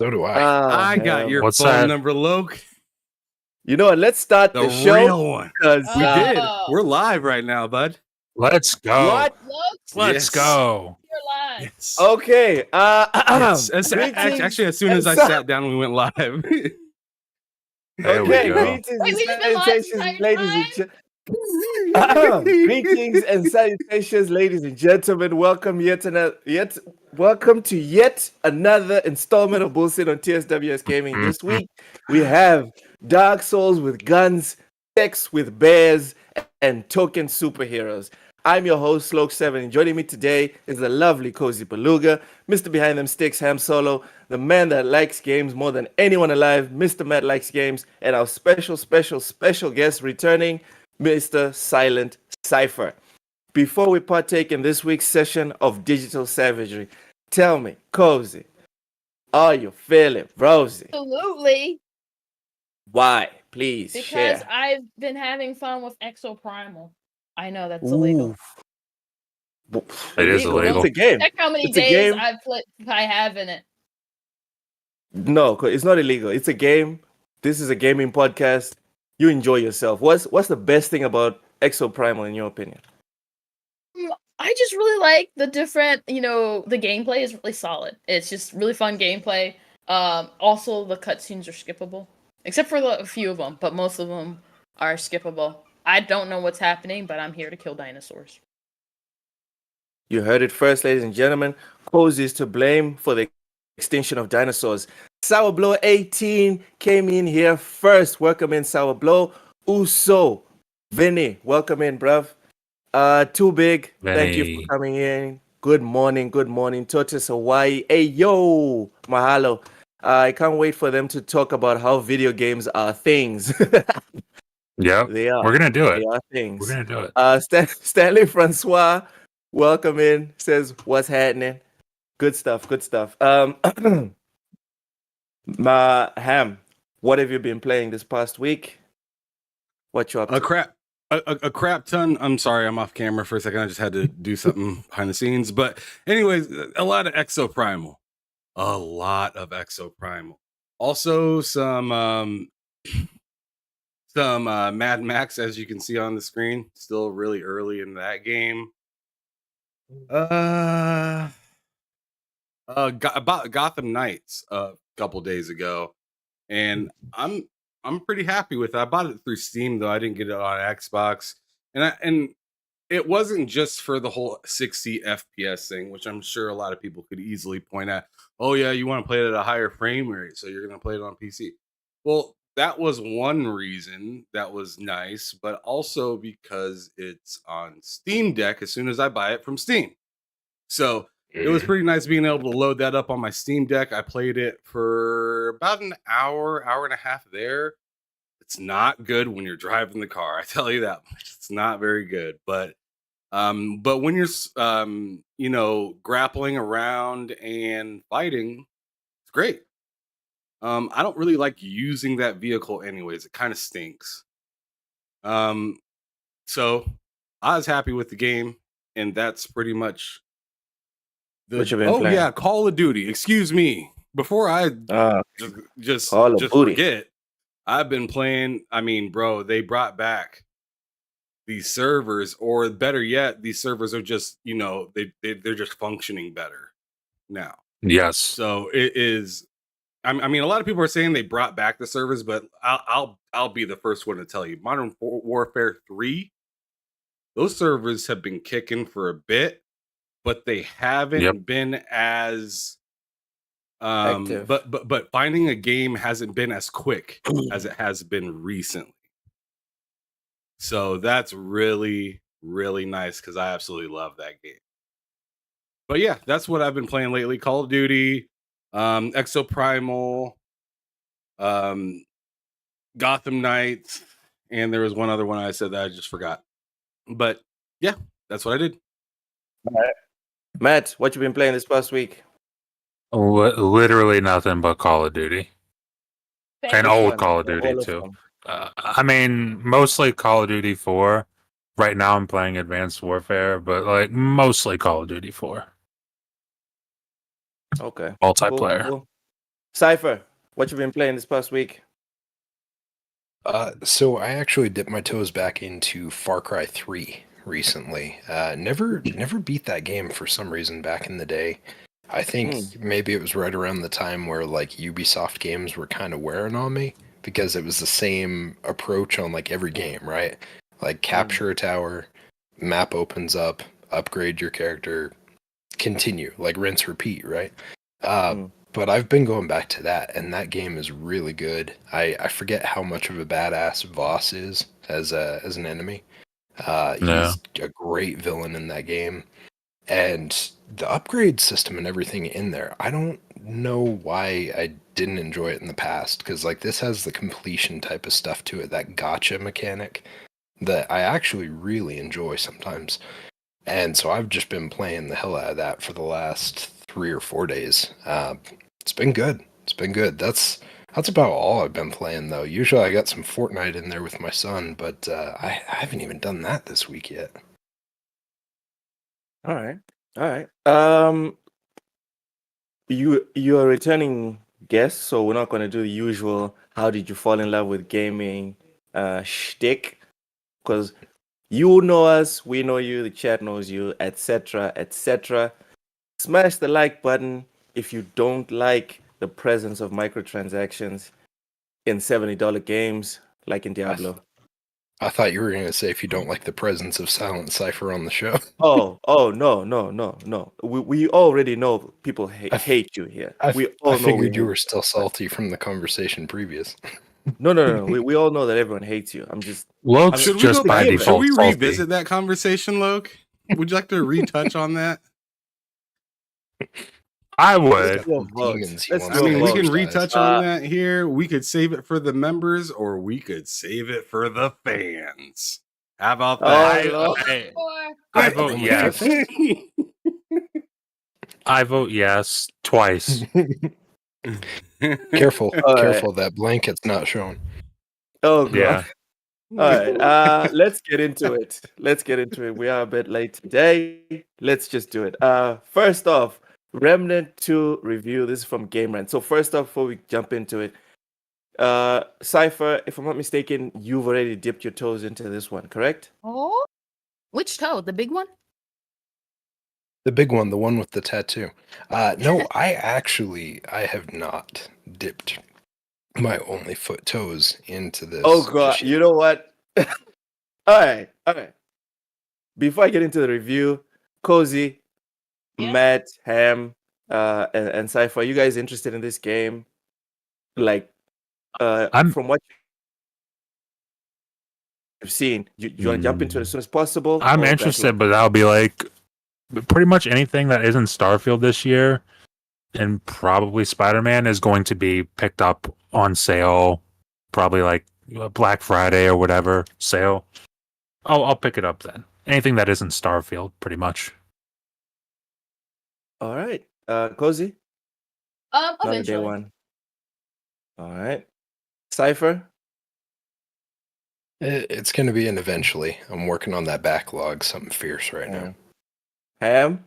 So do I. I got your What's phone that? number, Loke. You know what? Let's start The the show. real one. Because We did. We're live right now, bud. Let's go. What? Let's Yes. go. You're live. Yes. Okay. Yes. Greetings Actually, as soon as I and sat down, we went live. There we Okay, go. greetings Wait, and we've been live the salutations, entire ladies and greetings and salutations, ladies and gentlemen. Welcome welcome to yet another installment of Bullshit on TSWS Gaming. This week we have Dark Souls with guns, sex with bears, and token superheroes. I'm your host, Sloke7, and joining me today is the lovely Cozy Beluga, Mr. Behind Them Sticks, Ham Solo, the man that likes games more than anyone alive, Mr. Matt Likes Games, and our special guest returning, Mr. Silent Cypher. Before we partake in this week's session of digital savagery, tell me, Cozy, are you feeling rosy? Absolutely. Why? Please Because share. I've been having fun with Exoprimal. I know that's illegal. It is illegal. It's a game. Check how many It's a days game. I have in it. No, it's not illegal. It's a game. This is a gaming podcast. You enjoy yourself. What's the best thing about Exoprimal in your opinion? I just really like the different, the gameplay is really solid. It's just really fun gameplay. Also, the cutscenes are skippable. Except for a few of them, but most of them are skippable. I don't know what's happening, but I'm here to kill dinosaurs. You heard it first, ladies and gentlemen. Cozy is to blame for the extinction of dinosaurs. Sour Blow 18 came in here first. Welcome in, Sour Blow. Uso, Vinny, welcome in, bruv. Too Big, thank you Vinny. for coming in. Good morning, Tortoise Hawaii. Hey, yo, mahalo. I can't wait for them to talk about how video games are things. Yep. They are. We're going to do it. They are things. We're going to do it. Stanley Francois, welcome in. Says, what's happening? Good stuff. Ham, what have you been playing this past week? What you up to? A crap ton. I'm sorry, I'm off camera for a second. I just had to do something behind the scenes. But anyways, a lot of Exoprimal. A lot of Exoprimal. Also some Mad Max, as you can see on the screen. Still really early in that game. About Gotham Knights a couple days ago, and I'm pretty happy with it. I bought it through Steam though. I didn't get it on Xbox, and it wasn't just for the whole 60 FPS thing, which I'm sure a lot of people could easily point at. Oh yeah, you want to play it at a higher frame rate, so you're going to play it on PC. Well, that was one reason that was nice, but also because it's on Steam Deck as soon as I buy it from Steam. So it was pretty nice being able to load that up on my Steam Deck. I played it for about an hour and a half there. It's not good when you're driving the car. I tell you that much. It's not very good. But when you're grappling around and fighting, it's great. I don't really like using that vehicle anyways. It kind of stinks. So I was happy with the game, and that's pretty much What you been playing? yeah, Call of Duty. Excuse me. Before I just Call of Duty. forget, I've been playing. I mean, bro, they brought back these servers, or better yet, these servers are just they're just functioning better now. Yes. So it is I mean, a lot of people are saying they brought back the servers, but I'll be the first one to tell you, Modern Warfare 3, those servers have been kicking for a bit, but they haven't been as Active. but finding a game hasn't been as quick as it has been recently. So that's really, really nice because I absolutely love that game. But yeah, that's what I've been playing lately. Call of Duty, Exoprimal, Gotham Knights, and there was one other one I said that I just forgot. But yeah, that's what I did. All right. Matt, what you been playing this past week? Literally nothing but Call of Duty. And Which old one? Call of Duty, All of too. them. I mean, mostly Call of Duty 4. Right now I'm playing Advanced Warfare, but like mostly Call of Duty 4. Okay. Multiplayer. Cool. Cypher, what you been playing this past week? So I actually dipped my toes back into Far Cry 3 recently. Never beat that game for some reason back in the day. I think maybe it was right around the time where like Ubisoft games were kind of wearing on me because it was the same approach on like every game, right? Like capture a tower, map opens up, upgrade your character, continue, like rinse repeat, right? But I've been going back to that, and that game is really good. I forget how much of a badass Voss is as an enemy. He's a great villain in that game. And the upgrade system and everything in there, I don't know why I didn't enjoy it in the past, because like this has the completion type of stuff to it, that gotcha mechanic that I actually really enjoy sometimes. And so I've just been playing the hell out of that for the last 3 or 4 days. It's been good. It's been good. That's about all I've been playing though. Usually I got some Fortnite in there with my son, but I haven't even done that this week yet. All right. You are a returning guest, so we're not going to do the usual "How did you fall in love with gaming?" Shtick, because you know us, we know you, the chat knows you, etc., etc. Smash the like button if you don't like the presence of microtransactions in $70 games like in Diablo. I thought you were going to say if you don't like the presence of Silent Cypher on the show. Oh, no. We already know people hate you here. I figured you hate were still salty from the conversation previous. No. We all know that everyone hates you. Loke's Should we just go by back? Should default we salty. revisit that conversation, Loke? Would you like to retouch on that? I would. Let's go vote. I mean, we can retouch on that here. We could save it for the members, or we could save it for the fans. How about that? I vote yes. I vote yes twice. Careful, All careful. That blanket's not shown. Oh god. Yeah. All right. Let's get into it. We are a bit late today. Let's just do it. First off, Remnant 2 review. This is from Game Rant. So first off, before we jump into it, Cypher, if I'm not mistaken, you've already dipped your toes into this one, correct? Oh, which toe? The big one? The big one, the one with the tattoo. No, I have not dipped my only foot toes into this. Oh god, just yet. you know what? All right. Before I get into the review, Cozy, Yeah. Matt, Ham, and Cypher, are you guys interested in this game? Like, from what you've seen, you want to jump into it as soon as possible? I'm interested, but that'll be like pretty much anything that isn't Starfield this year, and probably Spider-Man is going to be picked up on sale, probably like Black Friday or whatever sale. I'll pick it up then. Anything that isn't Starfield, pretty much. All right, Cozy. Not a day Eventually. one. All right, Cypher. It's going to be an eventually. I'm working on that backlog, something fierce right now. Ham,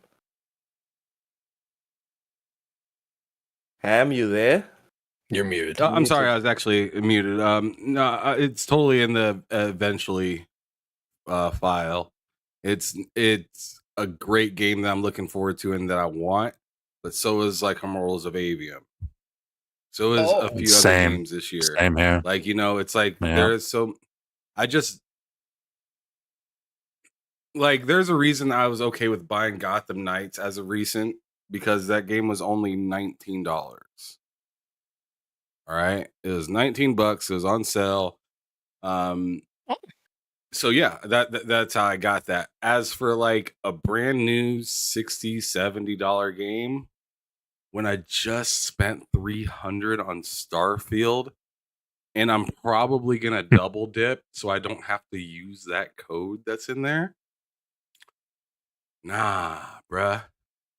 you there? You're muted. I'm sorry, I was actually muted. No, it's totally in the eventually file. It's a great game that I'm looking forward to and that I want, but so is like Immortals of Avium. So is a Oh. few other Same. games this year. Same here. Like, it's like Yeah. there is so. I just like there's a reason I was okay with buying Gotham Knights as a recent because that game was only $19. All right, it was $19. It was on sale. Oh. So yeah, that's how I got that. As for like a brand new $60-$70 game, when I just spent $300 on Starfield, and I'm probably gonna double dip so I don't have to use that code that's in there. Nah, bruh.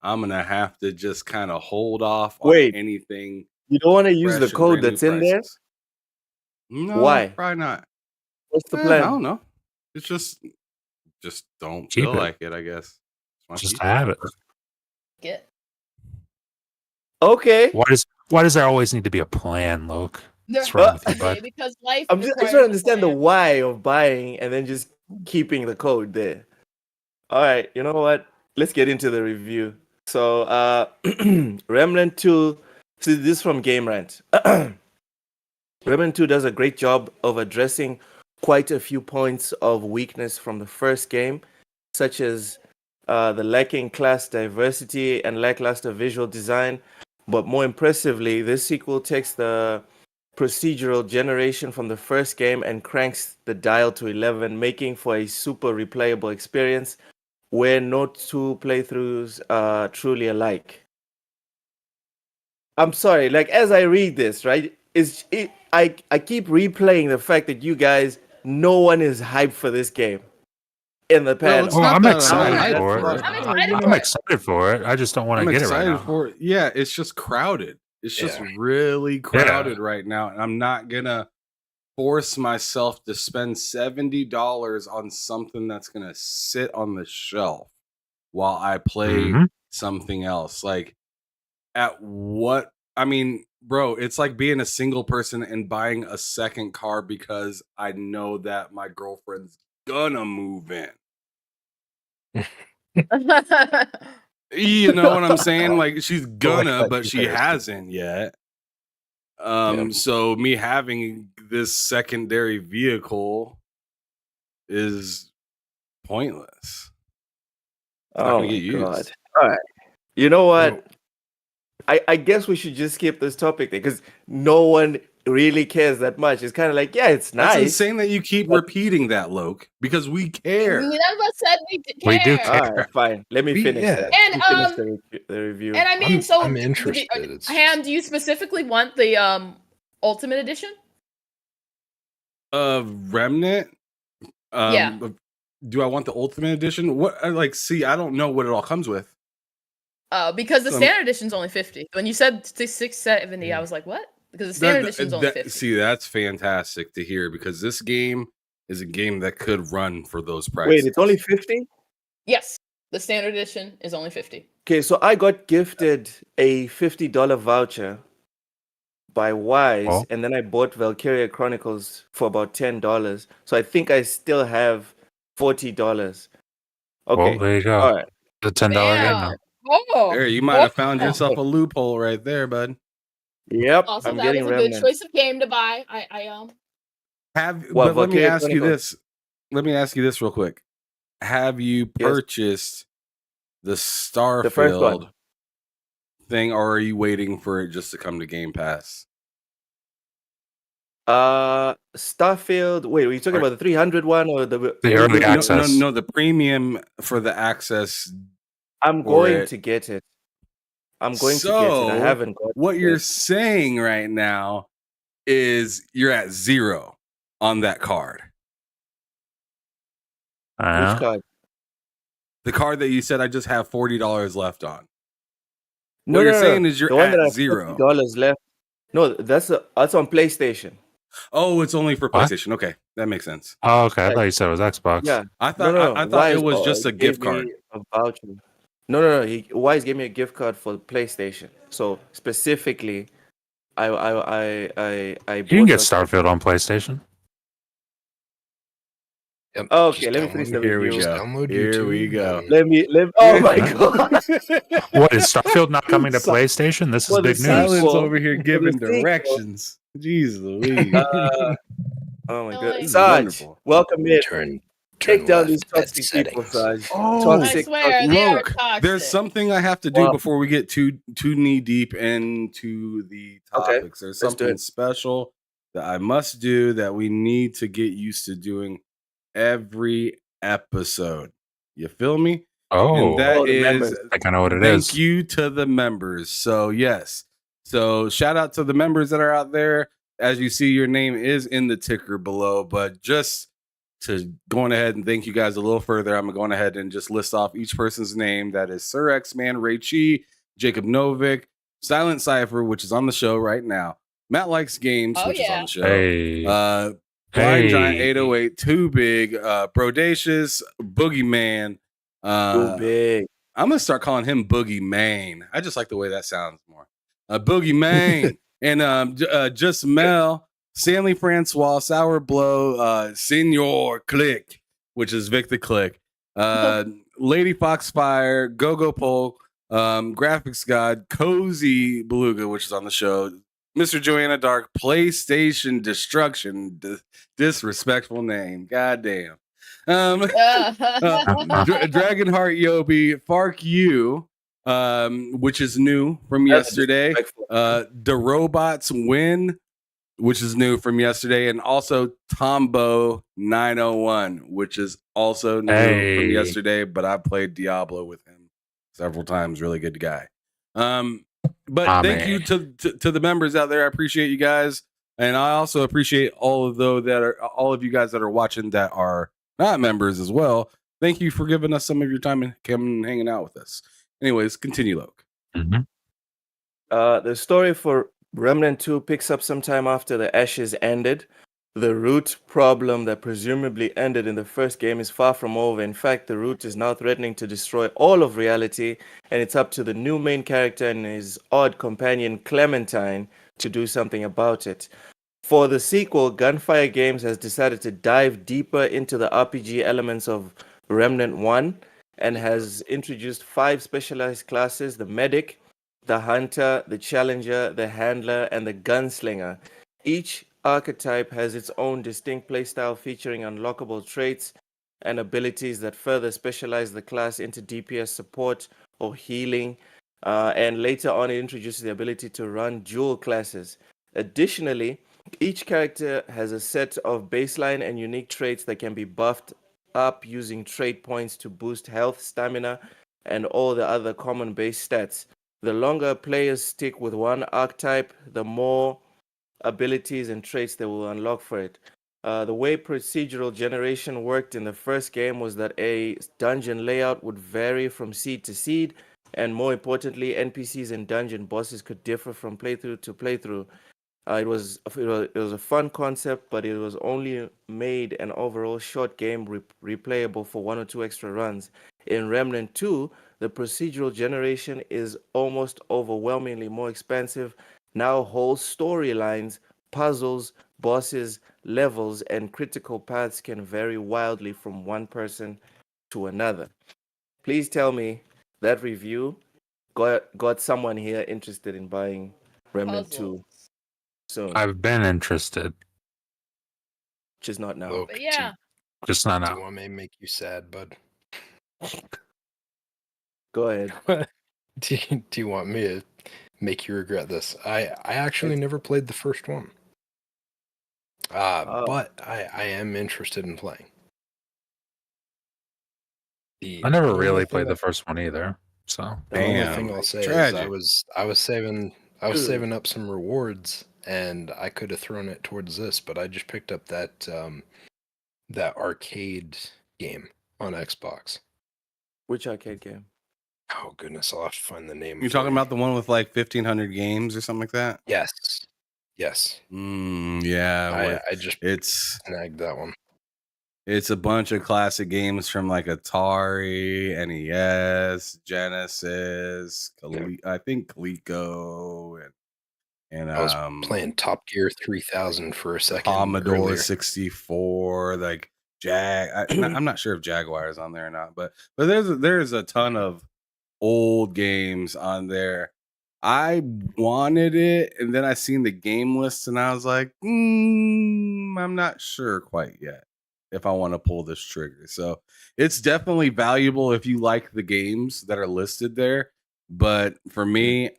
I'm gonna have to just kind of hold off on Wait, anything you don't want to use the fresh and code brand new that's in there? prices. No, Why? probably not. What's the I plan? don't know. It's just don't Keep feel it. like it, I guess. Wanna Just keep to have it. Get. Okay. Why does there always need to be a plan, Luke? What's There wrong has with you, to bud? be, because life I just requires trying to a understand the plan. why of buying and then just keeping the code there. All right, you know what? Let's get into the review. So, Remnant 2, see this is from Game Rant. Remnant 2 does a great job of addressing quite a few points of weakness from the first game, such as the lacking class diversity and lackluster visual design. But more impressively, this sequel takes the procedural generation from the first game and cranks the dial to 11, making for a super replayable experience where no two playthroughs are truly alike. I'm sorry, like as I read this, right? I keep replaying the fact that you guys, no one is hyped for this game in the No, panel. it's Oh, not I'm that excited I'm hyped for for it. it. I'm you excited know, for I'm it. excited for it. I just don't want I'm to get it right excited now. for it. Yeah, it's just crowded. It's just really crowded right now. And I'm not gonna force myself to spend $70 on something that's gonna sit on the shelf while I play Mhm. something else. Like at what I mean, bro, it's like being a single person and buying a second car because I know that my girlfriend's gonna move in. You know what I'm saying? Like she's I like gonna, that but she comparison. hasn't yet. Yeah. So me having this secondary vehicle is pointless. It's not Oh gonna my get used. god. All right. You know what? Well, I guess we should just skip this topic there because no one really cares that much. It's kind of like, yeah, it's That's nice. insane that you keep but- repeating that, Loke, because we care. None of us said we did We do care. care. All right, fine. Let me We- finish yeah. that. And, Let me finish the review. And I mean, I'm interested. It's Ham, do you specifically want the Ultimate Edition? Remnant. Yeah. Do I want the Ultimate Edition? What? See, I don't know what it all comes with. Because the Some- standard edition's only 50. When you said 670, I was like, what? Because the standard edition's only 50. See, that's fantastic to hear because this game is a game that could run for those prices. Wait, it's only 50? Yes, the standard edition is only 50. Okay, so I got gifted a $50 voucher by Wise, Oh. and then I bought Valkyria Chronicles for about $10. So I think I still have $40. Okay. Well, there you go. All right. The $10 game now. Damn. Oh, There, you might have found yourself a loophole right there, bud. Yep. Also, I'm that getting was a Remnant. good choice of game to buy. But let me Valkyria ask you Chronicles? this. Let me ask you this real quick. Have you Yes. purchased the first one. Starfield thing, or are you waiting for it just to come to Game Pass? Starfield. Wait, were you talking Or- about the 300 one or the early No, access. No, the premium for the access. I'm for going it. to get it. I'm going to get it. I haven't got What it you're yet. saying right now is you're at 0 on that card. Which card? The card that you said I just have $40 left on. No, What you're no, saying no. is you're the one at that I have $0. $50 left. No, that's on PlayStation. Oh, it's only for What? PlayStation. Okay, that makes sense. Oh, okay. I thought you said it was Xbox. Yeah. I thought I thought Wise, it was just a gave gift me card. A voucher. No. Wise gave me a gift card for PlayStation. So specifically, I You can get bought Starfield on PlayStation. Yep. Okay, just let me finish the Here we review. Just go. download Here we YouTube go. and- Oh my god! What is Starfield not coming to Si- PlayStation? This is Well, the big news. Silence sequel- over here for the giving sequel. directions. Jeez Louise. Oh my No god, way. This is Sarge, wonderful. welcome in. turn Take down left these at toxic people, settings. Sarge. Oh, I Toxic, swear they are Look, toxic. there's something I have to do Wow. before we get too knee deep into the Okay, topics. There's let's do something it. special that I must do that we need to get used to doing every episode. You feel me? And Oh, that Oh, the is members. I kind of know what it thank is. you to the members. So yes. So shout out to the members that are out there. As you see, your name is in the ticker below, but just to going ahead and thank you guys a little further, I'm going ahead and just list off each person's name. That is Sir X-Man, Ray Chi, Jacob Novick, Silent Cypher, which is on the show right now, Matt Likes Games, Oh, which is on yeah. the show, Hey, Blind Giant Hey. 808, Too Big, Brodacious, Boogeyman. Too big. I'm gonna start calling him Boogie Main. I just like the way that sounds more. Boogie Main and Just Mel, Stanley Francois, Sour Blow, Senor Click, which is Vic the Click, Lady Foxfire, Go Pole, Graphics God, Cozy Beluga, which is on the show, Mr. Joanna Dark, PlayStation Destruction, disrespectful name, goddamn. Dragonheart Yobi, Fark You, which is new from That's yesterday. disrespectful. The Robots Win, which is new from yesterday, and also Tombo 901, which is also new from Hey. yesterday. But I played Diablo with him several times. Really good guy. But thank you to the members out there. I appreciate you guys, and I also appreciate all of you guys that are watching that are not members as well. Thank you for giving us some of your time and coming and hanging out with us. Anyways, continue, Loke. Mhm. The story for Remnant 2 picks up sometime after the Ashes ended. The root problem that presumably ended in the first game is far from over. In fact, the root is now threatening to destroy all of reality, and it's up to the new main character and his odd companion Clementine to do something about it. For the sequel, Gunfire Games has decided to dive deeper into the RPG elements of Remnant 1 and has introduced 5 specialized classes: the medic, the hunter, the challenger, the handler, and the gunslinger. Each archetype has its own distinct playstyle featuring unlockable traits and abilities that further specialize the class into DPS support or healing. And later on, it introduces the ability to run dual classes. Additionally, each character has a set of baseline and unique traits that can be buffed up using trait points to boost health, stamina, and all the other common base stats. The longer players stick with one archetype, the more abilities and traits they will unlock for it. The way procedural generation worked in the first game was that a dungeon layout would vary from seed to seed, and more importantly, NPCs and dungeon bosses could differ from playthrough to playthrough. It was a fun concept, but it was only made an overall short game replayable for 1 or 2 extra runs. In Remnant 2, the procedural generation is almost overwhelmingly more expansive. Now whole storylines, puzzles, bosses, levels, and critical paths can vary wildly from one person to another. Please tell me that review got someone here interested in buying Remnant 2 soon. I've been interested, Just not now. Look, But yeah, just not do you now. want me to make you sad, bud? Go ahead. Do you want me to make you regret this? I actually never played the first one. But I am interested in playing. I never only really thing played the first one either. So The only Damn. thing I'll say Tragic. is I was saving up some rewards, and I could have thrown it towards this, but I just picked up that arcade game on Xbox. Which arcade game? Oh goodness, I'll have to find the name. You're talking about the one with like 1,500 games or something like that? Yes. Yeah. I just It's snagged that one. It's a bunch of classic games from like Atari, NES, Genesis, I think Coleco, and I was playing Top Gear 3000 for a second Commodore earlier. 64, like I'm not sure if Jaguar is on there or not, but there's a ton of old games on there. I wanted it, and then I seen the game list, and I was like, I'm not sure quite yet if I want to pull this trigger. So it's definitely valuable if you like the games that are listed there. But for me,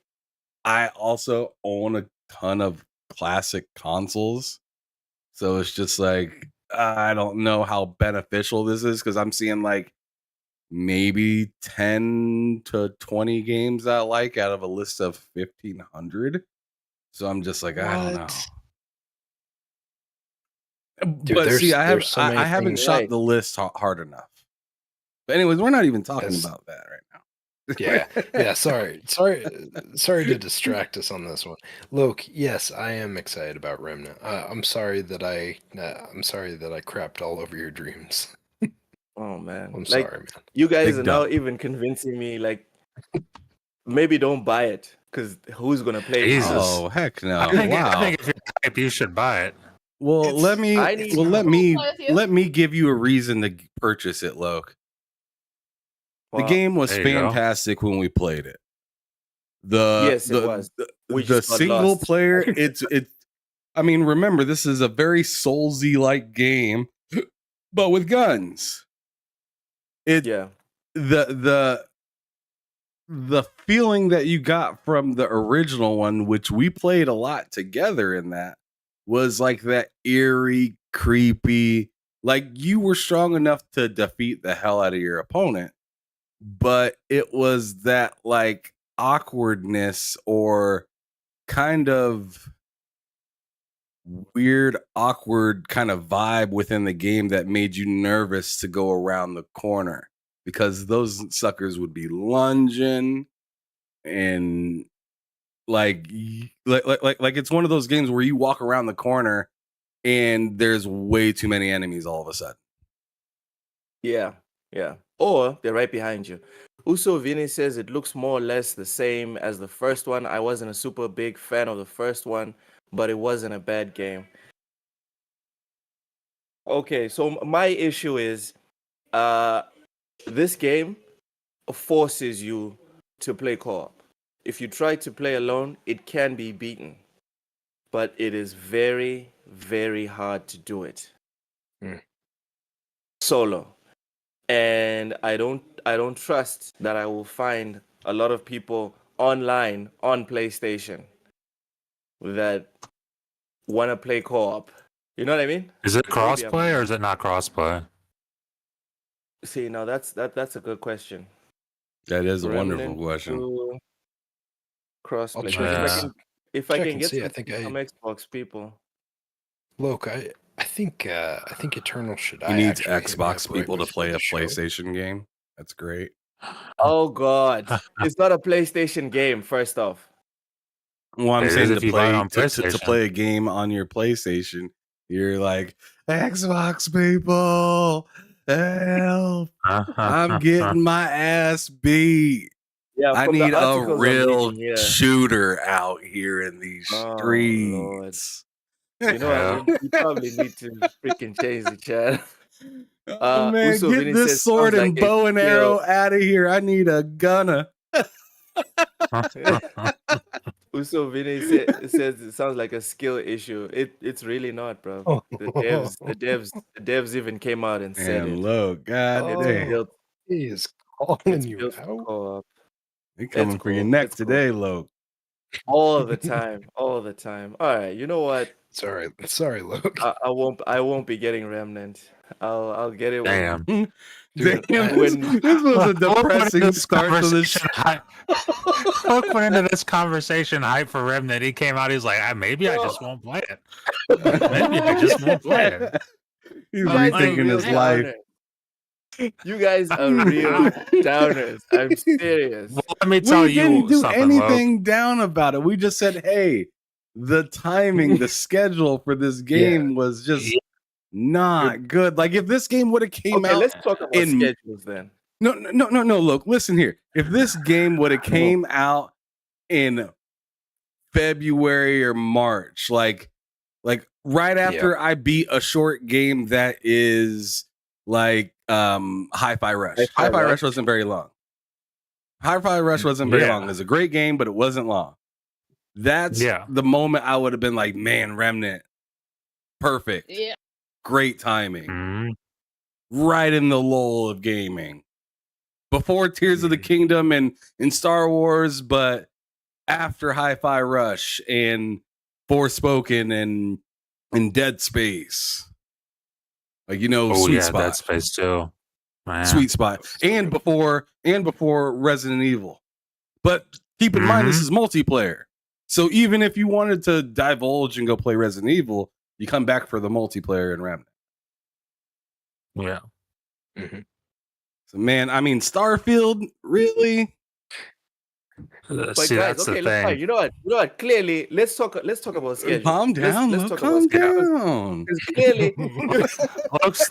I also own a ton of classic consoles. So it's just like, I don't know how beneficial this is because I'm seeing like maybe 10 to 20 games I like out of a list of 1,500. So I'm just like, I don't know. Dude, But see, there's so many I haven't things. shot the list hard enough. But anyways, we're not even talking That's- about that right now. Yeah. Sorry to distract us on this one. Loke, yes, I am excited about Remnant. I'm sorry that I crapped all over your dreams. Oh man, I'm like sorry, man. you guys Big are now dump. even convincing me. Like maybe don't buy it because who's gonna play it? Jesus. Oh heck no! I think Wow. if you're hype, you should buy it. Well, It's- let me I need- let I'll me play with you. let me give you a reason to purchase it, Loke. The Well, game was there you go. fantastic when we played it. The Yes, it was. We the just got single lost. player. It's I mean, remember this is a very Soulsy like game, but with guns. Yeah, The feeling that you got from the original one, which we played a lot together in that, was like that eerie, creepy, like you were strong enough to defeat the hell out of your opponent, but it was that like awkwardness or kind of weird, awkward kind of vibe within the game that made you nervous to go around the corner because those suckers would be lunging and like it's one of those games where you walk around the corner and there's way too many enemies all of a sudden. yeah. Or they're right behind you. Uso Vini says it looks more or less the same as the first one. I wasn't a super big fan of the first one, but it wasn't a bad game. Okay, so my issue is this game forces you to play co-op. If you try to play alone, it can be beaten, but it is very, very hard to do it solo. And I don't trust that I will find a lot of people online on PlayStation that want to play co-op. You know what I mean? Is it Maybe I'm- crossplay or is it not crossplay? See, now that's a good question. That is a wonderful Remnant question. to crossplay. I'll 'Cause check. if I check can and get see. some, I think some Xbox people. Look, I think Eternal should. He needs Xbox people to play a PlayStation game. That's great. Oh God, it's not a PlayStation game. First off, Well, I'm It is saying if to you buy it play on to PlayStation. play a game on your PlayStation, you're like Xbox people, help! I'm getting my ass beat. yeah. I from the need a articles I'm real reading, yeah. shooter out here in these Oh, streets. You know, Yeah. we probably need to freaking change the chat. Oh man, Uso get Vini this says, sword sounds and like a bow and skill. arrow out of here. I need a gunner. Uso Vini says it sounds like a skill issue. It's really not, bro. The devs even came out and said And it. look, god It's dang. built. He is It's calling you built for out. co-op They coming It's for your cool. neck It's cool. today, Loke. all the time, all the time. All right, you know what? Sorry, Loke. I won't be getting Remnant. I'll get it when Damn. Dude, Damn, when- this was a depressing start to this. Look went into this conversation hype for Remnant. He came out. He's like, maybe I just won't play it. Maybe I just won't play it. He's You guys are rethinking real his life. downers. You guys are real downers. I'm serious. Well, let me We tell didn't you do something, anything down about it. We just said, hey, the timing, the schedule for this game was just not good. Like if this game would have came Okay, out let's talk about in schedules then. No. Look, listen here. If this game would have came out in February or March, like right after I beat a short game that is like Hi-Fi Rush. Hi-Fi Hi-Fi Rush Rush. wasn't very long. Hi-Fi Rush wasn't very long. It was a great game, but it wasn't long. That's the moment I would have been like, man, Remnant, perfect. Yeah. Great timing. Mhm. Right in the lull of gaming. Before Tears of the Kingdom and Star Wars, but after Hi-Fi Rush and Forspoken and Dead Space. Like, sweet spot. Dead Space too. Man. Sweet spot. And before Resident Evil. But keep in mind, this is multiplayer. So even if you wanted to divulge and go play Resident Evil, you come back for the multiplayer in Remnant. Yeah. So man, I mean, Starfield, really? But See, guys, that's okay, the thing. you know what? Clearly, let's talk about schedule. Calm down, Let's talk calm about schedule. down. Because clearly,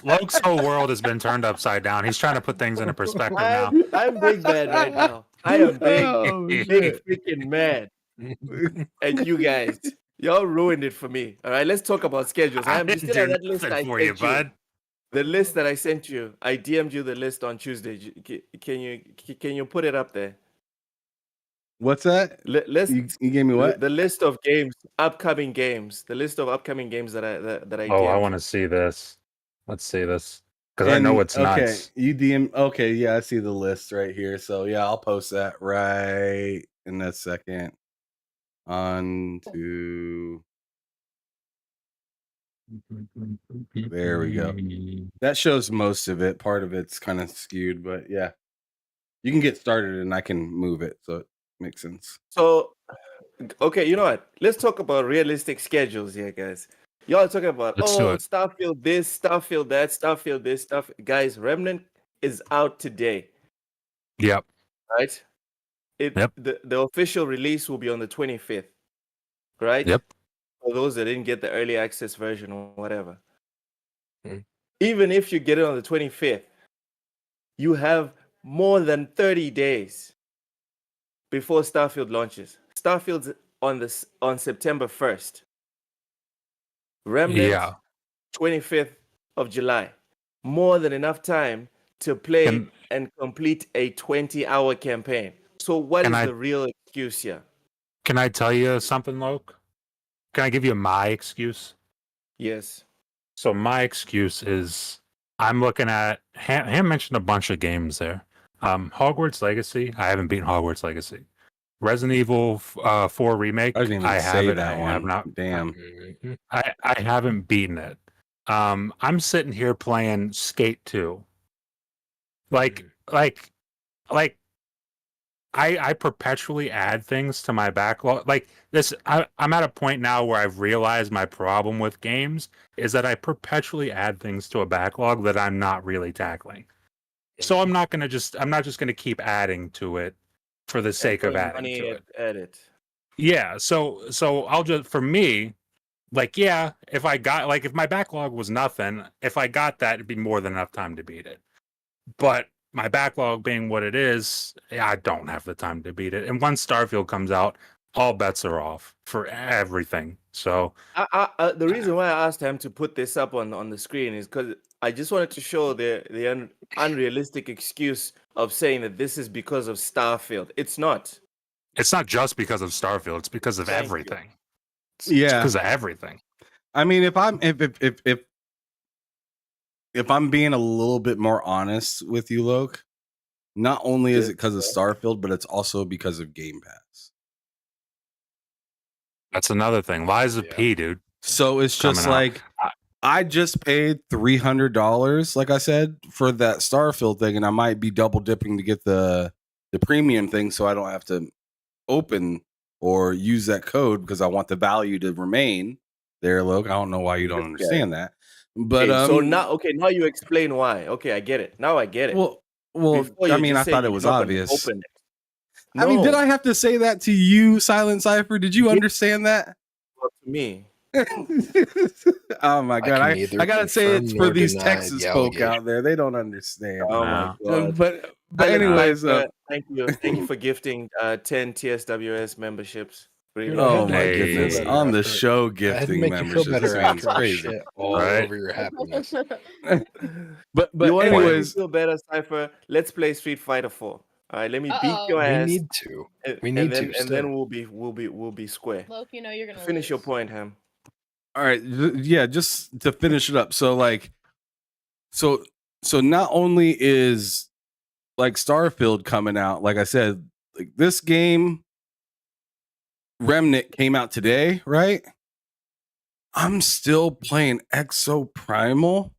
Luke's whole world has been turned upside down. He's trying to put things into perspective now. I'm big mad right now. I am big, Oh, big shit. freaking mad. And you guys, y'all ruined it for me. All right, let's talk about schedules. I I'm didn't still do at that list nothing I for sent you, bud. The list that I sent you. I DM'd you the list on Tuesday. Can you put it up there? What's that? List. You gave me what? The list of games, upcoming games. The list of upcoming games that I Oh, I DM'd want you. to see this. Let's see this because I know it's okay, nuts. you DM. Okay, yeah, I see the list right here. So yeah, I'll post that right in a second. On to there we go. That shows most of it. Part of it's kind of skewed, but yeah, you can get started and I can move it, so it makes sense. So, okay, you know what? Let's talk about realistic schedules here, guys. Y'all talking about Let's do it. Starfield this, Starfield that, Starfield this, stuff. Guys, Remnant is out today, Yep. right? Yep. The official release will be on the 25th, right? Yep. For those that didn't get the early access version or whatever. Mhm. Even if you get it on the 25th, you have more than 30 days before Starfield launches. Starfield's on September 1st. Remnant, Yeah. 25th of July. More than enough time to play and complete a 20-hour campaign. So what is the real excuse here? Can I tell you something, Luke? Can I give you my excuse? Yes. So my excuse is I'm looking at Ham mentioned a bunch of games there. Hogwarts Legacy. I haven't beaten Hogwarts Legacy. Resident Evil 4 remake. I didn't even say that one. I have not. Damn. I haven't beaten it. I'm sitting here playing Skate 2. Like I perpetually add things to my backlog. Like this, I'm at a point now where I've realized my problem with games is that I perpetually add things to a backlog that I'm not really tackling. So I'm not just gonna keep adding to it for the sake of adding to it. Edit. Yeah. So I'll just, for me, like, yeah, if my backlog was nothing, if I got that, it'd be more than enough time to beat it. But my backlog being what it is, I don't have the time to beat it. And once Starfield comes out, all bets are off for everything. So the reason why I asked him to put this up on the screen is because I just wanted to show the unrealistic excuse of saying that this is because of Starfield. It's not. It's not just because of Starfield. It's because of everything. It's Yeah, because of everything. I mean, if I'm being a little bit more honest with you, Loke, not only is it because of Starfield, but it's also because of Game Pass. That's another thing. Lies of P, dude. So it's just like I just paid $300, like I said, for that Starfield thing, and I might be double dipping to get the premium thing, so I don't have to open or use that code because I want the value to remain there, Loke. I don't know why you don't understand that. But so now you explain why. Okay, I get it. Now I get it. Well, I mean, I thought it was obvious. I mean, did I have to say that to you, Silent Cypher? Did you understand that? Not to me. Oh my god! I gotta say it's for these Texas folk out there. They don't understand. Oh my god! But anyways, thank you for gifting 10 TSWS memberships. Really? Oh my Hey. goodness! Feel On the after- show I had to gifting make you feel memberships, better this man's after I crazy. shit all Right. over your happiness. But You want to make me anyways, feel better, Cypher? Let's play Street Fighter 4. All right, let me beat your We ass. need to. and, We and need then to and then still. we'll be square. Loki, you're gonna Finish your lose. point, Ham. all right, yeah, just to finish it up. So like, so not only is like Starfield coming out, like I said, like this game, Remnant came out today, right? I'm still playing Exo Primal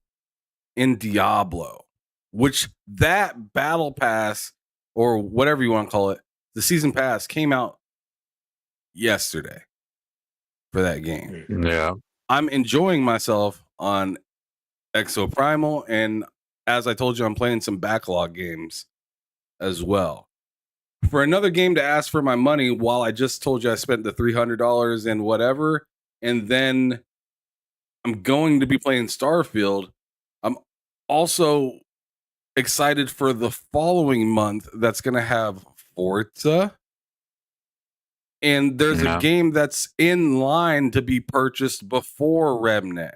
in Diablo, which that battle pass or whatever you want to call it, the season pass came out yesterday for that game. Yeah. I'm enjoying myself on Exo Primal, and as I told you, I'm playing some backlog games as well. For another game to ask for my money while I just told you I spent the $300 and whatever, and then I'm going to be playing Starfield. I'm also excited for the following month that's going to have Forza. And there's a Yeah. game that's in line to be purchased before Remnant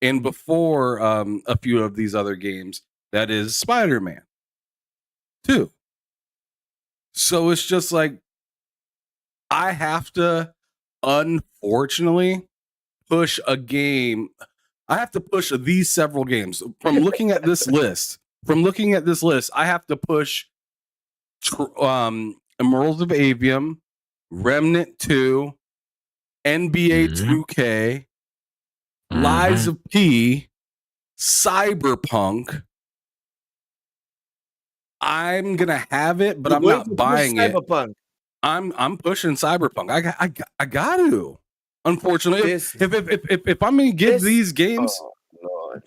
and before a few of these other games. That is Spider-Man 2. So it's just like, I have to, unfortunately, push a game. I have to push these several games. From looking at this list, I have to push Emeralds of Avium, Remnant 2, NBA Mhm. 2K, Lies Mhm. of P, Cyberpunk. I'm gonna have it, but You're I'm going not to push buying it. Cyberpunk. I'm pushing Cyberpunk. I got to. Unfortunately, This if I'm gonna give this these games, oh Lord.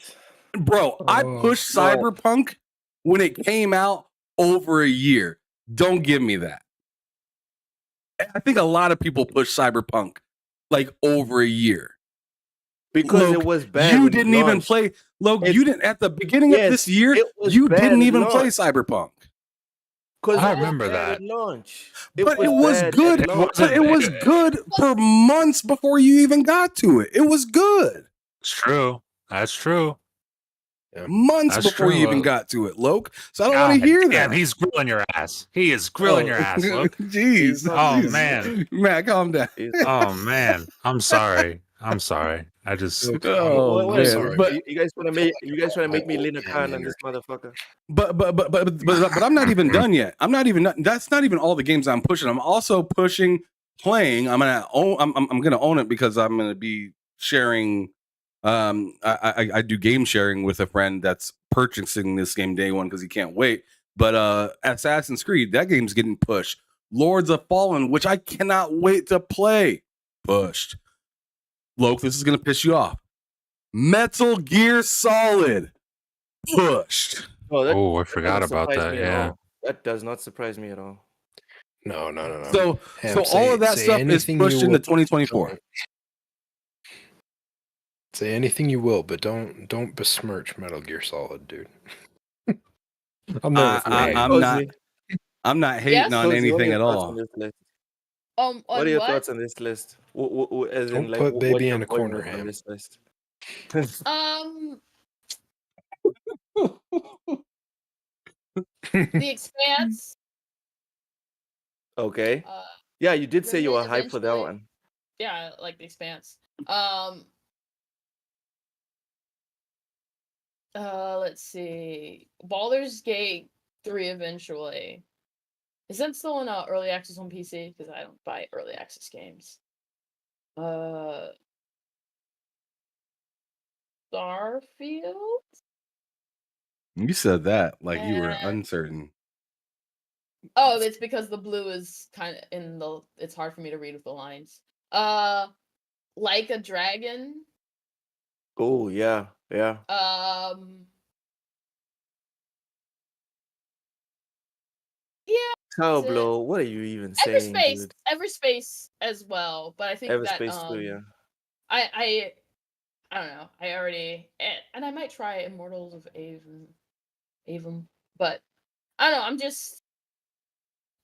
bro, I Oh, pushed Lord. Cyberpunk when it came out over a year. Don't give me that. I think a lot of people push Cyberpunk like over a year. Because it Loke, was bad you when it didn't even launched. play. Loke, It- you didn't at the beginning of this Yes, year. it was You bad didn't at even play launch. Cyberpunk, Because I it was remember bad that. at launch. but it was was bad good. at launch. But it was good for months before you even got to it. It was good It's true. That's true. months That's before you true. even got to it, Loke. So I don't want to God hear damn, that. he's grilling your ass. He is grilling your ass. Look. Jeez. Oh, Jeez. man. Matt, calm down. Oh man. I'm sorry. I'm sorry. I just Oh What man, sorry, but you guys want to make me Lina Khan on this motherfucker? but I'm not even done yet. That's not even all the games I'm pushing. I'm also playing. I'm gonna own it because I'm gonna be sharing. I do game sharing with a friend that's purchasing this game day one because he can't wait. But Assassin's Creed, that game's getting pushed. Lords of Fallen, which I cannot wait to play, pushed. Loke, this is gonna piss you off. Metal Gear Solid, pushed. Oh, I forgot doesn't about surprise that. me at Yeah. all. That does not surprise me at all. no. So Ham, all of that say stuff is anything pushed you into will, 2024. Say anything you will, but don't besmirch Metal Gear Solid, dude. I'm there with I, Ray. I'm not. I'm not hating Yes? on Cozy, what are anything your at thoughts on all. this list? On What are your what? thoughts on this list? As in, Don't like, put what baby you're in a going corner, with on Ham. this list? Um, The Expanse. Okay. Uh, Yeah, you did say you were Remnant hyped for that eventually. one. Yeah, I like The Expanse. Let's see. Baldur's Gate 3 eventually. Is that still in early access on PC? Because I don't buy early access games. Starfield? You said that like you were And uncertain. oh, it's because the blue is kind of in the. It's hard for me to read with the lines. Like a Dragon. Oh yeah, yeah. Yeah, that's it. Cowblow, what are you even saying, dude? Everspace as well. But I think that Everspace too, yeah. I don't know. I already and I might try Immortals of Avon, but I don't know. I'm just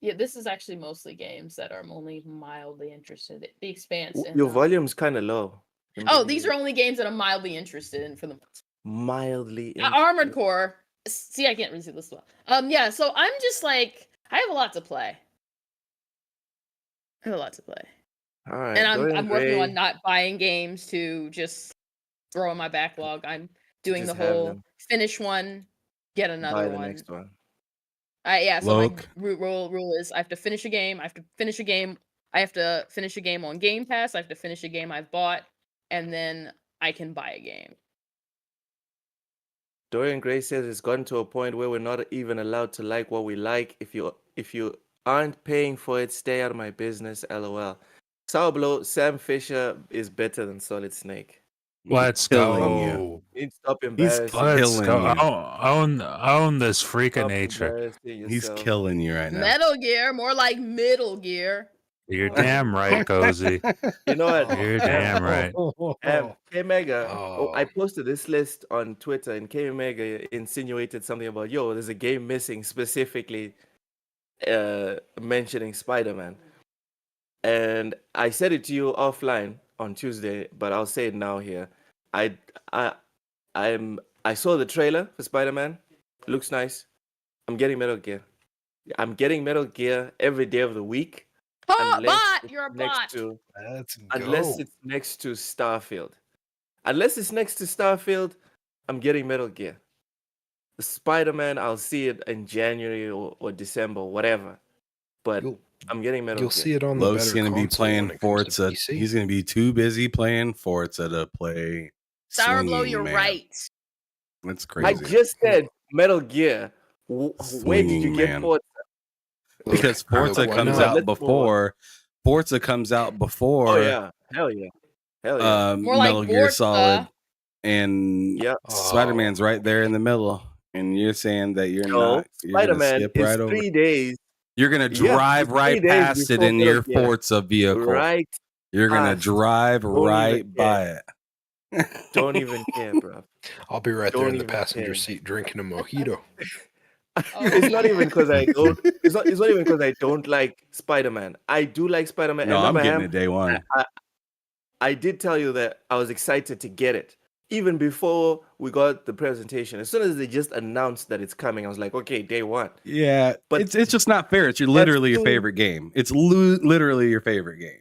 Yeah, this is actually mostly games that I'm only mildly interested in. The Expanse and Your volume's kind of low. oh, these are only games that I'm mildly interested in for the mildly Armored Core. See, I can't really see this well. Yeah, so I'm just like I have a lot to play. I have a lot to play. All right, And Dorian I'm working Gray, on not buying games to just throw in my backlog. I'm doing the just have whole them. finish one, get Buy another the one. next one. Yeah, so my Loke. rule is I have to finish a game. I have to finish a game. I have to finish a game on Game Pass. I have to finish a game I've bought, and then I can buy a game. Dorian Gray says it's gotten to a point where we're not even allowed to like what we like. If you aren't paying for it, stay out of my business. LOL. Sour Sam Fisher is better than Solid Snake. Let's killing go. you. Need to stop He's embarrassing. Let's killing go. you. Own this freak of Stop nature. embarrassing He's yourself. killing you right now. Metal Gear, more like Middle Gear. You're damn right, Cozy. You know what? You're damn right. K Mega. Oh. I posted this list on Twitter, and K Mega insinuated something about there's a game missing, specifically mentioning Spider-Man. And I said it to you offline on Tuesday, but I'll say it now here. I saw the trailer for Spider-Man. Looks nice. I'm getting Metal Gear. I'm getting Metal Gear every day of the week. Oh, Unless bot! it's You're a next bot. to- Let's Unless go. it's next to Starfield. Unless it's next to Starfield, I'm getting Metal Gear. The Spider-Man, I'll see it in January or December, whatever. But You'll- I'm getting Metal You'll Gear. see it on the Loke's better gonna be console when playing it comes to Forza. PC. He's gonna be too busy playing Forza to play. Sour Blow, swinging, you're man. right. That's I crazy. just said Metal Gear. Where did Swinging, you get man. Forza? Because Look, Forza why comes not? out Let's move on. before. Forza comes out before. Oh yeah, hell yeah, hell yeah. More like Metal Gear Forza. Solid, and Yep. Spider-Man's right there in the middle. And you're saying that you're No, not. You're gonna Spider-Man skip is right over. 3 days. You're gonna Yeah, drive it's right 3 days past it before in Metal your Gear. Forza vehicle. Right. You're gonna past. drive Don't right even by it. Don't even care, bro. I'll be right there Don't in the even passenger care. seat drinking a mojito. It's not even because I don't. It's not even because I don't like Spider-Man. I do like Spider-Man. No, And I'm remember, getting Ham, it day one. I did tell you that I was excited to get it. Even before we got the presentation, as soon as they just announced that it's coming, I was like, okay, day one. Yeah, But- it's just not fair. It's literally your soon- favorite game. It's literally your favorite game.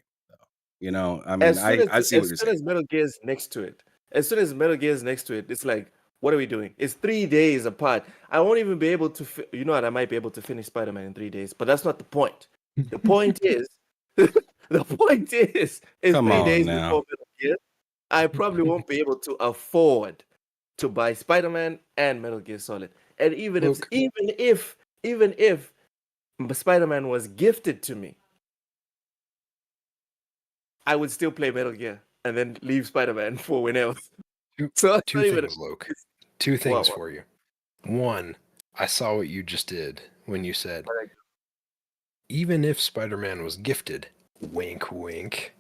You know, I mean, I see what you're as soon saying. as Metal Gear is next to it, it's like, what are we doing? It's 3 days apart. I won't even be able to. You know what? I might be able to finish Spider-Man in 3 days, but that's not the point. The point is, it's Come 3 on days now. before Metal Gear. I probably won't be able to afford to buy Spider-Man and Metal Gear Solid. And even Look. if Spider-Man was gifted to me, I would still play Metal Gear and then leave Spider-Man for whenever. So it's Two not even things, Luke. Two things What? for you. One, I saw what you just did when you said, What I- even if Spider-Man was gifted, wink, wink,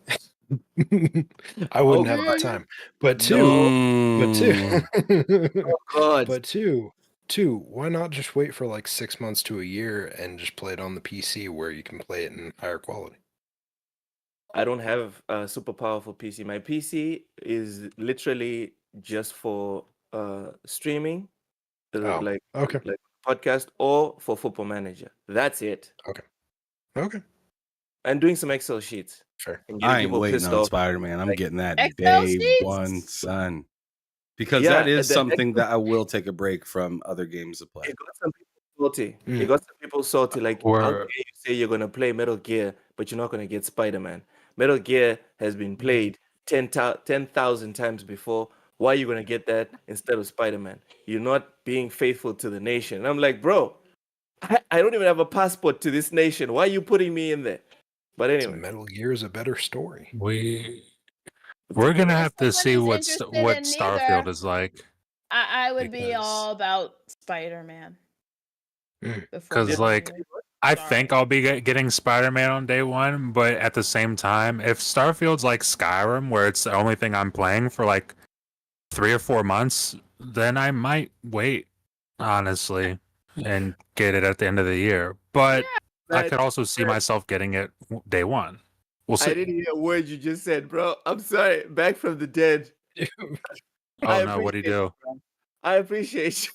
I wouldn't have the God. time. But No. two, Oh God. but two, why not just wait for like 6 months to a year and just play it on the PC where you can play it in higher quality? I don't have a super powerful PC. My PC is literally just for streaming, Oh, like okay. podcast or for Football Manager. That's it. Okay, And doing some Excel sheets. fair. And getting I ain't people waiting pissed on off. Spider-Man. I'm Like, getting that Excel day sheets? one, son. Because Yeah, that is the something Excel- that I will take a break from other games to play. It got some people salty. Mm. It got some people salty. Like, how Or- dare you say you're gonna play Metal Gear, but you're not gonna get Spider-Man? Metal Gear has been played 10,000 times before. Why are you gonna get that instead of Spider-Man? You're not being faithful to the nation. And I'm like, bro, I don't even have a passport to this nation. Why are you putting me in there? But So anyway, Metal Gear is a better story. We're gonna If have to see somebody's what interested in Starfield neither, is like, I would be Because- all about Spider-Man. Mm. before 'Cause, Metal like, Gear. I Sorry. think I'll be getting Spider-Man on day one, but at the same time, if Starfield's like Skyrim, where it's the only thing I'm playing for like 3 or 4 months, then I might wait, honestly, and get it at the end of the year. But I could also see myself getting it day one. We'll I see. didn't hear a word you just said, bro. I'm sorry. Back from the dead. Oh no, what'd he do? I appreciate you.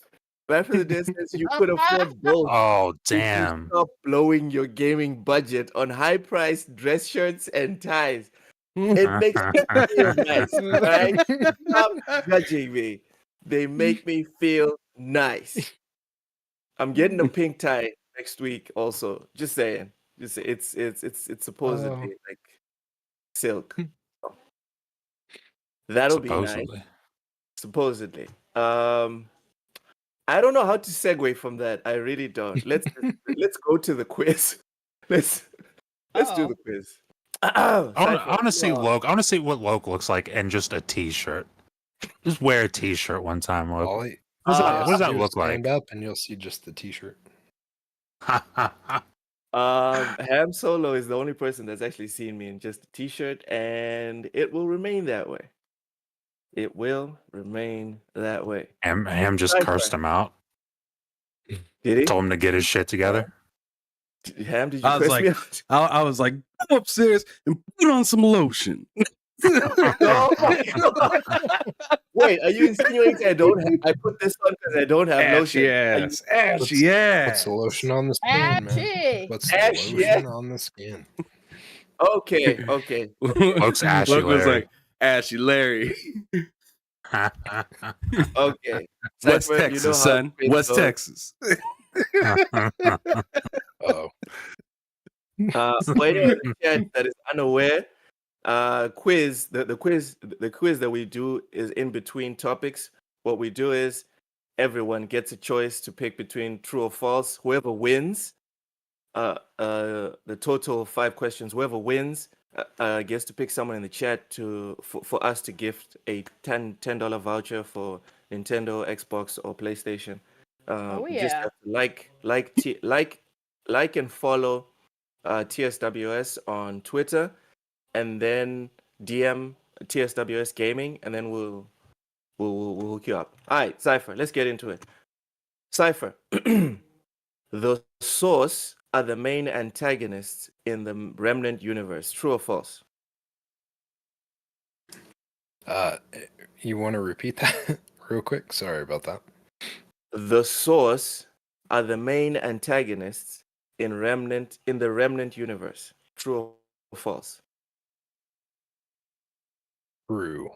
Back from the dead says you could afford both. Oh If you damn. stop blowing your gaming budget on high-priced dress shirts and ties. It makes me feel nice, right? Stop judging me. They make me feel nice. I'm getting a pink tie next week. Also, just saying. Just say it's supposedly like silk. So, that'll be nice. Supposedly. Supposedly. I don't know how to segue from that. I really don't. Let's go to the quiz. Let's do the quiz. I want to see Loke. I want to see what Loke looks like in just a t-shirt. Just wear a t-shirt one time, Loke. All he What has does to that do is look like? stand up, and you'll see just the T-shirt. Ham Solo is the only person that's actually seen me in just a t-shirt, and it will remain that way. It will remain that way. Ham just cursed him out. Did he? Told him to get his shit together. Ham, did you I was curse me out? I was like, go upstairs and put on some lotion. Oh my God. Wait, are you insinuating I put this on because I don't have lotion? Yes, ashy What's ass. the lotion on the skin, man? Ashy. What's the Ashy, lotion on the skin? Okay. Looks ashy Look was Larry. like Ashy Larry. Okay. West Cypher, Texas, you know how son. quiz West goes. Texas. Oh, For anyone in the chat that is unaware, quiz the quiz that we do is in between topics. What we do is everyone gets a choice to pick between true or false. Whoever wins, the total of 5 questions. Whoever wins gets to pick someone in the chat for us to gift a $10 voucher for Nintendo, Xbox, or PlayStation. You just have to like and follow TSWS on Twitter, and then DM TSWS Gaming, and then we'll hook you up. All right, Cypher, let's get into it. Cypher, the Source are the main antagonists in the Remnant universe. True or false? you want to repeat that real quick? Sorry about that. The Source are the main antagonists in the Remnant universe. True or false? True.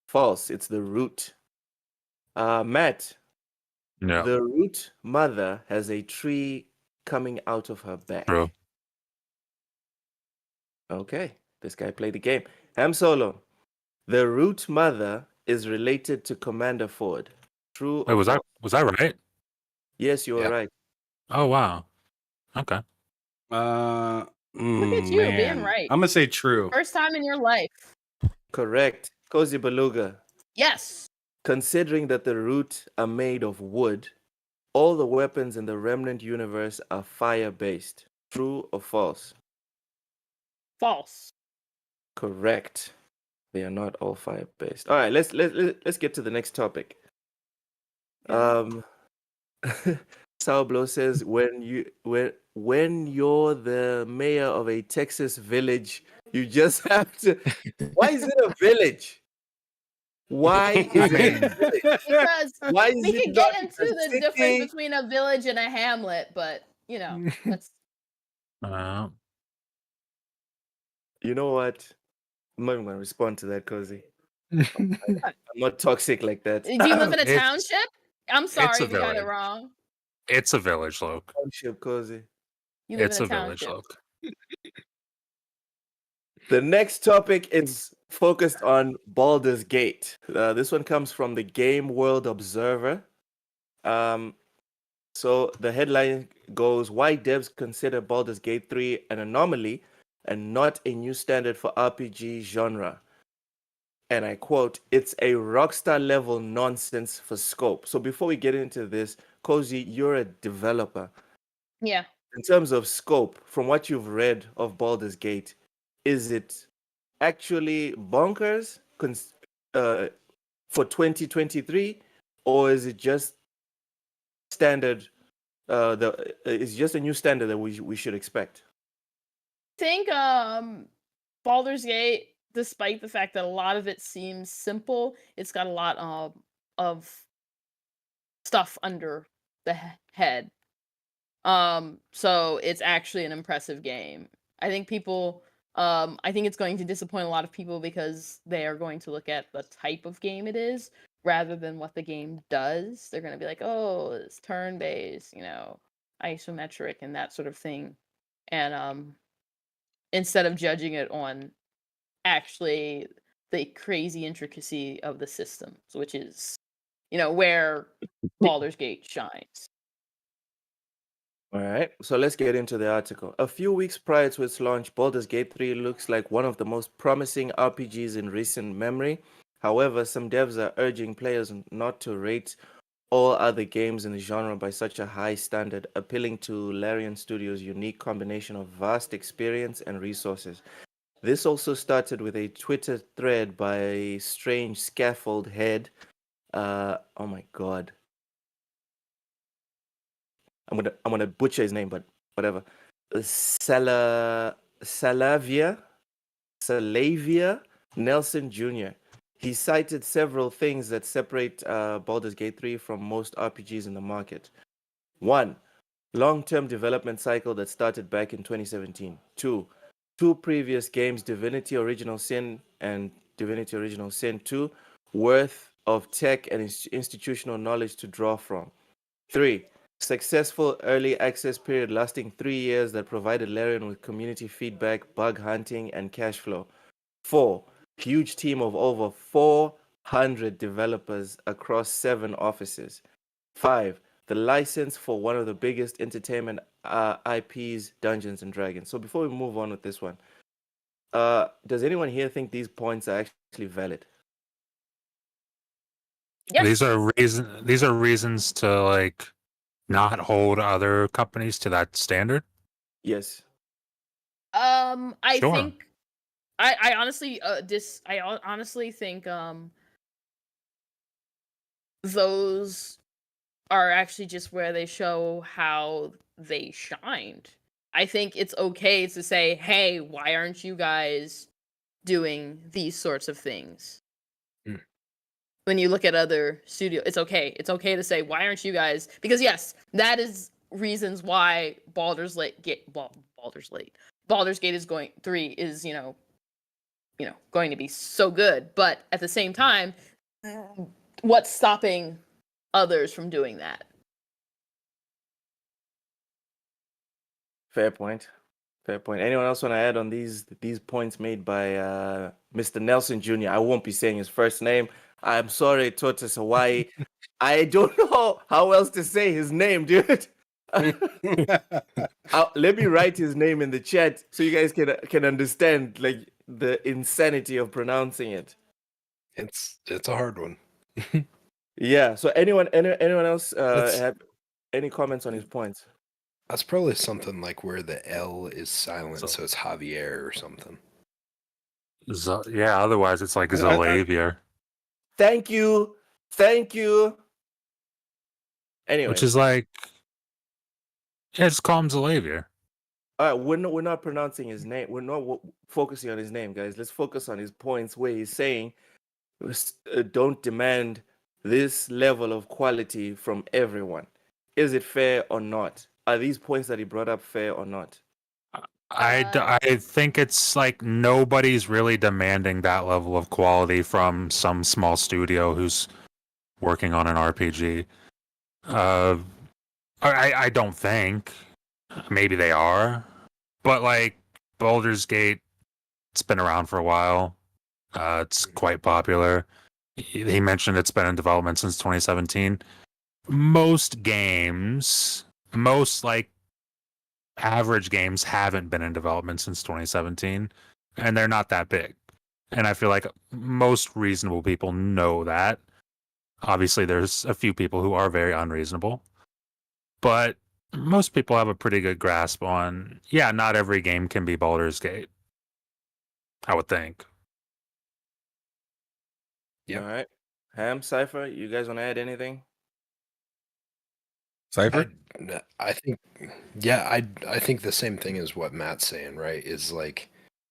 False. It's the Root. Matt, No. the Root mother has a tree coming out of her back. True. Okay, this guy played the game. Ham Solo, the Root mother is related to Commander Ford. True Wait, or was I right? Yes, you are right. Oh wow. Okay. Look at you being right. I'm gonna say true. First time in your life. Correct. Cozy Beluga. Yes. Considering that the Root are made of wood, all the weapons in the Remnant universe are fire-based. True or false? False. Correct. They are not all fire-based. All right, let's get to the next topic. Salblo says when you're the mayor of a Texas village, you just have to. Why is it a village? Why is it a village? Because Why is we it can not get into a the city? difference between a village and a hamlet, but you know, that's You know what? I'm not even gonna respond to that, Cozy. I'm not toxic like that. Do you live in a It's- township? I'm sorry it's a if you got it village. wrong. It's a village, Loke. Township, Cozy. You live It's in a a village, township. Loke. The next topic is focused on Baldur's Gate. This one comes from the Game World Observer. So the headline goes, why devs consider Baldur's Gate 3 an anomaly and not a new standard for RPG genre. And I quote, it's a Rockstar level nonsense for scope. So before we get into this, Cozy, you're a developer. Yeah. In terms of scope, from what you've read of Baldur's Gate, is it actually bonkers for 2023, or is it just standard it's just a new standard that we should expect. I think Baldur's Gate, despite the fact that a lot of it seems simple, it's got a lot of stuff under the head. So it's actually an impressive game. I think I think it's going to disappoint a lot of people because they are going to look at the type of game it is rather than what the game does. They're going to be like, "Oh, it's turn-based, isometric and that sort of thing." And instead of judging it on actually the crazy intricacy of the systems, which is, where Baldur's Gate shines. All right, so let's get into the article. A few weeks prior to its launch, Baldur's Gate 3 looks like one of the most promising RPGs in recent memory. However, some devs are urging players not to rate all other games in the genre by such a high standard, appealing to Larian Studios' unique combination of vast experience and resources. This also started with a Twitter thread by a strange scaffold head. Oh my god. I'm gonna butcher his name, but whatever. Salavia Nelson Jr. He cited several things that separate Baldur's Gate 3 from most RPGs in the market. 1. Long-term development cycle that started back in 2017. 2. Two previous games, Divinity Original Sin and Divinity Original Sin 2, worth of tech and institutional knowledge to draw from. 3. Successful early access period lasting 3 years that provided Larian with community feedback, bug hunting, and cash flow. 4. Huge team of over 400 developers across 7 offices. 5. The license for one of the biggest entertainment IPs, Dungeons and Dragons. So before we move on with this one, does anyone here think these points are actually valid? Yes. These are reasons to not hold other companies to that standard. Yes. I Sure. think I honestly think those are actually just where they show how they shined. I think it's okay to say, "Hey, why aren't you guys doing these sorts of things?" When you look at other studios, it's okay. It's okay to say, "Why aren't you guys?" Because yes, that is reasons why Baldur's Gate is going 3 is, going to be so good. But at the same time, what's stopping others from doing that? Fair point. Anyone else want to add on these points made by Mr. Nelson Jr.? I won't be saying his first name. I'm sorry, Tortoise Hawaii. I don't know how else to say his name, dude. Let me write his name in the chat so you guys can understand the insanity of pronouncing it. It's a hard one. Yeah. So anyone else have any comments on his points? That's probably something like where the L is silent, so it's Javier or something. Yeah, otherwise it's like Zalavier. Thank you. Anyway, Which is just call him Zalavier. All right, we're not pronouncing his name. We're not focusing on his name, guys. Let's focus on his points where he's saying, don't demand this level of quality from everyone. Is it fair or not? Are these points that he brought up fair or not? I think it's nobody's really demanding that level of quality from some small studio who's working on an RPG. I don't think. Maybe they are. But Baldur's Gate, it's been around for a while. It's quite popular. He mentioned it's been in development since 2017. Most games, average games haven't been in development since 2017, and they're not that big. And I feel like most reasonable people know that. Obviously, there's a few people who are very unreasonable, but most people have a pretty good grasp on, not every game can be Baldur's Gate, I would think. All right. Ham, Cypher, you guys want to add anything? Cypher? I think, yeah, I think the same thing as what Matt's saying, right? Is like,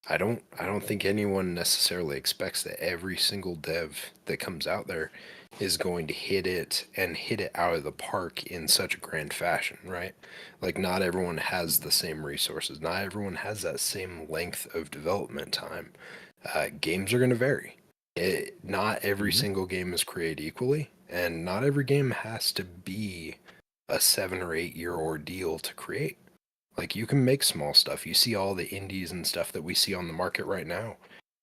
I don't think anyone necessarily expects that every single dev that comes out there is going to hit it out of the park in such a grand fashion, right? Like, not everyone has the same resources. Not everyone has that same length of development time. Games are going to vary. Not every single game is created equally, and not every game has to be a 7 or 8 year ordeal to create. Like, you can make small stuff. You see all the indies and stuff that we see on the market right now.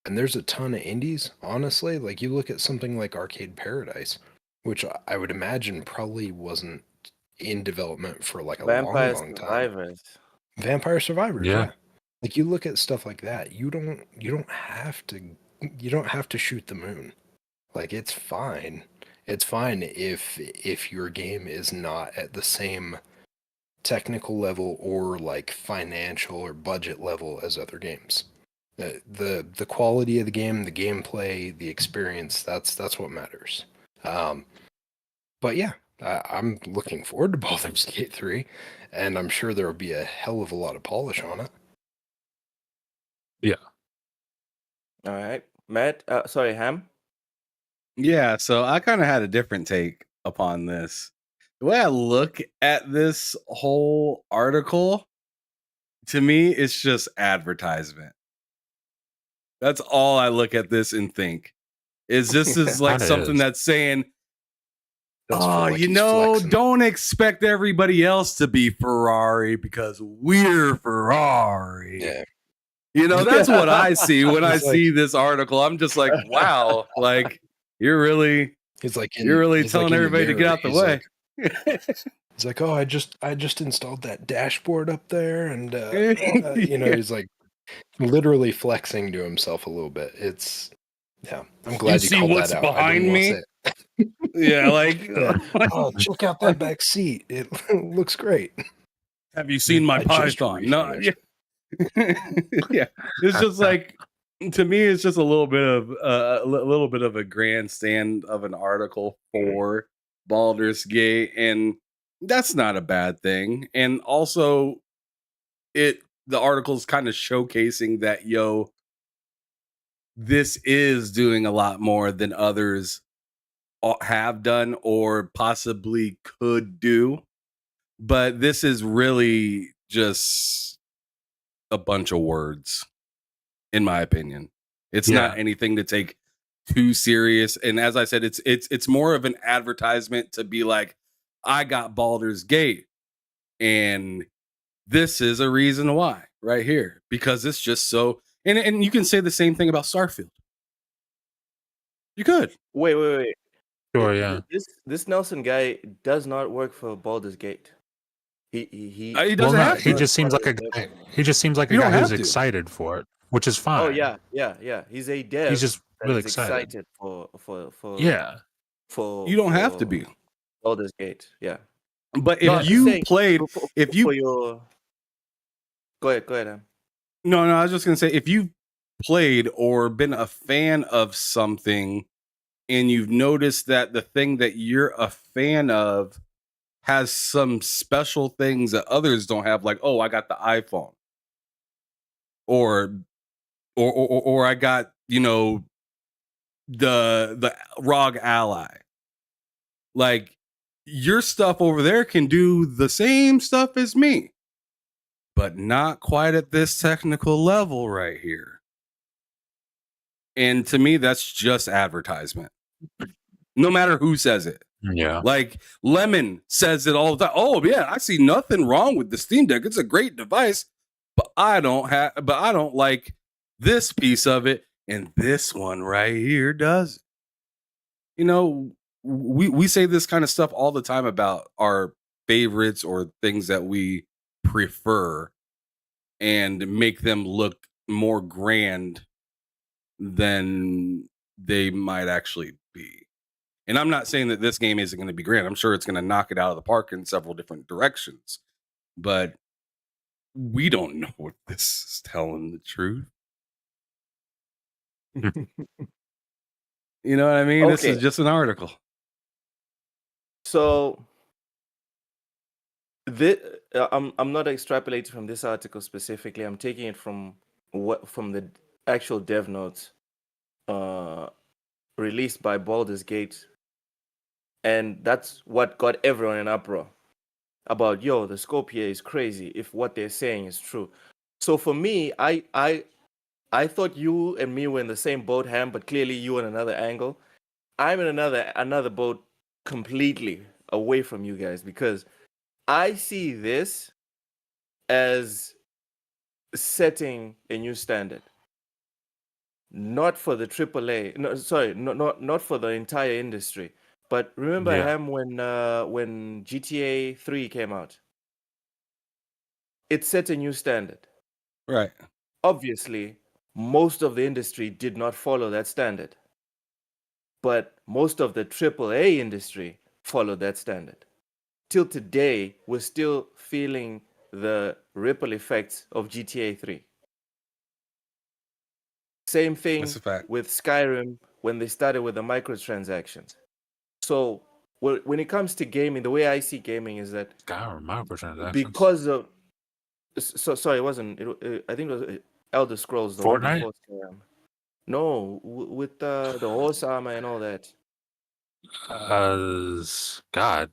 And there's a ton of indies, honestly. Like, you look at something like Arcade Paradise, which I would imagine probably wasn't in development for like a Vampire long time. Survivors. Vampire Survivors, Yeah. yeah. Like, you look at stuff like that, you don't have to shoot the moon. Like, it's fine. It's fine if your game is not at the same technical level or like financial or budget level as other games. The quality of the game, the gameplay, the experience, that's what matters. But yeah, I'm looking forward to Baldur's Gate 3, and I'm sure there will be a hell of a lot of polish on it. All right, Matt. Sorry, Ham. Yeah, so I kind of had a different take upon this. The way I look at this whole article, to me, it's just advertisement. That's all I look at this and think. Is this is like Kinda something is. that's saying, That's for, oh, like, you he's know, flexing. don't expect everybody else to be Ferrari because we're Ferrari. Yeah. You know, that's what I see when I It's like- see this article. I'm just like, wow, like you're really He's like you're really he's telling like in the everybody to get mirror. out the He's way. like- He's like, oh, I just installed that dashboard up there, and Yeah. he's like literally flexing to himself a little bit. It's I'm glad you see called what's that out. I behind didn't want me? to say it. Yeah, like, Oh, check out that back seat. It looks great. have you seen my I just Python? No, refinished. yeah. It's just like, to me, it's just a little bit of a grandstand of an article for Baldur's Gate, and that's not a bad thing. And also, the article's kind of showcasing that this is doing a lot more than others have done or possibly could do. But this is really just a bunch of words, in my opinion. It's not anything to take too serious. And as I said, it's more of an advertisement to be like, I got Baldur's Gate, and this is a reason why right here, because it's just so. And you can say the same thing about Starfield. You could. Wait. Sure, yeah. This Nelson guy does not work for Baldur's Gate. He He doesn't have he to. just seems like a guy. He just seems like a You guy don't who's have to. excited for it, which is fine. Oh yeah. He's a dev. He's just that really is excited. for Yeah. for You don't have to be. Baldur's Gate. Yeah. But No, if I'm you saying played, if you for your go ahead, Am. no, I was just gonna say, if you've played or been a fan of something, and you've noticed that the thing that you're a fan of has some special things that others don't have, like, oh, I got the iPhone, or I got, the ROG Ally. Like, your stuff over there can do the same stuff as me, but not quite at this technical level right here. And to me, that's just advertisement. No matter who says it. Yeah. Like, Lemon says it all the time. Oh yeah, I see nothing wrong with the Steam Deck. It's a great device, but I don't like this piece of it, and this one right here does. We say this kind of stuff all the time about our favorites or things that we prefer, and make them look more grand than they might actually be. And I'm not saying that this game isn't going to be grand. I'm sure it's going to knock it out of the park in several different directions. But we don't know if this is telling the truth. You know what I mean? This is Okay. just an article. So I'm not extrapolating from this article specifically. I'm taking it from the actual dev notes released by Baldur's Gate, and that's what got everyone in uproar about, the scope here is crazy if what they're saying is true. So for me, I thought you and me were in the same boat, Ham, but clearly you in another angle. I'm in another boat completely away from you guys, because I see this as setting a new standard. Not for the AAA, no, sorry, not for the entire industry. But remember, Yeah. Ham, when GTA 3 came out, it set a new standard. Right. Obviously, most of the industry did not follow that standard, but most of the AAA industry followed that standard. Till today, we're still feeling the ripple effects of GTA 3. Same thing That's a fact. with Skyrim when they started with the microtransactions. So when it comes to gaming, the way I see gaming is that Skyrim microtransactions. because of sorry, it wasn't. I think it was Elder Scrolls, the one Fortnite? before Skyrim. No, with the horse armor and all that. God,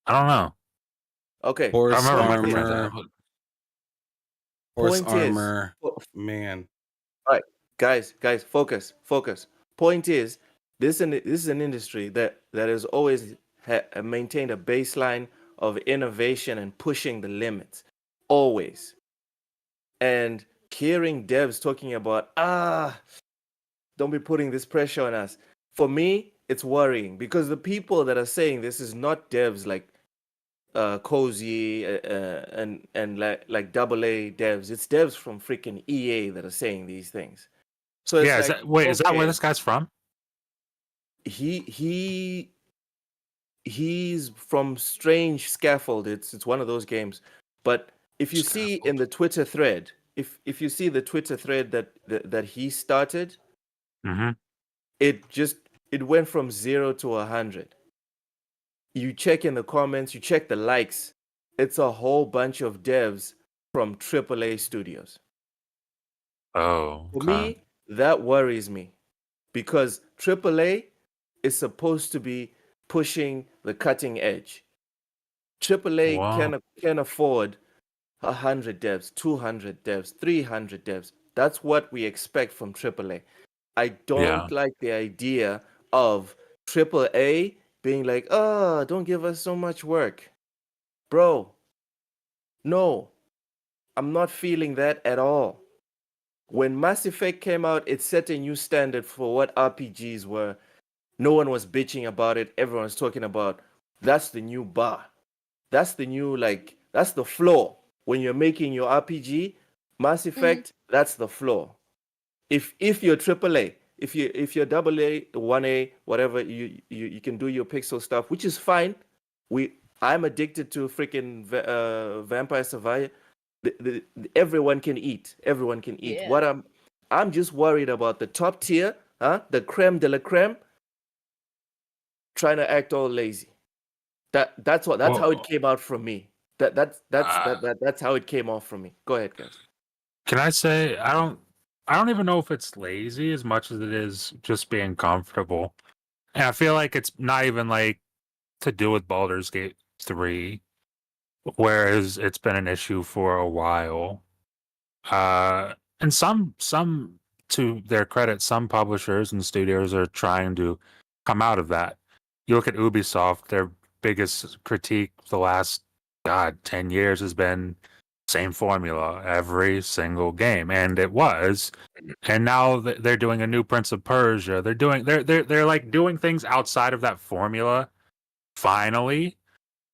I don't know. Okay, I Horse remember armor. microtransactions. Horse point is, armor. all Man. right, guys, focus. Point is, this is an industry that has always maintained a baseline of innovation and pushing the limits, always. And hearing devs talking about, don't be putting this pressure on us. For me, it's worrying, because the people that are saying this is not devs like Cozy and like AA devs. It's devs from freaking EA that are saying these things. So it's Yeah, like, is that where okay, this guy's from? he's from Strange Scaffold. It's one of those games. But if you see in the Twitter thread, if you see the Twitter thread that he started, Mm-hmm. it went from 0 to 100. You check in the comments, you check the likes. It's a whole bunch of devs from AAA studios. Oh, For okay. me, that worries me, because AAA is supposed to be pushing the cutting edge. AAA Wow. can afford 100 devs, 200 devs, 300 devs. That's what we expect from AAA. I don't Yeah. like the idea of AAA being like, don't give us so much work. Bro, no, I'm not feeling that at all. When Mass Effect came out, it set a new standard for what RPGs were. No one was bitching about it. Everyone was talking about, that's the new bar. That's the new, that's the floor. When you're making your RPG, Mass Effect, that's the floor. If you're AAA, if you're AA, 1A, whatever, you can do your pixel stuff, which is fine. I'm addicted to freaking Vampire Survivor. Everyone can eat. Everyone can eat. Yeah. What I'm just worried about the top tier, the creme de la creme, trying to act all lazy. That's how it came out from me. That's how it came off from me. Go ahead, guys. Can I say I don't even know if it's lazy as much as it is just being comfortable. And I feel like it's not even like to do with Baldur's Gate 3, whereas it's been an issue for a while. And some to their credit, some publishers and studios are trying to come out of that. You look at Ubisoft, their biggest critique the last 10 years has been same formula every single game, and it was. And now they're doing a new Prince of Persia. They're like doing things outside of that formula finally,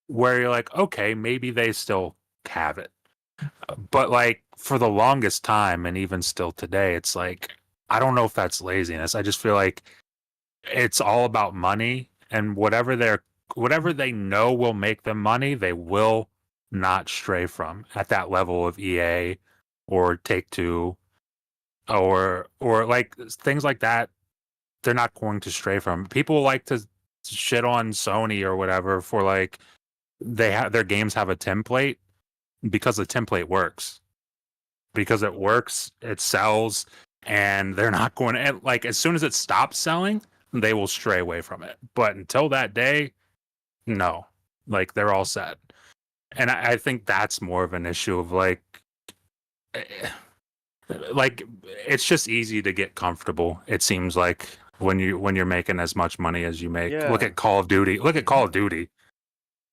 where you're like, okay, maybe they still have it. But like for the longest time, and even still today, it's like I don't know if that's laziness. I just feel like it's all about money, and whatever they know will make them money, they will not stray from at that level of EA or Take-Two or like things like that. They're not going to stray from. People like to shit on Sony or whatever for like their games have a template because the template works. Because it works, it sells, and they're not going to, like, as soon as it stops selling, they will stray away from it. But until that day, no, like, they're all set. And I think that's more of an issue of like it's just easy to get comfortable. It seems like when you're making as much money as you make. Yeah. Look at Call of Duty. Look at Call of Duty.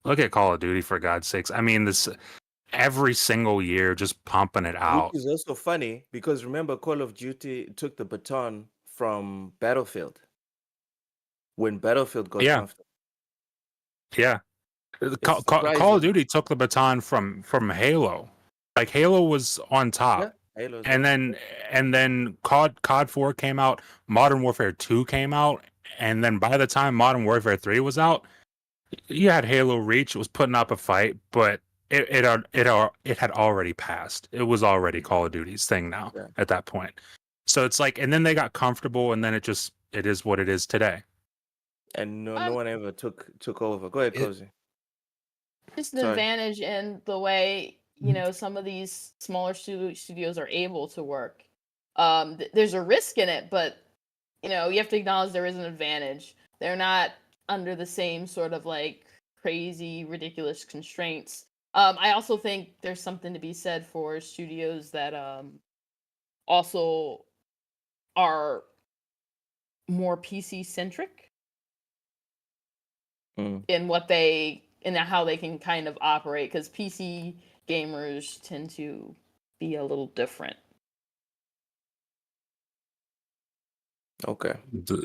Look at Call of Duty, for God's sakes. I mean, this every single year just pumping it out. Which is also funny because remember, Call of Duty took the baton from Battlefield when Battlefield got Yeah. comfortable. Yeah. Call surprising. of Duty took the baton from Halo. Like, Halo was on top. Yeah, Halo's And then COD 4 came out, Modern Warfare 2 came out, and then by the time Modern Warfare 3 was out, you had Halo Reach. It was putting up a fight, but it had already passed. It was already Call of Duty's thing now at that point. So it's like, and then they got comfortable, and then it is what it is today. And no one ever took over. Go ahead, Cozy. Just an advantage in the way, some of these smaller studios are able to work. There's a risk in it, but you have to acknowledge there is an advantage. They're not under the same sort of like crazy, ridiculous constraints. I also think there's something to be said for studios that also are more PC centric in what in how they can kind of operate, because PC gamers tend to be a little different. Okay.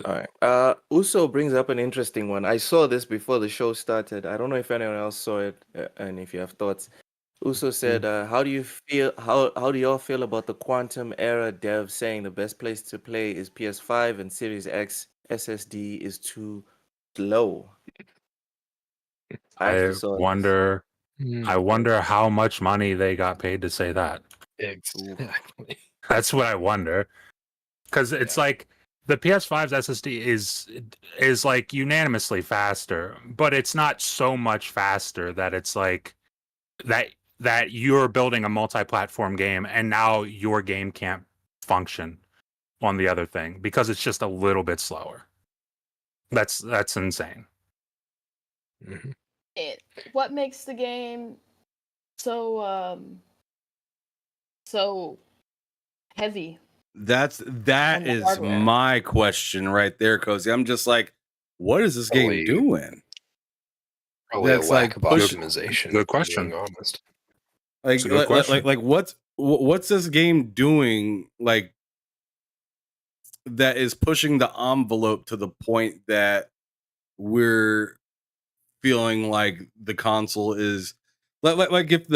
All right. Uso brings up an interesting one. I saw this before the show started. I don't know if anyone else saw it, and if you have thoughts. Uso said, "How do you feel? How do y'all feel about the quantum era devs saying the best place to play is PS5 and Series X SSD is too slow?" I wonder how much money they got paid to say that. Exactly. That's what I wonder. Because it's like the PS5's SSD is like unanimously faster, but it's not so much faster that it's like that you're building a multi-platform game and now your game can't function on the other thing because it's just a little bit slower. That's insane. Mm-hmm. What makes the game so heavy? That is my question right there, Cozy. I'm just like, what is this game doing? Probably a lack of optimization. Good question. Being honest. Like what's this game doing? Like, that is pushing the envelope to the point that we're feeling like the console is like if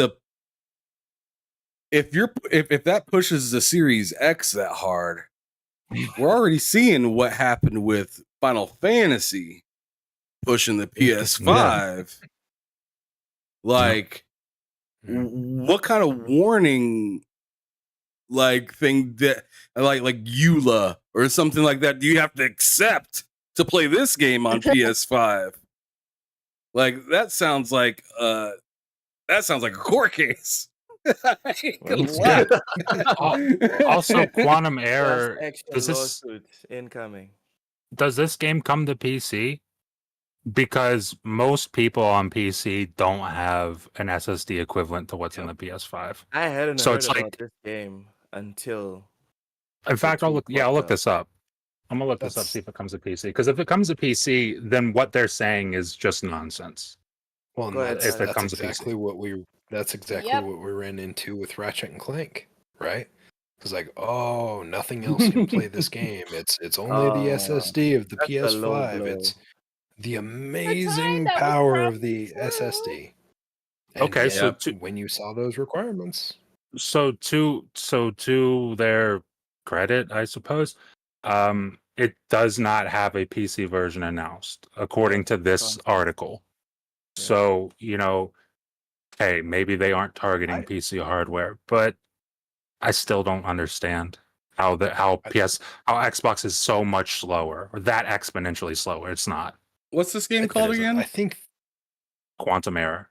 that pushes the Series X that hard, we're already seeing what happened with Final Fantasy pushing the PS5. Like, what kind of warning thing that like EULA or something like that do you have to accept to play this game on PS5? Like, that sounds like a court case. Also, quantum error. Incoming. Does this game come to PC? Because most people on PC don't have an SSD equivalent to what's in the PS5. I hadn't heard about this game until. In fact, I'll look this up. I'm gonna look this up, see if it comes to PC. Because if it comes to PC, then what they're saying is just nonsense. Well, that's exactly what we ran into with Ratchet and Clank, right? It's like, nothing else can play this game. It's only the SSD of the PS5. It's the amazing power of the SSD. And so when you saw those requirements, so to their credit, I suppose, it does not have a PC version announced, according to this article. So, hey, maybe they aren't targeting PC hardware, but I still don't understand how Xbox is so much slower, or that exponentially slower. It's not. What's this game called again? I think Quantum Error.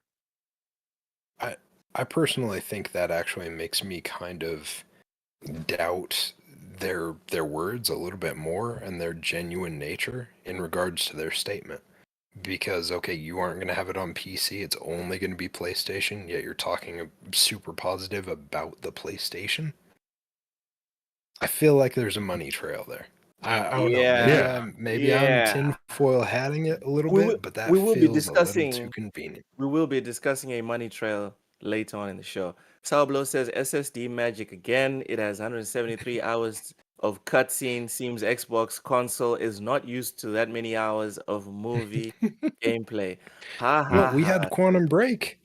I personally think that actually makes me kind of doubt their words a little bit more and their genuine nature in regards to their statement. Because okay, you aren't going to have it on PC, it's only going to be PlayStation, yet you're talking super positive about the PlayStation. I feel like there's a money trail there. I don't know. Yeah. Maybe I'm Yeah. tinfoil hatting it a little We bit, will, but that we will be feels a little too discussing convenient. we will be discussing a money trail later on in the show. Salblo says SSD magic again. It has 173 hours of cutscene. Seems Xbox console is not used to that many hours of movie gameplay. Ha Well, ha we had ha. Quantum Break.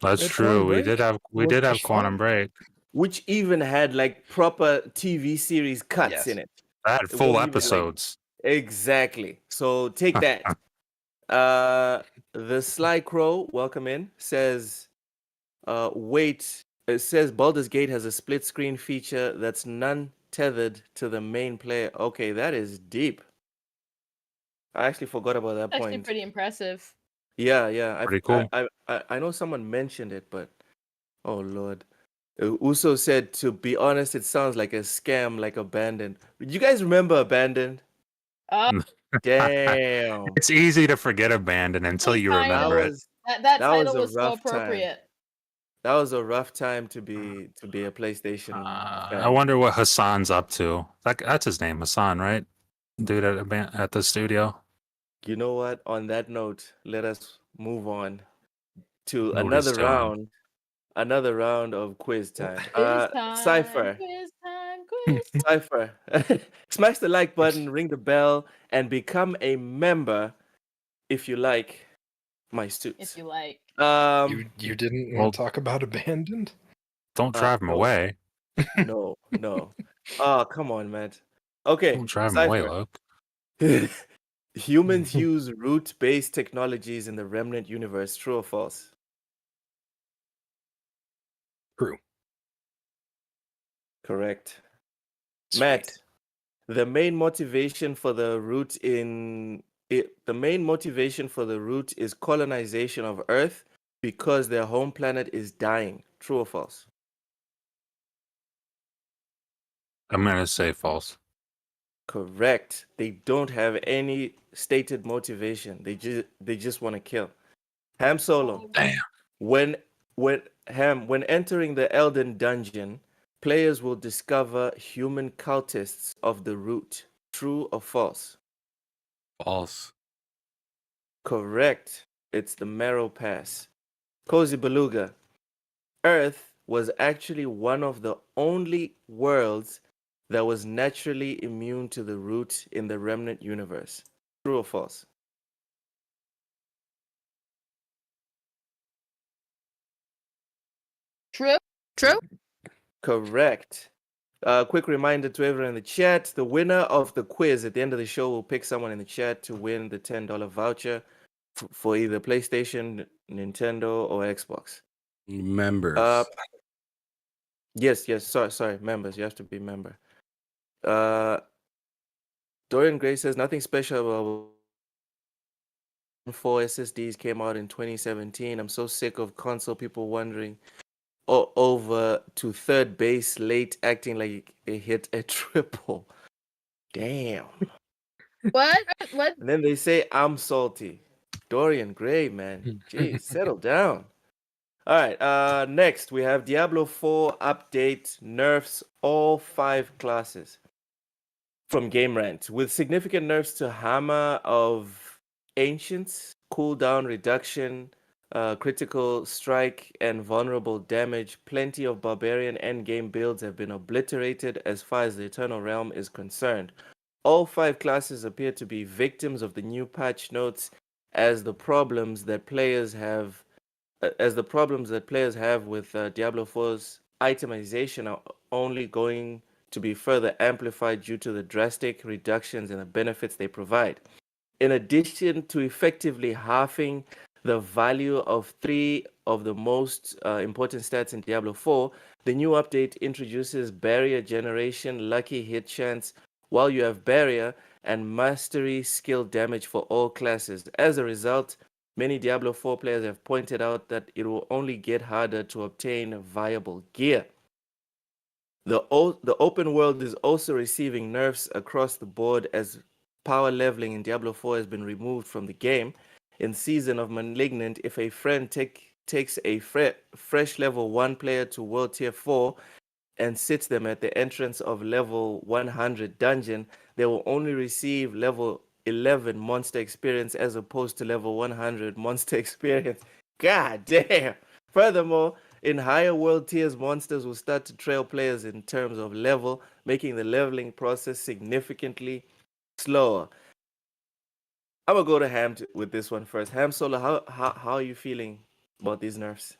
That's At Quantum true. We Break was did have just Quantum fine. Break. Which even had like proper TV series cuts Yes. in it. That had It full wasn't even like episodes. exactly. So take that. The Sly Crow, welcome in, says, wait, it says Baldur's Gate has a split screen feature that's none tethered to the main player. Okay, that is deep. I actually forgot about that Actually, point. pretty impressive. Yeah. Pretty cool. I know someone mentioned it, but oh lord. Uso said, to be honest, it sounds like a scam, like Abandoned. You guys remember Abandoned? Damn. It's easy to forget Abandon until you Kind That of. remember it. was That that was title a was so rough time. appropriate. That was a rough time to be a PlayStation I fan. wonder what Hassan's up to. That's his name, Hassan, right? Dude at the studio. You know what? On that note, let us move on to Know what he's doing. another round of quiz time. Quiz time. Cypher, Quiz time. Quiz time. Cypher, smash the like button, ring the bell, and become a member if you like my suits. If you like. You didn't Well- want to talk about Abandoned? Don't drive him no. away. No. Oh, come on, man. Okay, Don't drive him away, Cypher. Luke. Humans use root-based technologies in the Remnant universe. True or false? True. Correct. Sweet. Matt, the main motivation for the root is colonization of Earth because their home planet is dying. True or false? I'm gonna say false. Correct. They don't have any stated motivation. They just want to kill. Ham Solo. Damn. When entering the Elden Dungeon, players will discover human cultists of the root. True or false? False. Correct. It's the Marrow Pass. Cozy Beluga. Earth was actually one of the only worlds that was naturally immune to the root in the Remnant universe. True or false? True. True. Correct. Quick reminder to everyone in the chat, the winner of the quiz at the end of the show will pick someone in the chat to win the $10 voucher for either PlayStation, Nintendo, or Xbox. Members. Yes, sorry, members. You have to be member. Dorian Gray says nothing special about 4 SSDs came out in 2017. I'm so sick of console people wondering over to third base late, acting like they hit a triple. Damn. What? What? And then they say I'm salty. Dorian Gray, man. Jeez, settle down. All right. Next we have Diablo 4 update nerfs all 5 classes from Game Rant with significant nerfs to Hammer of Ancients, cooldown reduction, critical strike, and vulnerable damage. Plenty of barbarian endgame builds have been obliterated as far as the Eternal Realm is concerned. All 5 classes appear to be victims of the new patch notes as the problems that players have with Diablo 4's itemization are only going to be further amplified due to the drastic reductions in the benefits they provide. In addition to effectively halving the value of 3 of the most important stats in Diablo 4, the new update introduces barrier generation, lucky hit chance, while you have barrier and mastery skill damage for all classes. As a result, Many Diablo 4 players have pointed out that it will only get harder to obtain viable gear. The open world is also receiving nerfs across the board as power leveling in Diablo 4 has been removed from the game. In Season of Malignant, if a friend takes a fresh level 1 player to World Tier 4 and sits them at the entrance of level 100 dungeon, they will only receive level 11 monster experience as opposed to level 100 monster experience. God damn! Furthermore, in higher world tiers, monsters will start to trail players in terms of level, making the leveling process significantly slower. I'm gonna go to Ham with this one first. Ham Solo, how are you feeling about these nerfs?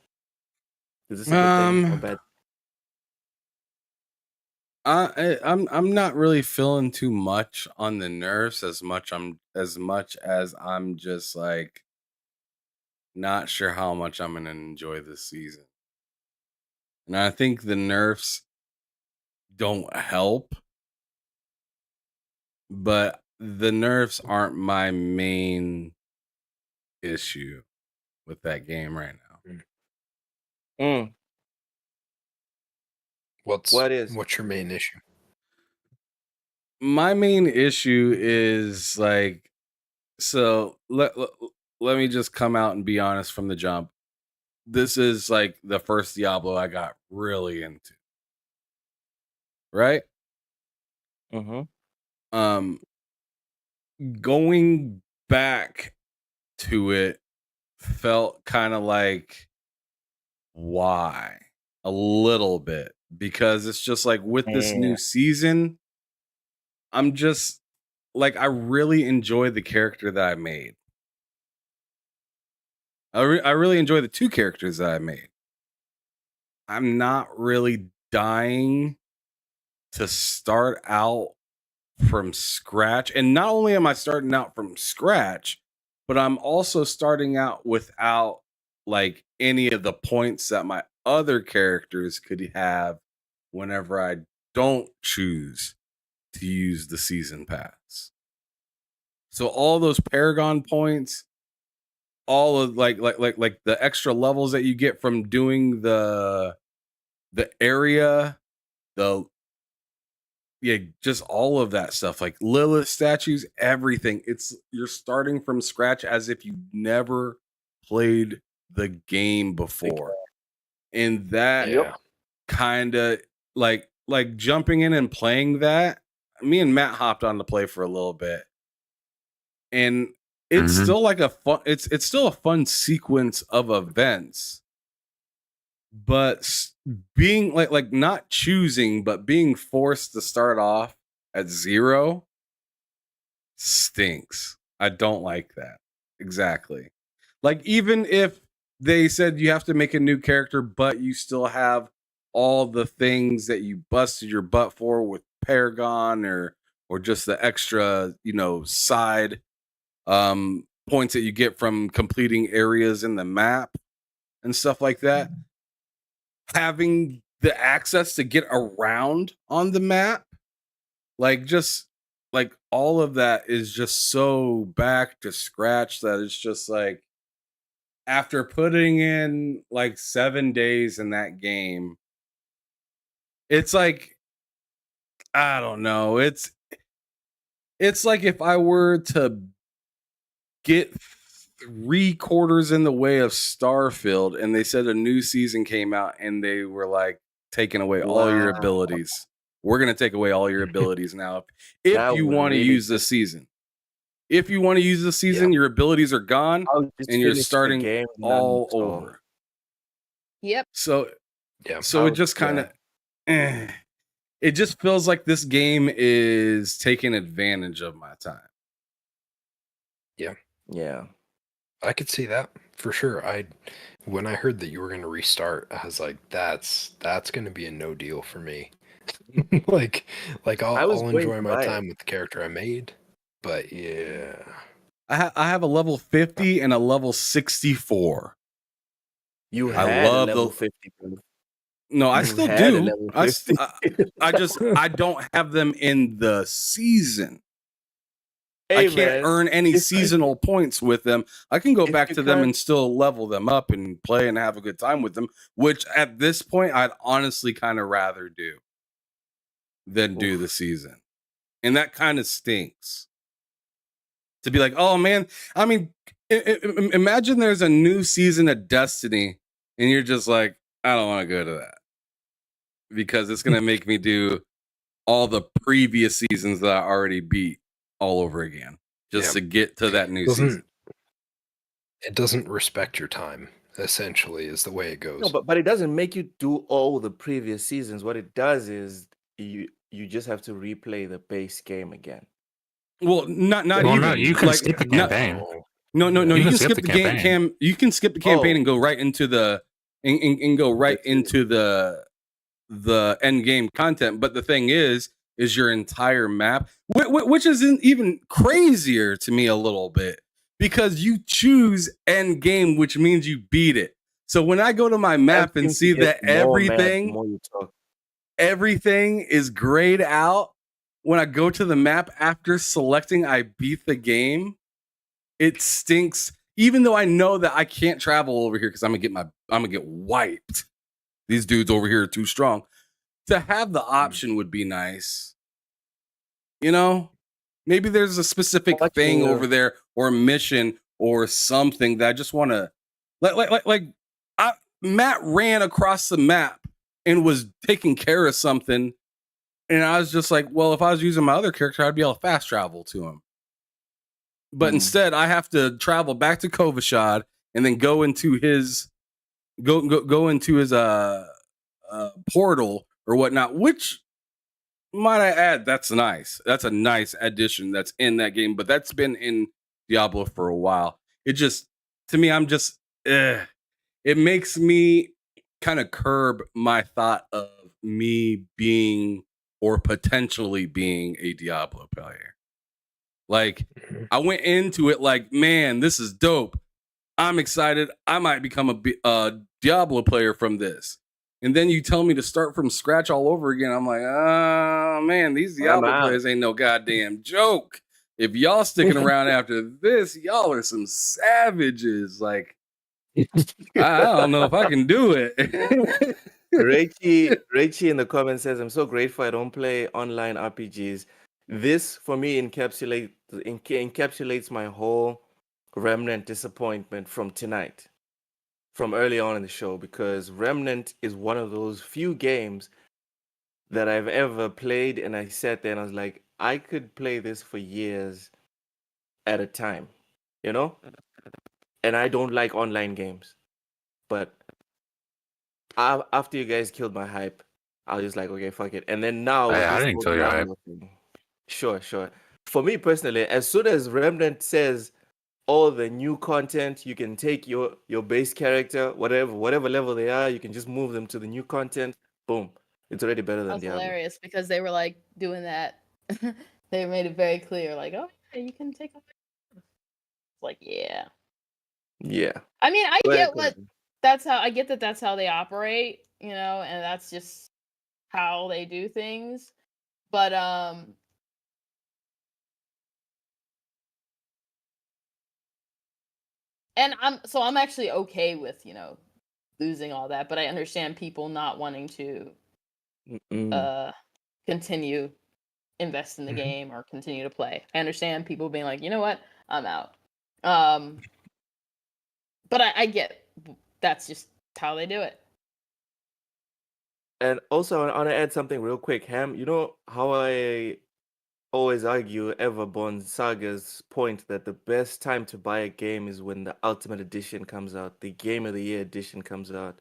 Is this a good thing or bad? I'm not really feeling too much on the nerfs as much as I'm just like not sure how much I'm gonna enjoy this season. And I think the nerfs don't help, but the nerfs aren't my main issue with that game right now. What's your main issue? My main issue is like, so let me just come out and be honest from the jump. This is like the first Diablo I got really into. Right? Going back to it felt kind of like, why? A little bit, because it's just like with this new season, I'm just like, I really enjoy the character that I made. I really enjoy the two characters that I made. I'm not really dying to start out from scratch. And not only am I starting out from scratch, but I'm also starting out without like any of the points that my other characters could have whenever I don't choose to use the season pass. So all those Paragon points, all of like the extra levels that you get from doing the area, just all of that stuff, like Lilith statues, everything. You're starting from scratch as if you never played the game before. And that kind of like jumping in and playing that. Me and Matt hopped on to play for a little bit. And it's still like a fun it's still a fun sequence of events. But being like not choosing, but being forced to start off at 0 stinks. I don't like that. Exactly. Like, even if they said you have to make a new character, but you still have all the things that you busted your butt for with Paragon or just the extra, side points that you get from completing areas in the map and stuff like that. Having the access to get around on the map, just all of that is just so back to scratch that it's just like, after putting in like 7 days in that game, it's like, I don't know. It's like if I were to get 3/4 in the way of Starfield and they said a new season came out and they were like taking away all your abilities. We're going to take away all your abilities now. If you want to use this season. If you want to use this season, your abilities are gone and you're starting all over. Yep. So it just kind of it just feels like this game is taking advantage of my time. Yeah. I could see that for sure. When I heard that you were going to restart, I was like, that's going to be a no deal for me. I'll enjoy my time with the character I made, but yeah. I have a level 50 and a level 64. I love level 50. No, I still do. I don't have them in the season. Hey, I can't man, earn any if- seasonal points with them. I can go if back you to them can't- and still level them up and play and have a good time with them, which at this point I'd honestly kind of rather do than do Oof. the season. And that kind of stinks. To be like, oh man, I mean, imagine there's a new season of Destiny and you're just like, I don't want to go to that because it's going to make me do all the previous seasons that I already beat all over again just to get to that new season. It doesn't respect your time, essentially, is the way it goes. No, but it doesn't make you do all the previous seasons. What it does is you just have to replay the base game again. Well, not Well, even. no, you can like, skip the not- campaign. No, You you can can skip skip the the campaign. You can skip the campaign Oh. and go right into the and go right into the end game content. But the thing is your entire map, which isn't even crazier to me a little bit because you choose end game, which means you beat it. So when I go to my map and see that everything is grayed out, when I go to the map after selecting I beat the game, it stinks. Even though I know that I can't travel over here because I'm gonna get wiped. These dudes over here are too strong. To have the option would be nice. You know, maybe there's a specific thing over there or mission or something that I just want to Matt ran across the map and was taking care of something. And I was just like, well, if I was using my other character, I'd be able to fast travel to him. But instead, I have to travel back to Kovashad and then go into his portal or whatnot. Which, might I add, that's nice. That's a nice addition that's in that game. But that's been in Diablo for a while. It just, to me, I'm just, it makes me kind of curb my thought of me being or potentially being a Diablo player. Like, I went into it like, man, this is dope. I'm excited. I might become a Diablo player from this. And then you tell me to start from scratch all over again. I'm like, oh, man, these Diablo players ain't no goddamn joke. If y'all sticking around after this, y'all are some savages. Like, I don't know if I can do it. Rachie in the comments says, I'm so grateful I don't play online RPGs. This, for me, encapsulates my whole Remnant disappointment from tonight, from early on in the show, because Remnant is one of those few games that I've ever played, and I sat there and I was like, I could play this for years at a time, you know? And I don't like online games. But after you guys killed my hype, I was just like, okay, fuck it. And then now, Hey, I didn't kill your hype. Sure. For me personally, as soon as Remnant says all the new content, you can take your base character, whatever level they are, you can just move them to the new content. Boom, it's already better than Diablo. Hilarious because they were like doing that. They made it very clear, like, oh, yeah, you can take. Like, yeah. I mean, I get that's how they operate, you know, and that's just how they do things. But and I'm actually okay with, you know, losing all that, but I understand people not wanting to continue invest in the game or continue to play. I understand people being like, you know what, I'm out. But I get that's just how they do it. And also, I want to add something real quick. Ham, you know how I always argue Everborn Saga's point that the best time to buy a game is when the Ultimate Edition comes out, the Game of the Year edition comes out.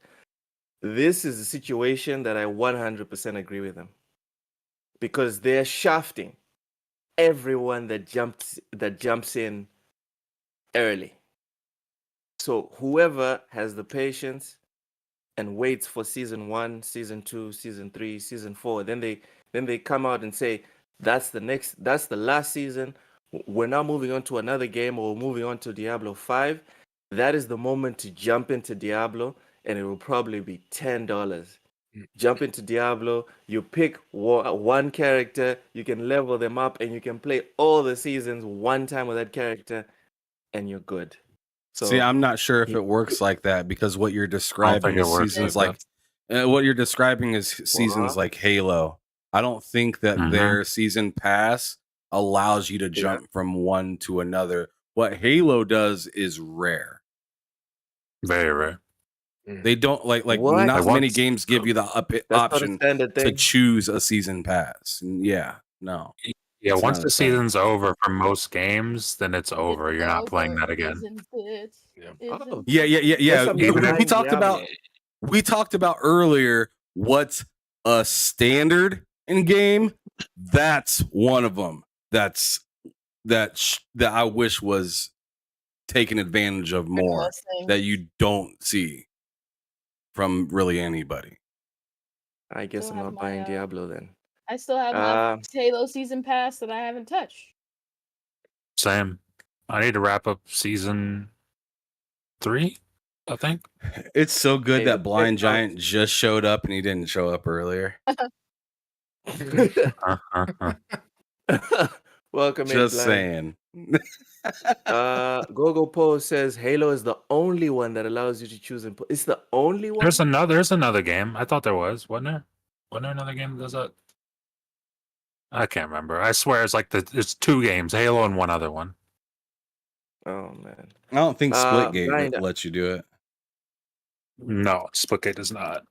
This is a situation that I 100% agree with them, because they're shafting everyone that jumps in early. So whoever has the patience and waits for season 1, season 2, season 3, season 4, then they come out and say that's the last season. We're now moving on to another game, or moving on to Diablo 5. That is the moment to jump into Diablo, and it will probably be $10. jump into Diablo. You pick one character, you can level them up, and you can play all the seasons one time with that character, and you're good. So See, I'm not sure if it works like that because what you're I don't describing think it is works seasons like like what you're describing is seasons What? like Halo. I don't think that Mhm. their season pass allows you to jump from one to another. What Halo does is rare. Very rare. They don't like What? not Like many once- games give you the That's not a option standard to thing. choose a season pass. Yeah, no. Yeah, It's once not the a thing. season's over for most games, then it's over. You're not playing that again. Isn't it? Yeah. Isn't Oh. Yeah. Guess I'm Even not if- We buying talked Diablo. about earlier what's a standard in game. That's one of them. That I wish was taken advantage of more. Most things. That you don't see from really anybody. I guess Still I'm have not my, buying Diablo then. I still have my Halo season pass that I haven't touched. Same. I need to wrap up season 3, I think. It's so good Hey, that Blind it's not- Giant just showed up and he didn't show up earlier. Welcome Just in, Blind. saying. Gogo Post says Halo is the only one that allows you to choose and put. It's the only one. There's another game. I thought there was, wasn't there? Wasn't there another game that does that? I can't remember. I swear it's like it's 2 games, Halo and one other one. Oh man, I don't think Splitgate Blind. lets you do it. No, Splitgate does not.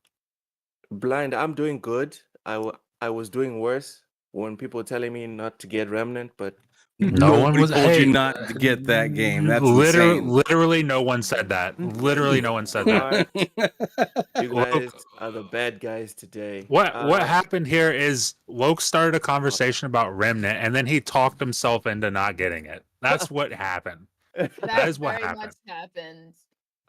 Blind. I'm doing good. I was doing worse when people were telling me not to get Remnant, but No one Nobody was told hey, you not to get that game. That's insane. literally no one said that. Literally no one said that. you guys are the bad guys today. What happened here is Loke started a conversation about Remnant and then he talked himself into not getting it. That's what happened. That is what very happened. much happened.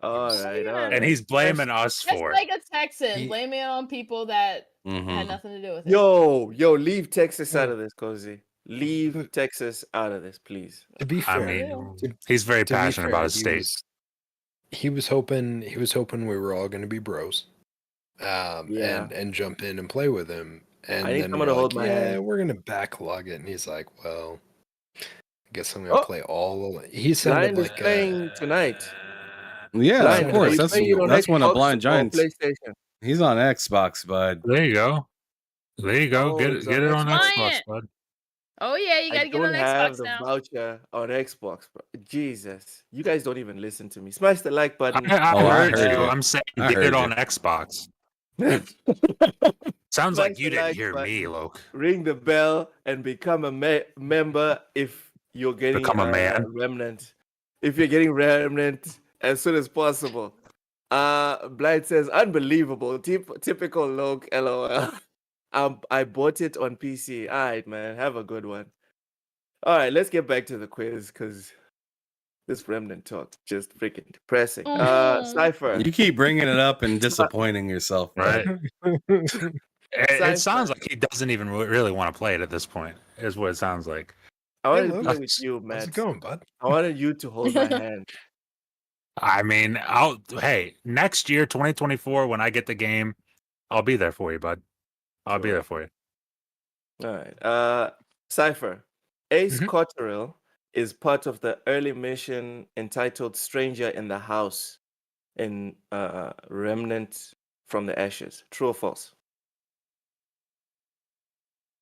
All right. And he's blaming us Just for it. like a Texan, blaming it on people that had nothing to do with it. Yo, leave Texas out of this, Cozy. Leave Texas out of this, please. To be fair, I mean, he's very to be passionate fair, about his state. He was hoping we were all going to be bros, Yeah. and jump in and play with him. And I need then someone we're to hold like, my yeah, hand. we're going to backlog it. And he's like, well, I guess I'm going to play all. He sounded Blind is like playing tonight. Yeah, Blind, of course. are you That's playing it on one of Xbox Blind or Giant's. PlayStation. He's on Xbox, bud. There you go. There you go. Oh, Get he's it on on Xbox. Xbox, bud. Oh yeah, you gotta I get on don't have Xbox the now. voucher on Xbox, bro. Jesus, you guys don't even listen to me. Smash the like button. I I heard heard you. you. I'm saying I get heard it you. on Xbox. Sounds Smash like you the didn't like hear button. me, Loke. Ring the bell and become a member if you're getting Become a man. Remnant. If you're getting Remnant as soon as possible. Blind says unbelievable. Typical Loke. LOL. I bought it on PC. All right, man. Have a good one. All right, let's get back to the quiz because this Remnant talk just freaking depressing. Cypher. You keep bringing it up and disappointing yourself, Right. bud. It sounds like he doesn't even really want to play it at this point, is what it sounds like. I wanted Hey, to play with you, How's Matt. it going, bud? I wanted you to hold my hand. I mean, next year, 2024, when I get the game, I'll be there for you, bud. I'll be there for you. All right. Cypher. Ace Mhm. Cotterill is part of the early mission entitled Stranger in the House in Remnant from the Ashes. True or false?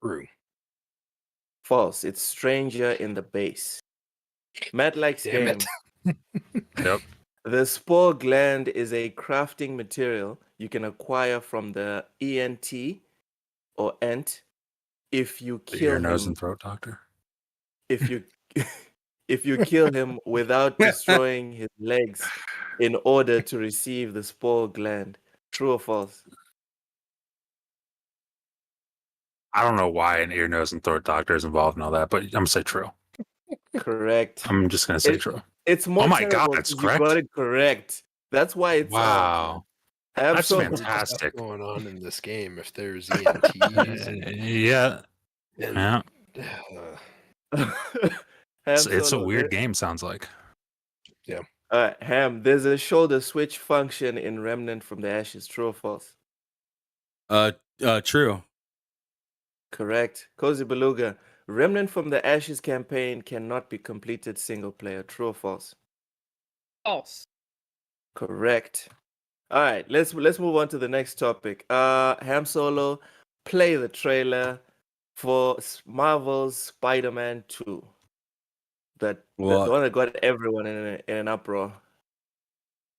True. False. It's Stranger in the Base. Matt likes Damn game. it. Yep. The spore gland is a crafting material you can acquire from the ENT or ENT if you The kill ear, nose, him. and throat doctor. If you if you kill him without destroying his legs in order to receive the spore gland. True or false? I don't know why an ear, nose, and throat doctor is involved in all that, but I'm gonna say true. Correct. I'm just gonna say true. It's more Oh my God, terrible it's because you got it correct. That's why it's Wow. That's absolutely fantastic. What's going on in this game if there's ENTs and, Yeah. and Yeah. It's a weird game, sounds like. Ham, there's a shoulder switch function in Remnant from the Ashes. True or false? True. Correct. Cozy Beluga. Remnant from the Ashes campaign cannot be completed single player. True or false? False. Correct. All right, let's move on to the next topic. Ham Solo, play the trailer for Marvel's Spider-Man 2. The Well, one that got everyone in an uproar.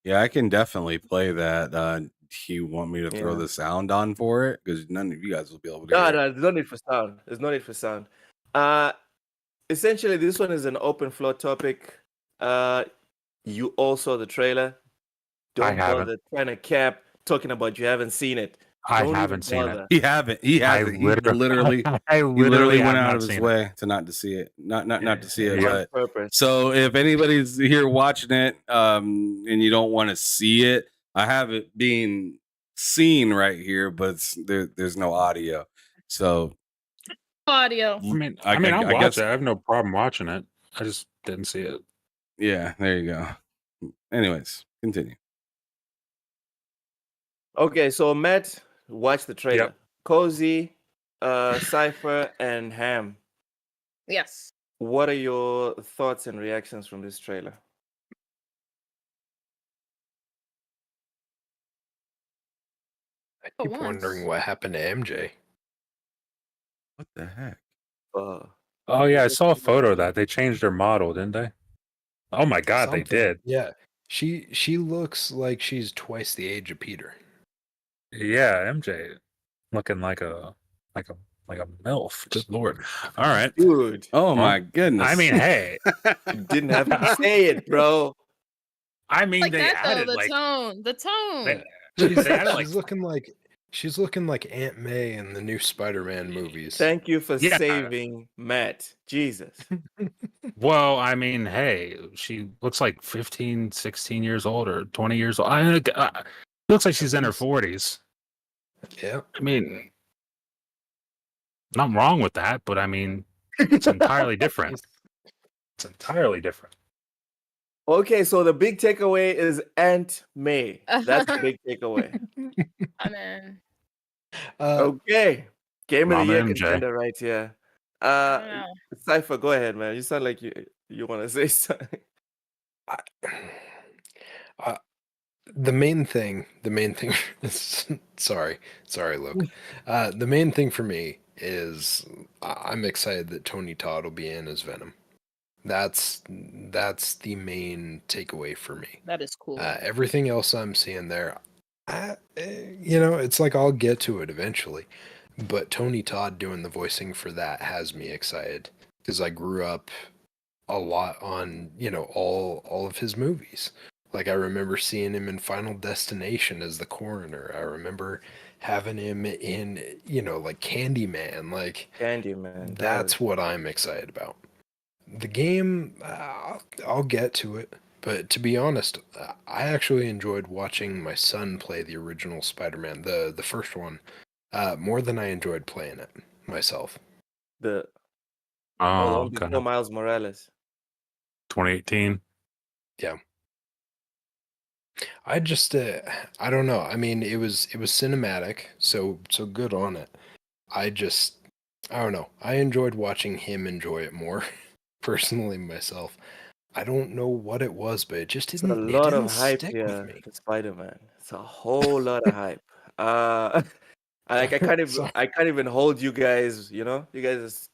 yeah, I can definitely play that. Do you want me to throw Yeah. the sound on for it? Because none of you guys will be able to No, hear it. no, there's no need for sound. There's no need for sound. Essentially, this one is an open floor topic. You all saw the trailer. Don't haven't. bother trying to cap talking about you haven't seen it. I Don't haven't even seen it. bother. He hasn't. He hasn't. He literally I he literally have went out not of his seen way to not to see it. Not to see it. Yeah. On But purpose. so if anybody's here watching it, and you don't want to see it, I have it being seen right here, but there's no audio. So Audio. I mean, I I'll watch guess- it. I have no problem watching it. I just didn't see it. yeah, there you go. Anyways, continue. Okay, so Matt, watch the trailer. Yep. Cozy, Cypher, and Ham. Yes. What are your thoughts and reactions from this trailer? I For keep once. wondering what happened to MJ. What the heck? Oh yeah, I saw a photo of that. They changed their model, didn't they? Oh my god, Something. they did. Yeah. She looks like she's twice the age of Peter. Yeah, MJ looking like a MILF. Good lord. All right. Dude, Oh Well, my goodness. I mean, hey. you didn't have to say it, bro. I mean Like they that though, added the like tone. The tone. She's, they added like she's looking like Aunt May in the new Spider-Man movies. Thank you for Yeah. saving Matt. Jesus. well, I mean, hey, she looks like 15, 16 years old or 20 years old. Looks like she's in her 40s. Yeah. I mean, nothing wrong with that, but I mean, it's entirely different. It's entirely different. Okay, so the big takeaway is Aunt May. That's the big takeaway. I mean, Okay. Game of the Mama year MJ. contender right here. I don't know. Cypher, go ahead, man. You sound like you want to say something. The main thing sorry, Luke. The main thing for me is I'm excited that Tony Todd will be in as Venom. That's the main takeaway for me. That is cool. Everything else I'm seeing there, it's like I'll get to it eventually. But Tony Todd doing the voicing for that has me excited because I grew up a lot on, all of his movies. Like I remember seeing him in Final Destination as the coroner. I remember having him in, like Candyman. Like Candyman. that's what I'm excited about. The game, I'll get to it. But to be honest, I actually enjoyed watching my son play the original Spider-Man, the first one, more than I enjoyed playing it myself. the Oh, one before okay. Miles Morales. 2018. Yeah. I just, I don't know. I mean, it was cinematic, so good on it. I don't know. I enjoyed watching him enjoy it more, personally myself. I don't know what it was, but it just It's didn't. a lot it of didn't hype stick here with me. for Spider-Man. It's a whole lot of hype. I can't even hold you guys. You guys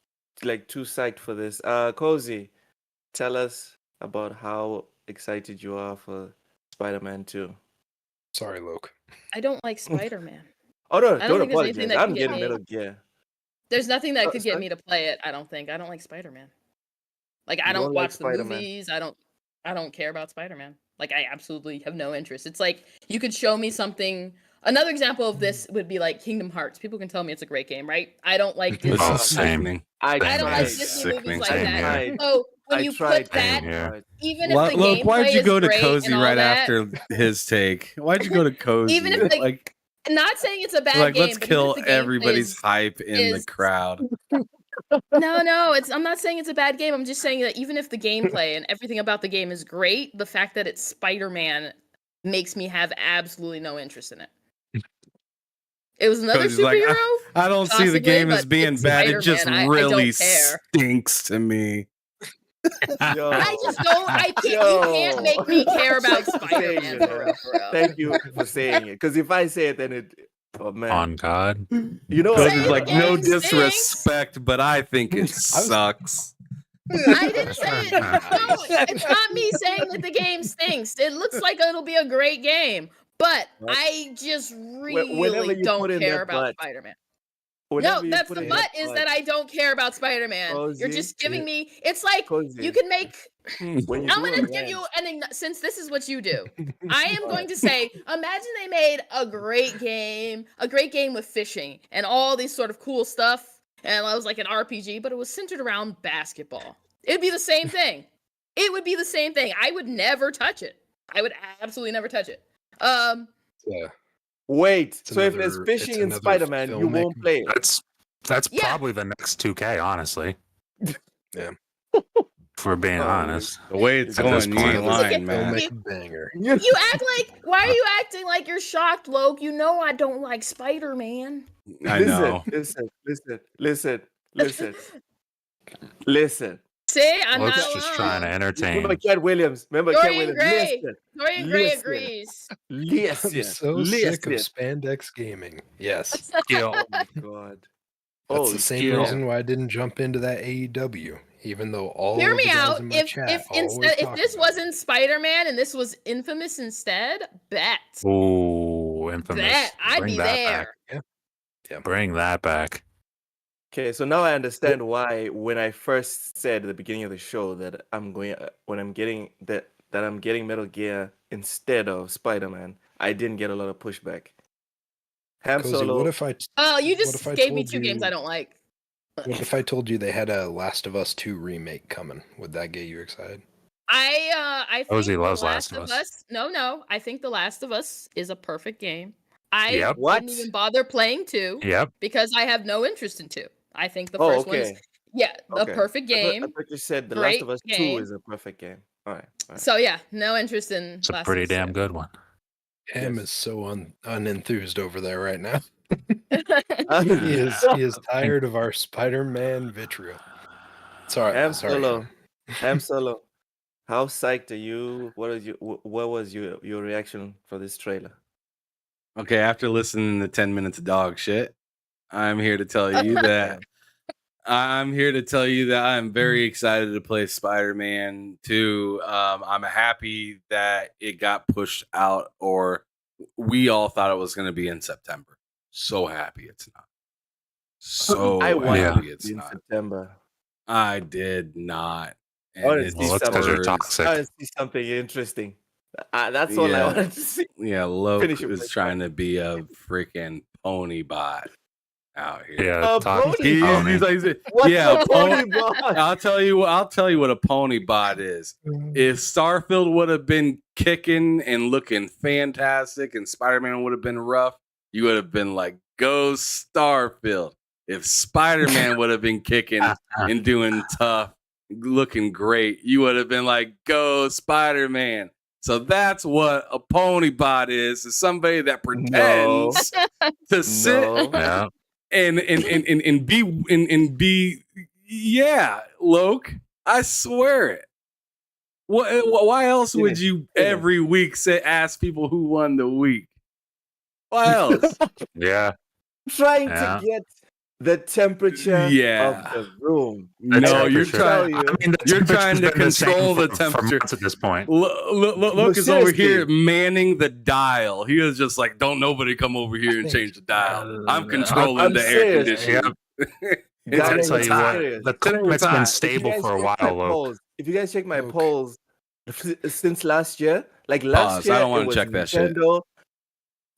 are like too psyched for this. Cozy, tell us about how excited you are for Spider-Man 2. Sorry, Luke. I don't like Spider-Man. Oh no, I don't don't think there's anything apologize. that I'm can get getting me. Metal Gear. There's nothing that could get sorry? me to play it. I don't think. I don't like Spider-Man. Like I You don't don't like watch the Spider-Man? movies. I don't care about Spider-Man. Like I absolutely have no interest. It's like you could show me something. Another example of this would be like Kingdom Hearts. People can tell me it's a great game, right? I don't like Disney. This Oh, is same. sickening. I don't like tried. Disney movies like Same that. here. So when I you tried. put that, Same here. even if the Look, gameplay why'd you is go to great Cozy and all right that, after his take? Why'd you go to Cozy? Even if like not saying it's a bad like game, let's but kill even if the gameplay everybody's hype in the is- crowd. No, I'm not saying it's a bad game. I'm just saying that even if the gameplay and everything about the game is great, the fact that it's Spider-Man makes me have absolutely no interest in it. It was another Cody's like, superhero. I don't see the Possibly, game as but being it's bad. It just Spider-Man. I really don't care. stinks to me. Yo, I just don't. I can't. You can't Yo. make me care about Thank you for saying Spider-Man it, for man. real. For real. Thank you for saying it. Because if I say it, then it. Oh man. On God. You know what? Cody's Say like, the no game stinks. disrespect, but I think it sucks. I didn't say it. No, it's not me saying that the game stinks. It looks like it'll be a great game, but What? I just Whenever really you don't put in care that about but, Spider-Man. whenever No, you that's put the in but is that I don't care about Spider-Man. You're Cozy, just giving me. It's like Cozy, you can make. when you I'm do gonna a give you rant, since this is what you do. I am going to say, imagine they made a great game with fishing and all these sort of cool stuff, and it was like an RPG, but it was centered around basketball. It'd be the same thing. It would be the same thing. I would never touch it. I would absolutely never touch it. Yeah. wait. It's So if there's another- fishing it's in another Spider-Man, you won't filmmaking- play it. That's Yeah. probably the next 2K, honestly. Yeah. For being Oh, honest. The way it's At this going, you ain't point. lying, man. Filmmaking banger. You act like. Why are you acting like you're shocked, Loke? You know I don't like Spider-Man. I know. Listen. See, I'm Luke's not just alone. trying to entertain. Remember Cat Williams. Dorian Gray. Dorian Gray Listen. agrees. Listen. I'm so sick of spandex gaming. Yes. Skill. Oh my god. That's Oh, the same skill. reason why I didn't jump into that AEW, even though all Hear of the me guys out. in my If chat instead always if talk this about it. wasn't Spider-Man and this was Infamous instead, bet. Ooh, infamous. Bet I'd Bring be that there. back. Bring that back. Okay, so now I understand why when I first said at the beginning of the show that I'm getting Metal Gear instead of Spider-Man, I didn't get a lot of pushback. Ham Cozy, Solo. what if I Oh, you What just if I gave me told 2 games you- I don't like. what if I told you they had a Last of Us 2 remake coming? Would that get you excited? I think Cozy The loves Last Last of of Us. Us. No, I think The Last of Us is a perfect game. I Yep. What? didn't even bother playing 2 Yep. because I have no interest in 2. I think the Oh, first one is okay. a Okay. perfect I thought game. you said The Great Last of Us 2 game. is a perfect game. All right. So yeah, no interest in It's a Last pretty of Us damn 2. good one. Ham Yes. is so unenthused over there right now. good. He is tired of our Spider-Man vitriol. Sorry, Ham sorry. Solo. Ham. Ham Solo. How psyched are you? What was your reaction for this trailer? Okay, after listening to 10 minutes of dog shit, I'm here to tell you that I'm very excited to play Spider-Man 2. I'm happy that it got pushed out, or we all thought it was going to be in September. So happy it's not. So I want Yeah. happy it it's in not. September. I did not. I wanna And see Well, that's because you're toxic. I want to see something interesting. That's all I Yeah. wanted to see. Yeah, Loke Finish your is place, trying to be a freaking pony bot out here. Yeah, A toxic pony bot? pony. What's Yeah, a pony bot? I'll tell you what a pony bot is. If Starfield would have been kicking and looking fantastic and Spider-Man would have been rough, you would have been like, go Starfield. If Spider-Man would have been kicking and doing tough, looking great, you would have been like, go Spider-Man. So that's what a pony bot is somebody that pretends to sit Yeah. and be yeah, Loke. I swear it. Why else would you every week ask people who won the week? Why else? Yeah. Trying Yeah. to get the temperature Yeah. of the room. No, you're temperature. trying. Tell you. I mean, the You're trying to temperature's been control same the for temperature. months at this point. Look is over seriously. here manning the dial. He was just like, "Don't nobody come over here and change the dial. I'm controlling I'm the air serious. conditioning." Guys, I'll It's tell I'm you what, serious. the climate's time. been If you stable for a check while, my Luke. polls, if you guys check my Luke. polls since last year, like last Pause. year, I don't wanna it was check that shit. Nintendo.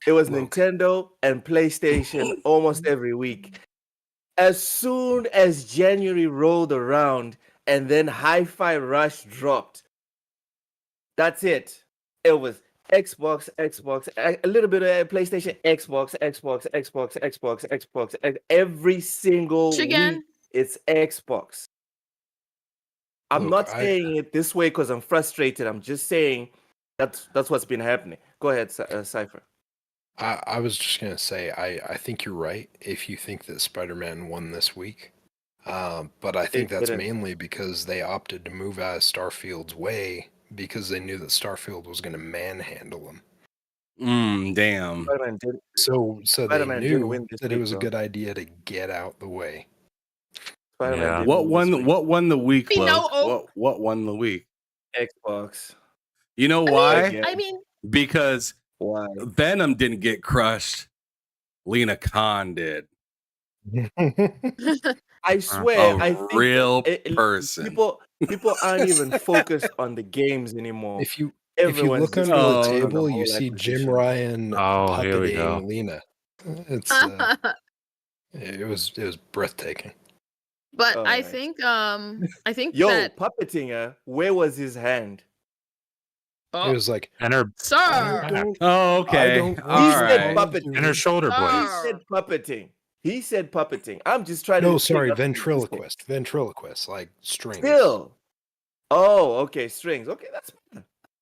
It was Luke. Nintendo and PlayStation almost every week. As soon as January rolled around and then Hi-Fi Rush dropped, that's it. It was Xbox, a little bit of PlayStation, Xbox. Every single Which again? week, it's Xbox. I'm Look, not saying it this way because I'm frustrated. I'm just saying that's what's been happening. Go ahead, Cypher. I was just gonna say, I think you're right if you think that Spider-Man won this week. But I think It that's didn't. mainly because they opted to move out of Starfield's way because they knew that Starfield was going to manhandle them. Damn. Spider-Man did. So they Spider-Man didn't knew win this that it week, was a though. good idea to get out the way. Spider-Man Yeah. didn't What win this won? week. What won the week, We know, Loke? oh. What won the week? Xbox. You know I why? mean, I mean, Because Why? Venom didn't get crushed. Lena Khan did. I swear, I A think real person. people aren't even focused on the games anymore. If you Everyone's look just under the focused on the table, you whole see Jim acquisition. Ryan Oh, here we go. puppeting Lena. It's it was breathtaking. but All I right. think Yo, that puppeting her. Where was his hand? It was like, And her sir, I don't, Oh, okay. I don't All He want said right. puppeting. and her shoulder He blades. said puppeting. He said puppeting. I'm just trying No, to say sorry, nothing he said. ventriloquist, like strings. Still. Oh, okay, strings. Okay, that's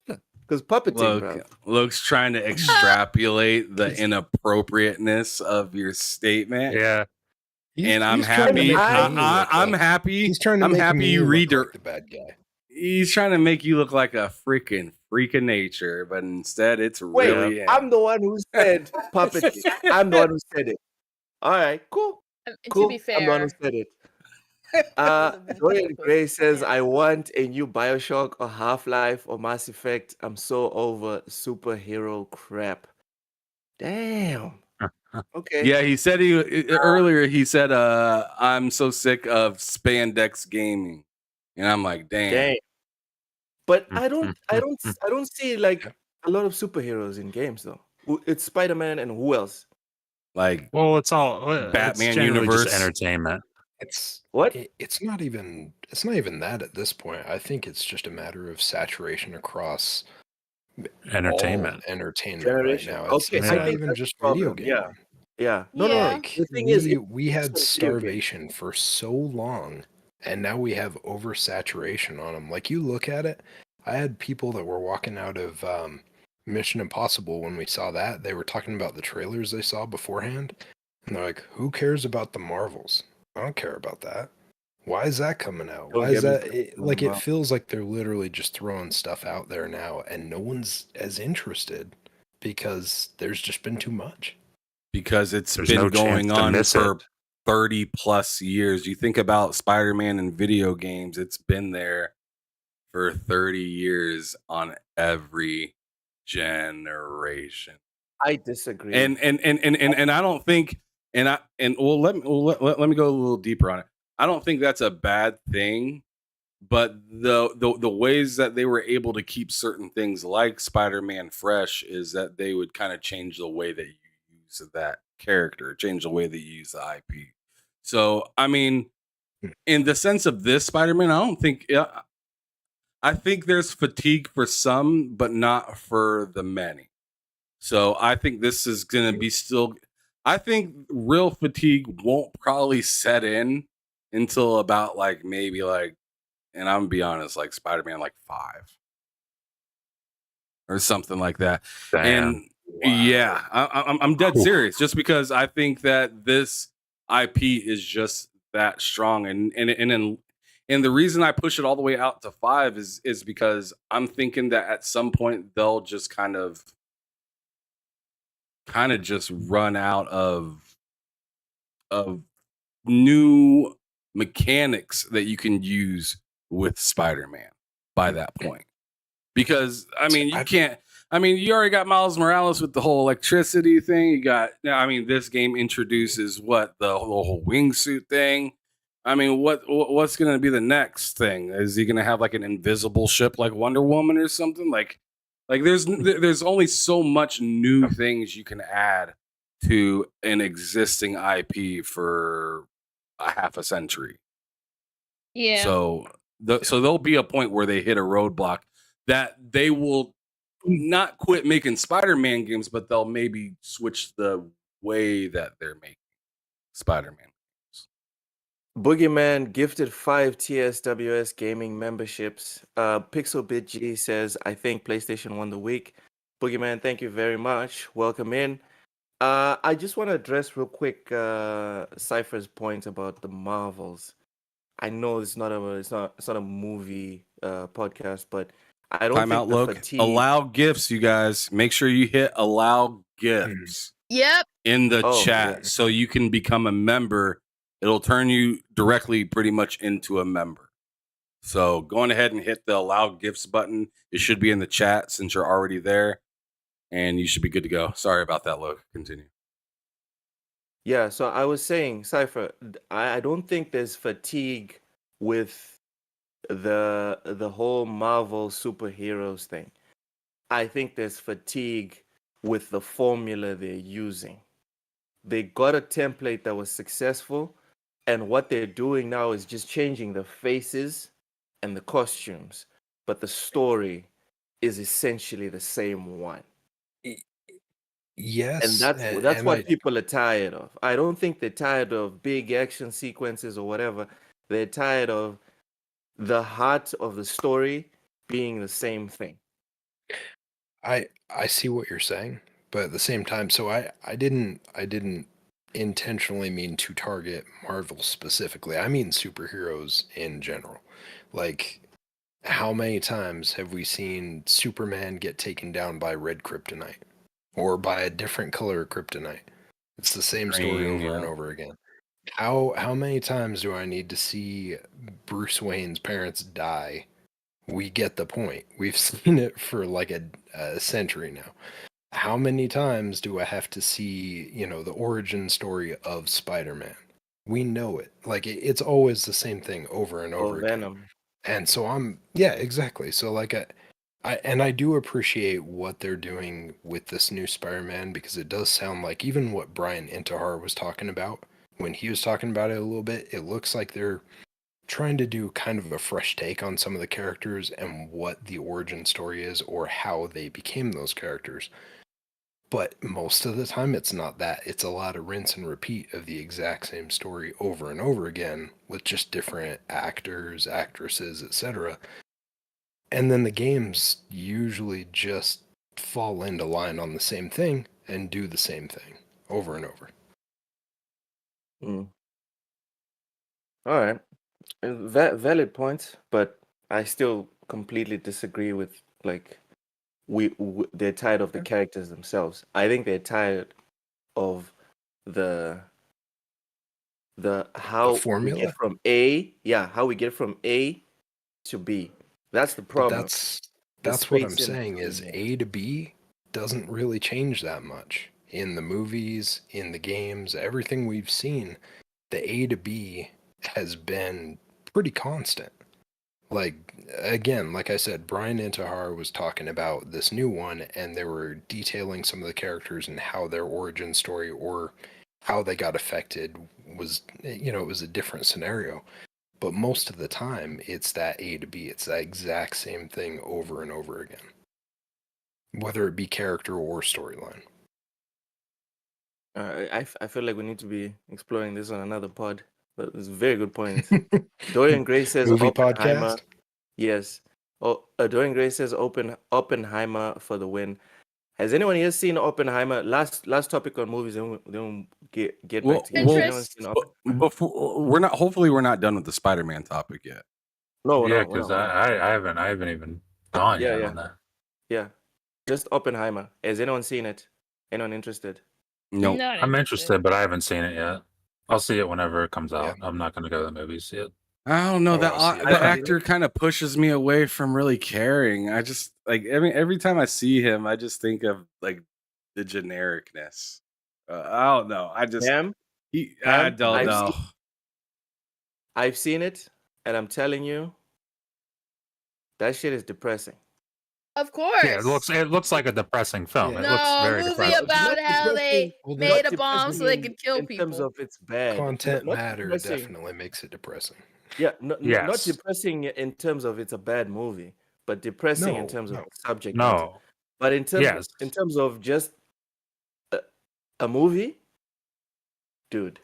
because puppeting, bro. Luke's trying to extrapolate the inappropriateness of your statement. Yeah. And I'm He's trying to happy. make I- me look I'm like- happy. He's trying to I'm make happy me you look read like the bad guy. He's trying to make you look like a freaking freak of nature, but instead it's Wait, really him. I'm the one who said puppeting. I'm the one who said it. All right, cool. and Cool. to be I'm the one who fair, said it. have been Dorian quick. Gray says, Yeah. I want a new Bioshock or Half-Life or Mass Effect. I'm so over superhero crap. Damn. Okay. Yeah, he said earlier. He said, "I'm so sick of spandex gaming," and I'm like, "Damn." Dang. But I don't see like a lot of superheroes in games though. It's Spider-Man and who else? Like, Well, it's all Batman it's generally universe. just entertainment. It's What? It's not even that at this point. I think it's just a matter of saturation across Entertainment. all entertainment Generation. right now. It's, Okay, it's I not think even that's just the video problem, game. yeah. Yeah. No, Yeah. Like The thing is, we had it's a video game. starvation for so long, and now we have oversaturation on them. Like you look at it, I had people that were walking out of Mission Impossible when we saw that. They were talking about the trailers they saw beforehand, and they're like, "Who cares about the Marvels? I don't care about that. Why is that coming out? Don't Why is get me that?" started on Like it Marvel. feels like they're literally just throwing stuff out there now, and no one's as interested because there's just been too much. because it's There's been no going chance to on miss for it. 30 plus years. You think about Spider-Man and video games, it's been there for 30 years on every generation. I disagree. And I don't think let me go a little deeper on it. I don't think that's a bad thing, but the ways that they were able to keep certain things like Spider-Man fresh is that they would kind of change the way that you use that character, change the way that you use the IP. So, I mean, in the sense of this Spider-Man, I think there's fatigue for some, but not for the many. So I think this is going to be still. I think real fatigue won't probably set in until about like maybe like, and I'm gonna be honest, like Spider-Man like 5 or something like that. Damn. And yeah, I'm dead serious. Just because I think that this IP is just that strong, and the reason I push it all the way out to 5 is because I'm thinking that at some point they'll just kind of just run out of new mechanics that you can use with Spider-Man by that point. Because I mean, you can't. I mean, you already got Miles Morales with the whole electricity thing. You got. I mean, this game introduces what the whole wingsuit thing. I mean, what's going to be the next thing? Is he going to have like an invisible ship like Wonder Woman or something? Like there's only so much new things you can add to an existing IP for a half a century. Yeah. So there'll be a point where they hit a roadblock that they will not quit making Spider-Man games, but they'll maybe switch the way that they're making Spider-Man games. Boogeyman gifted 5 TSWS gaming memberships. PixelBitG says, I think PlayStation won the week. Boogeyman, thank you very much. Welcome in. I just want to address real quick Cypher's point about the Marvels. I know it's not a movie podcast, but I don't think Timeout, the look. fatigue. Allow gifts, you guys. Make sure you hit allow gifts Yep. in the Oh, chat yeah. so you can become a member. It'll turn you directly pretty much into a member. So going ahead and hit the allow gifts button. It should be in the chat since you're already there, and you should be good to go. Sorry about that, Look. Continue. Yeah, so I was saying, Cypher, I don't think there's fatigue with the whole Marvel superheroes thing. I think there's fatigue with the formula they're using. They got a template that was successful, and what they're doing now is just changing the faces and the costumes, but the story is essentially the same one. Yes, And that's and what people are tired of. I don't think they're tired of big action sequences or whatever. They're tired of the heart of the story being the same thing. I see what you're saying, but at the same time, so I didn't intentionally mean to target Marvel specifically. I mean superheroes in general. Like, how many times have we seen Superman get taken down by red kryptonite or by a different color of kryptonite? It's the same story Green, over and yeah. over again. How many times do I need to see Bruce Wayne's parents die? We get the point. We've seen it for like a century now. How many times do I have to see, the origin story of Spider-Man? We know it. Like it's always the same thing over and Or over again. Venom. And so yeah, exactly. So like I do appreciate what they're doing with this new Spider-Man because it does sound like even what Brian Intihar was talking about when he was talking about it a little bit, it looks like they're trying to do kind of a fresh take on some of the characters and what the origin story is or how they became those characters. But most of the time, it's not that. It's a lot of rinse and repeat of the exact same story over and over again with just different actors, actresses, etc. And then the games usually just fall into line on the same thing and do the same thing over and over. All right. Valid points, but I still completely disagree with like they're tired of the characters themselves. I think they're tired of the how we formula? get from A, how we get from A to B. That's the But problem. that's what I'm space in saying is between, A to B doesn't really change that much. In the movies, in the games, everything we've seen, the A to B has been pretty constant. Like, again, like I said, Brian Intihar was talking about this new one, and they were detailing some of the characters and how their origin story or how they got affected was, it was a different scenario. But most of the time, it's that A to B. It's that exact same thing over and over again, whether it be character or storyline. I feel like we need to be exploring this on another pod. But it's a very good point. Dorian Gray says Movie Oppenheimer. podcast? Yes. Oh, Dorian Gray says Oppenheimer for the win. Has anyone here seen Oppenheimer? Last topic on movies, then we'll get back to Well, anyone seen Oppenheimer? before hopefully we're not done with the Spider-Man topic yet. No, Yeah, no, because no. I haven't even gone Yeah, yet yeah. on that. Yeah. Just Oppenheimer. Has anyone seen it? Anyone interested? No, Not I'm interested, but I haven't seen it yet. I'll see it whenever it comes out. Yeah. I'm not going to go to the movies yet. I don't know. I That wanna see it. the actor kind of pushes me away from really caring. I just every time I see him, I just think of like the genericness. I don't know. I Pam? don't know. I've seen it, and I'm telling you, that shit is depressing. Of course. Yeah, it looks like a depressing film. Yeah. It looks No, very movie depressing. about Not how they depressing- made not a bomb so they depressing could kill in terms people. of it's bad. Content Not matter depressing. definitely makes it depressing. Yeah, not Yes. depressing in terms of it's a bad movie, but depressing in No, terms of no. the subject matter. No. But in Yes. terms of just a movie, dude,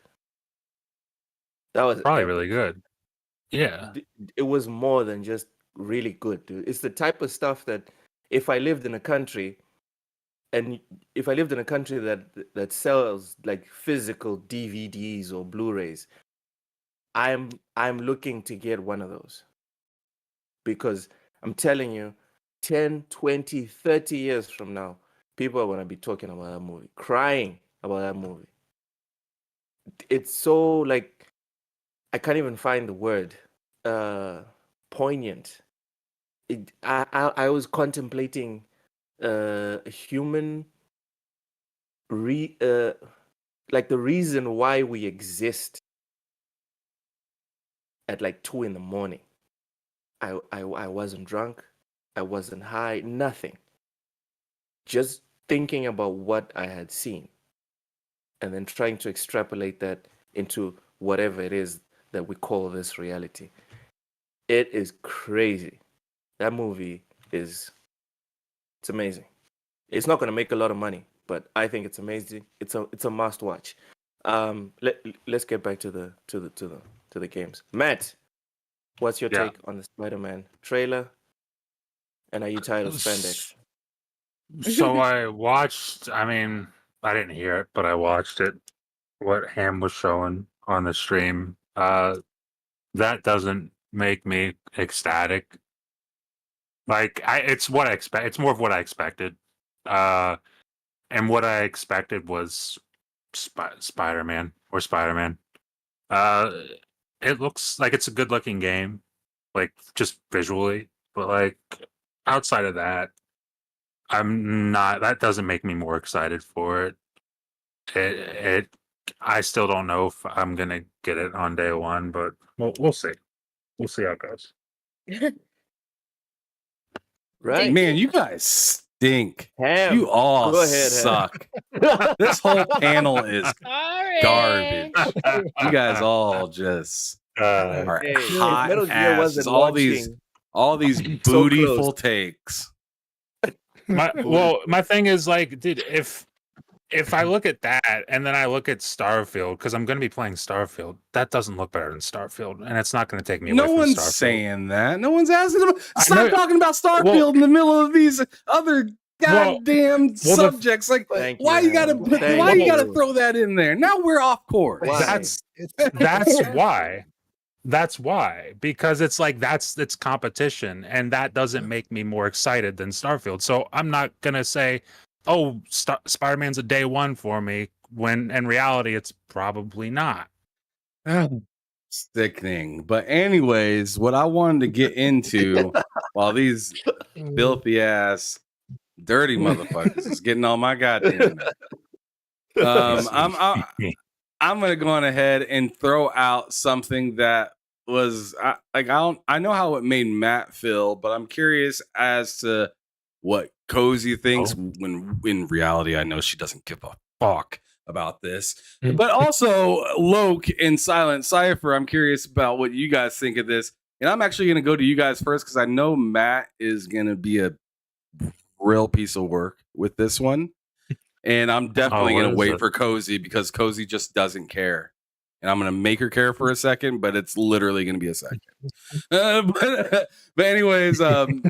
that was Probably epic. really good. Yeah. It was more than just really good, dude. It's the type of stuff that if I lived in a country And if I lived in a country that sells like physical DVDs or Blu-rays, I'm looking to get one of those, because I'm telling you, 10, 20, 30 years from now, people are going to be talking about that movie, crying about that movie. It's so like, I can't even find the word, poignant. I was contemplating a human like the reason why we exist at like 2 a.m. I wasn't drunk, I wasn't high, nothing. Just thinking about what I had seen, and then trying to extrapolate that into whatever it is that we call this reality. It is crazy. That movie it's amazing. It's not going to make a lot of money, but I think it's amazing. It's a must watch. Let's get back to the games. Matt, what's your take on the Spider-Man trailer? And are you tired of spandex? So I watched. I mean, I didn't hear it, but I watched it. What Ham was showing on the stream. That doesn't make me ecstatic. Like it's what I expect. It's more of what I expected. And what I expected was Spider-Man or Spider-Man. It looks like it's a good-looking game, like just visually, but like outside of that, I'm not. That doesn't make me more excited for it. It I still don't know if I'm gonna get it on day one, but we'll see. We'll see how it goes. Right. Man, you guys stink. Ham, You all go ahead, Ham. suck. This whole panel is Sorry. garbage. You guys all just are Hey, if hot Metal Gear asses. wasn't All these So bootyful close. takes. My thing is like, dude, if I look at that and then I look at Starfield, because I'm going to be playing Starfield, that doesn't look better than Starfield, and it's not going to take me away No from one's Starfield. saying that. No one's asking them. I Stop know- talking about Starfield well- in the middle of these other goddamn the- subjects. Like, Thank why you, you gotta Ham. put, Thank why you gotta you. throw that in there? Now we're off course. Why? That's why. That's why, because it's like it's competition, and that doesn't make me more excited than Starfield. So I'm not gonna say, "Oh, Spider-Man's a day one for me," when in reality it's probably not. Sickening. But anyways, what I wanted to get into while these filthy ass dirty motherfuckers is getting on my goddamn nerve. I'm gonna go on ahead and throw out something that was I know how it made Matt feel, but I'm curious as to what Cozy thinks. When in reality, I know she doesn't give a fuck about this. But also Loke and Silent Cypher, I'm curious about what you guys think of this. And I'm actually gonna go to you guys first because I know Matt is gonna be a real piece of work with this one. And I'm definitely what going to is wait it? for Cozy because Cozy just doesn't care. And I'm going to make her care for a second, but it's literally going to be a second. But anyways, I'm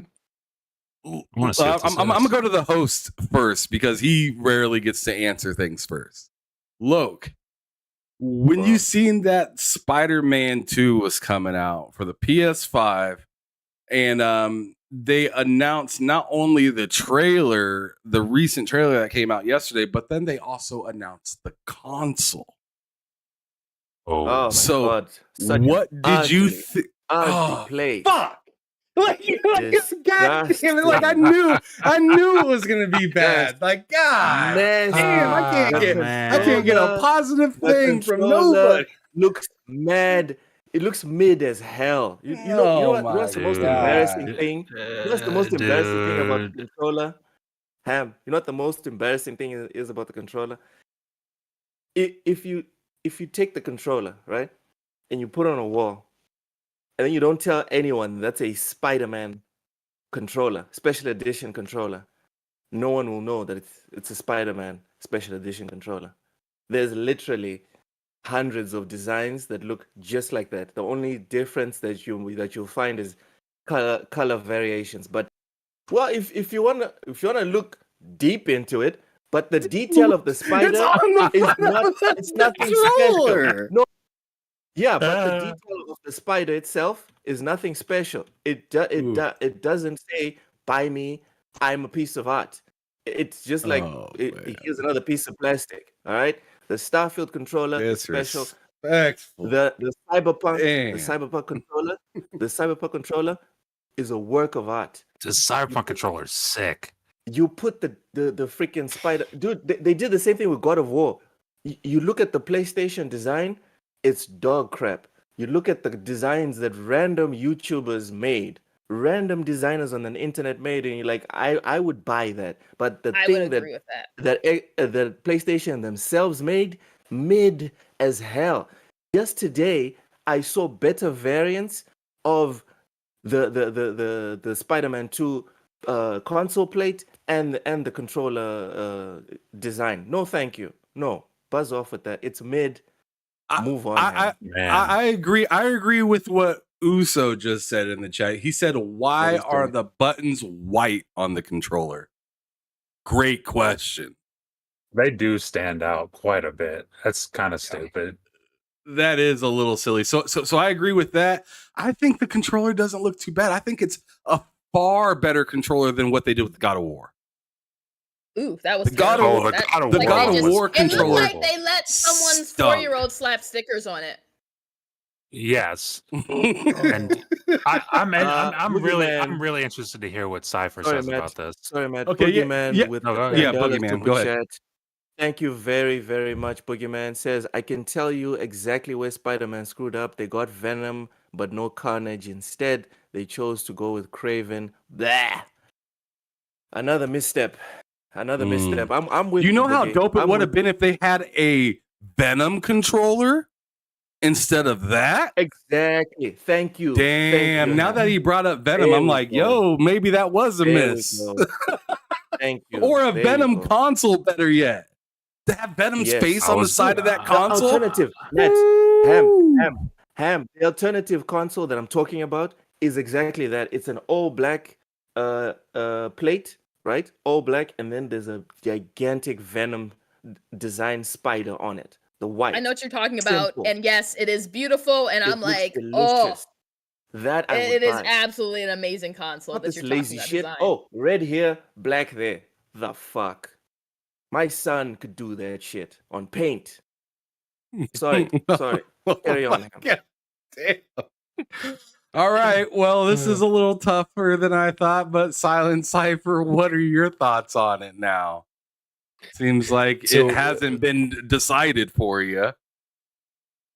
going to go to the host first because he rarely gets to answer things first. Loke, when you seen that Spider-Man 2 was coming out for the PS5 and they announced not only the trailer, the recent trailer that came out yesterday, but then they also announced the console. Oh my So God. what did you think? Ugly play. Fuck! Like, God damn it! Like I Disgusting. knew it was gonna be bad. Like God damn, I can't get a positive thing from nobody. Looks mad. It looks mid as hell. You know what's the most embarrassing thing? You know what's the most embarrassing thing about the controller? Ham, you know what the most embarrassing thing is about the controller? If you take the controller, right, and you put it on a wall, and then you don't tell anyone that's a Spider-Man controller, special edition controller, no one will know that it's a Spider-Man special edition controller. There's literally hundreds of designs that look just like that. The only difference that you'll find is color variations. But well, if you wanna look deep into it, but the detail of the spider it's nothing special. No, yeah, but the detail of the spider itself is nothing special. It doesn't say, "Buy me, I'm a piece of art." It's just like here's another piece of plastic. All right, the Starfield controller is special. Disrespectful. The Damn. the Cyberpunk controller is a work of art. The Cyberpunk controller is sick. You put the freaking spider, dude. They did the same thing with God of War. You look at the PlayStation design, it's dog crap. You look at the designs that random YouTubers made, random designers on the internet made, and you're like, I would buy that. But the I thing would agree with that PlayStation themselves made, mid as hell. Just today, I saw better variants of the Spider-Man 2 console plate and the controller design. No, thank you. No, buzz off with that. It's mid. Move on. I agree. I agree with what Uso just said in the chat. He said, "Why are the buttons white on the controller?" Great question. They do stand out quite a bit. That's kind of stupid. That is a little silly. So I agree with that. I think the controller doesn't look too bad. I think it's a far better controller than what they did with God of War. Ooh, that was the God of War controller. It looked like they let someone's 4-year-old slap stickers on it. Yes, and I'm really interested to hear what Cypher says about this. Sorry, Matt. Okay, Boogeyman with Boogeyman. Go ahead. Thank you very, very much. Boogeyman says, I can tell you exactly where Spider-Man screwed up. They got Venom, but no Carnage. Instead, they chose to go with Craven. Blah. Another misstep. Misstep. I'm with you. You know how dope it would have been if they had a Venom controller instead of that? Exactly. Thank you. Damn. Now that he brought up Venom, I'm like, yo, maybe that was a miss. Thank you. Or a Venom console, better yet. To have Venom's face on the side of that console. Alternative. Ham. The alternative console that I'm talking about is exactly that. It's an all black plate, right? All black, and then there's a gigantic Venom design spider on it. The white. I know what you're talking about, and yes, it is beautiful. And I'm like, delicious. That it is absolutely an amazing console. Not that this you're lazy talking shit. about design. Oh, red here, black there. The fuck. My son could do that shit on Paint. Sorry. Carry on. God damn. All right. Well, this is a little tougher than I thought, but Silent Cypher, what are your thoughts on it now? Seems like it hasn't been decided for you.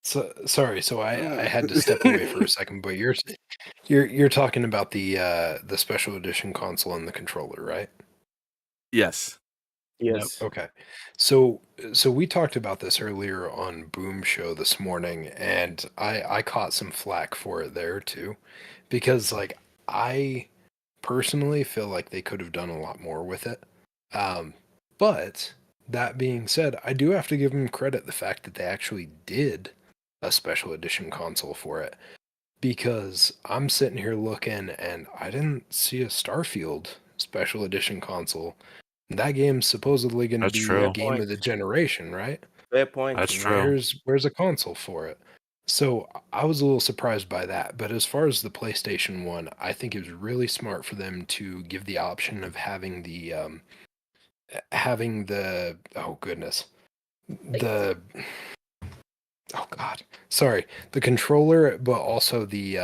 So sorry. So I had to step away for a second, but you're talking about the special edition console and the controller, right? Yes. Yes. Okay. So we talked about this earlier on Boom Show this morning, and I caught some flack for it there too, because like I personally feel like they could have done a lot more with it. But that being said, I do have to give them credit the fact that they actually did a special edition console for it, because I'm sitting here looking and I didn't see a Starfield special edition console. That game's supposedly going to be a game of the generation, right? Fair point. That's true. Where's a console for it? So I was a little surprised by that. But as far as the PlayStation 1, I think it was really smart for them to give the option of having the the controller, but also the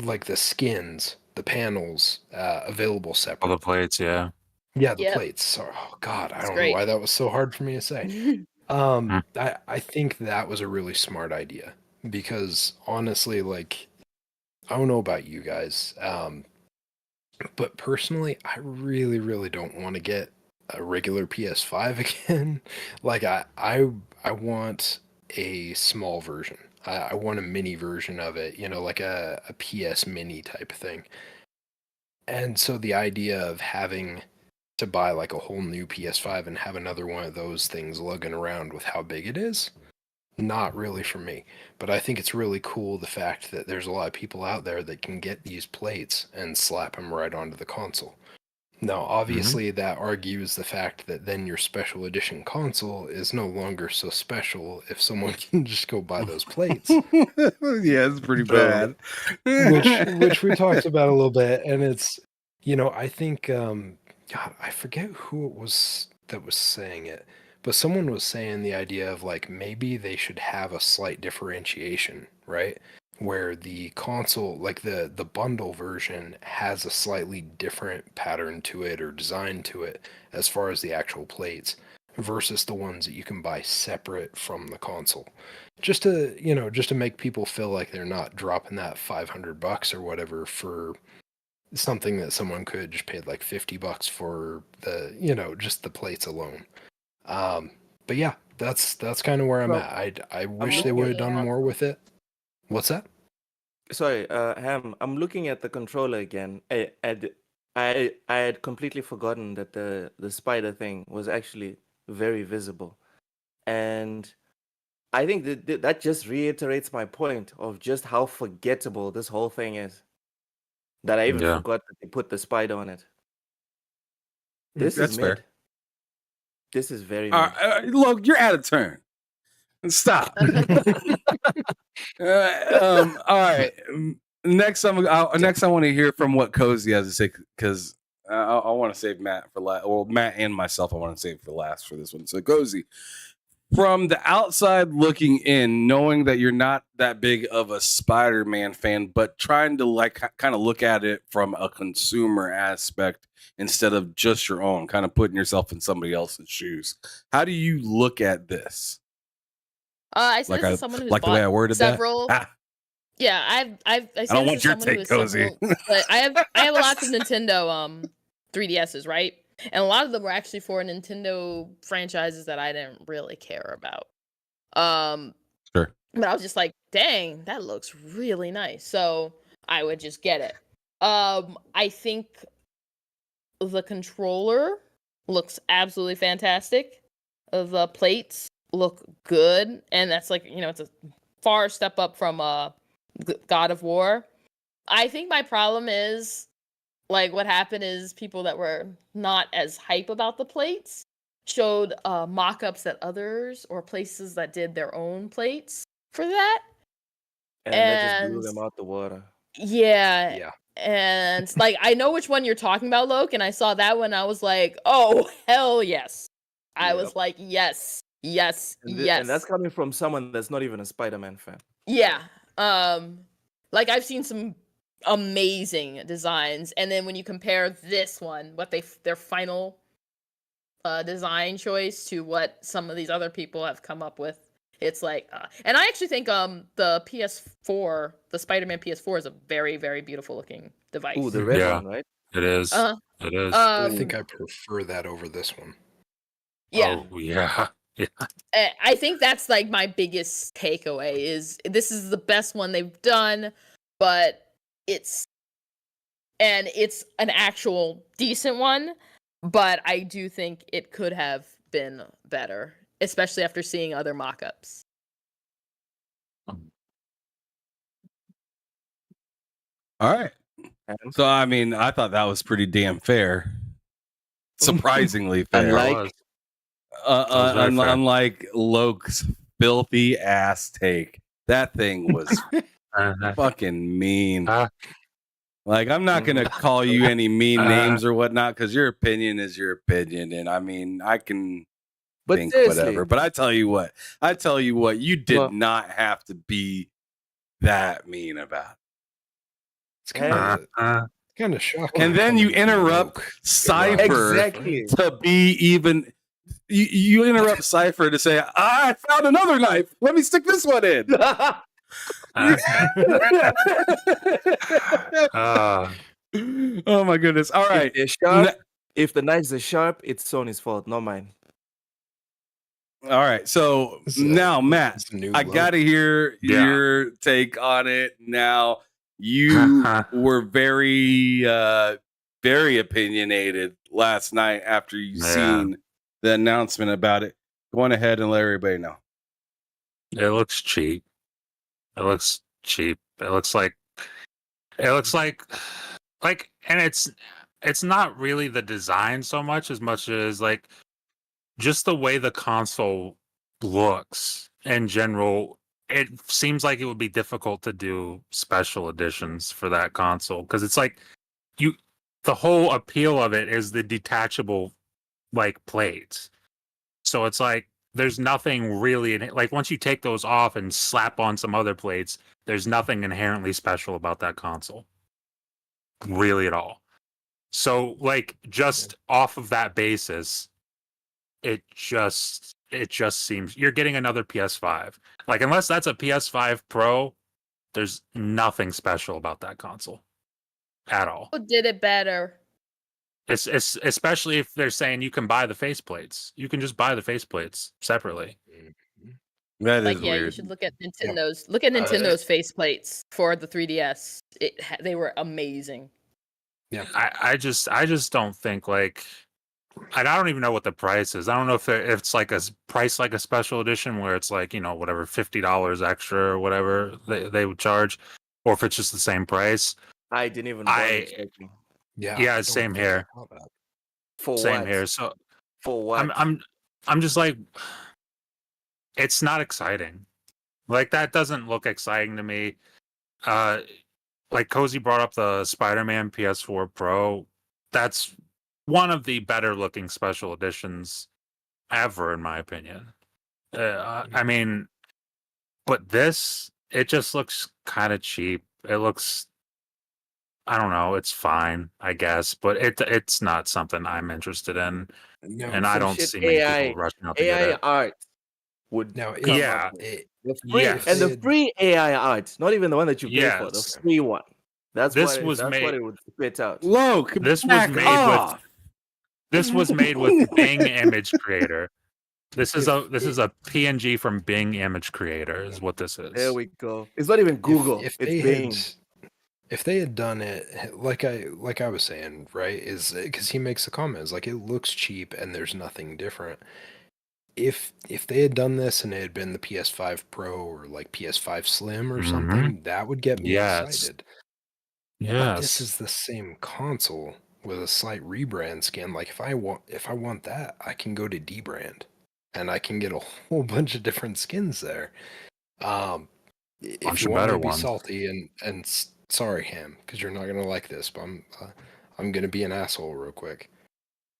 like the skins, the panels available separate. All the plates, yeah. Yeah, the plates. Oh God, I don't know why that was so hard for me to say. I think that was a really smart idea, because honestly, like, I don't know about you guys, but personally, I really, really don't want to get a regular PS5 again. Like, I want a small version. I want a mini version of it, like a PS Mini type of thing. And so the idea of having to buy like a whole new PS5 and have another one of those things lugging around with how big it is, not really for me. But I think it's really cool the fact that there's a lot of people out there that can get these plates and slap them right onto the console. Now, obviously, that argues the fact that then your special edition console is no longer so special if someone can just go buy those plates, Yeah, it's pretty bad. which we talked about a little bit. And it's, I think, God, I forget who it was that was saying it, but someone was saying the idea of like maybe they should have a slight differentiation, right? Where the console, like the bundle version, has a slightly different pattern to it or design to it as far as the actual plates versus the ones that you can buy separate from the console. Just to make people feel like they're not dropping that $500 or whatever for something that someone could just paid like $50 for the, just the plates alone. But yeah, that's kind of where I'm at. I wish they would have done more with it. What's that? Sorry, Ham. I'm looking at the controller again. I had completely forgotten that the spider thing was actually very visible, and I think that just reiterates my point of just how forgettable this whole thing is. That I even forgot that they put the spider on it. This That's is fair. mid. This is very mid. Look, you're out of turn. Stop. All right. Next, I want to hear from what Cozy has to say because I want to save Matt for last. Well, Matt and myself, I want to save for last for this one. So, Cozy, from the outside looking in, knowing that you're not that big of a Spider-Man fan, but trying to like kind of look at it from a consumer aspect instead of just your own, kind of putting yourself in somebody else's shoes. How do you look at this? I say this is someone who's like the way I worded several. that. Yeah, I don't want your take, Cozy. But I have lots of Nintendo 3DSs, right? And a lot of them were actually for Nintendo franchises that I didn't really care about. Sure. But I was just like, dang, that looks really nice. So I would just get it. I think the controller looks absolutely fantastic. The plates look good, and that's like, it's a far step up from God of War. I think my problem is like what happened is people that were not as hype about the plates showed mock-ups at others or places that did their own plates for that, and that just blew them out the water. Yeah. And like I know which one you're talking about, Loke, and I saw that one. I was like, oh hell yes. I was like, yes. And that's coming from someone that's not even a Spider-Man fan. Yeah. Like I've seen some amazing designs, and then when you compare this one, what their final design choice to what some of these other people have come up with, it's like and I actually think the PS4, the Spider-Man PS4 is a very, very beautiful looking device. Ooh, the red one, right? It is. It is. I think I prefer that over this one. Yeah. Oh, yeah. Yeah. I think that's like my biggest takeaway is this is the best one they've done, but it's an actual decent one, but I do think it could have been better, especially after seeing other mock-ups. All right. So, I mean, I thought that was pretty damn fair. Surprisingly fair. Unlike Loke's filthy ass take. That thing was fucking mean. Like, I'm not going to call you any mean names or whatnot because your opinion is your opinion. And I mean, I can think whatever. But I tell you what, you did not have to be that mean about it. It's kind of shocking. And then you interrupt Cypher to be even. You interrupt Cypher to say, I found another knife. Let me stick this one in. Oh my goodness. All right. If the knives are sharp, it's Sony's fault, not mine. All right. So now, Matt, I got to hear your take on it. Now, you were very, very opinionated last night after you seen the announcement about it. Go on ahead and let everybody know. It looks cheap. It looks like, and it's, it's not really the design so much as like just the way the console looks in general. It seems like it would be difficult to do special editions for that console because it's like the whole appeal of it is the detachable like plates. So it's like there's nothing really in it. Like once you take those off and slap on some other plates, there's nothing inherently special about that console. Really at all. So like just off of that basis, it just seems you're getting another PS5. Like unless that's a PS5 Pro, there's nothing special about that console at all. Who did it better? It's especially if they're saying you can buy the faceplates. You can just buy the faceplates separately. That is Like, yeah, you weird. should look at Nintendo's Nintendo's faceplates for the 3DS. They were amazing. Yeah. I just don't think like I don't even know what the price is. I don't know if it's like a price like a special edition where it's like, you know, whatever $50 extra or whatever they would charge, or if it's just the same price. I didn't even bother checking. Yeah. Yeah, I don't same think here. I saw that. For Same what? here. So For what? I'm just like, it's not exciting. Like that doesn't look exciting to me. Like Cozy brought up the Spider-Man PS4 Pro. That's one of the better looking special editions ever, in my opinion. I mean, but this, it just looks kind of cheap. It looks, I don't know, it's fine, I guess, but it's not something I'm interested in, No, and I Some don't shit see many AI people rushing out to get AI it. art would now, come Yeah. up with. it, The free Yes. and the free AI art, not even the one that you pay for, the Yes. free one. That's This what was that's what made- it would spit out. Loke, This was back made off. This was made with Bing Image Creator. This is a PNG from Bing Image Creator, is what this is. There we go. It's not even Google. If it's they Bing. if they had done it like I was saying, right, is because he makes the comments like it looks cheap and there's nothing different. If they had done this and it had been the PS5 Pro or like PS5 Slim or something, that would get me Yes. excited. But Yes. this is the same console with a slight rebrand skin. Like if I want that, I can go to Dbrand and I can get a whole bunch of different skins there. If Bunch you of want me better to be ones. salty and sorry, Ham, because you're not gonna like this, but I'm gonna be an asshole real quick.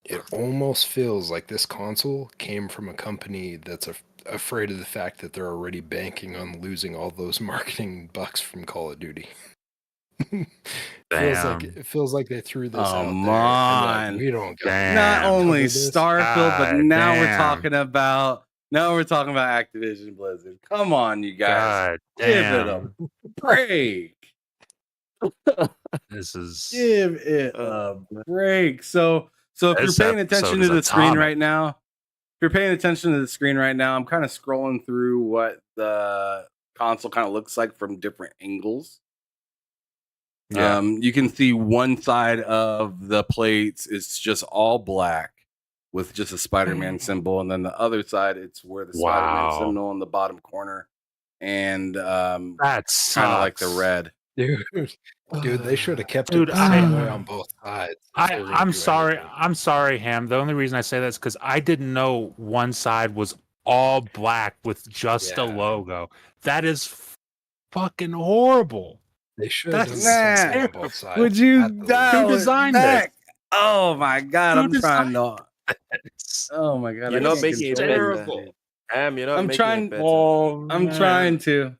It almost feels like this console came from a company that's afraid of the fact that they're already banking on losing all those marketing bucks from Call of Duty. It feels like they threw this out there. And on. like, we don't got Damn. Not only cover this. Starfield, but God now we're damn. talking about Activision Blizzard. Come on, you guys. God Give it damn. a break. This is Give it a break. So if you're This paying episode attention is to the screen atomic. right now, I'm kind of scrolling through what the console kind of looks like from different angles. yeah. You can see one side of the plates is just all black with just a Spider-Man symbol, and then the other side it's where the Spider-Man Wow. symbol in the bottom corner, and That's kind of like the red. Dude, they should have kept Dude, it the same way on both sides. if they were gonna I'm do sorry. anything. I'm sorry, Ham. The only reason I say that is because I didn't know one side was all black with just a Yeah. logo. That is fucking horrible. They should have That's done the same thing nah. on both sides. Would you at the dial Who it designed back? Oh my god, Who I'm trying designed to. Oh my god, You're I not can't making it control better. this. You're not I'm making trying- it better. Oh, I'm trying to.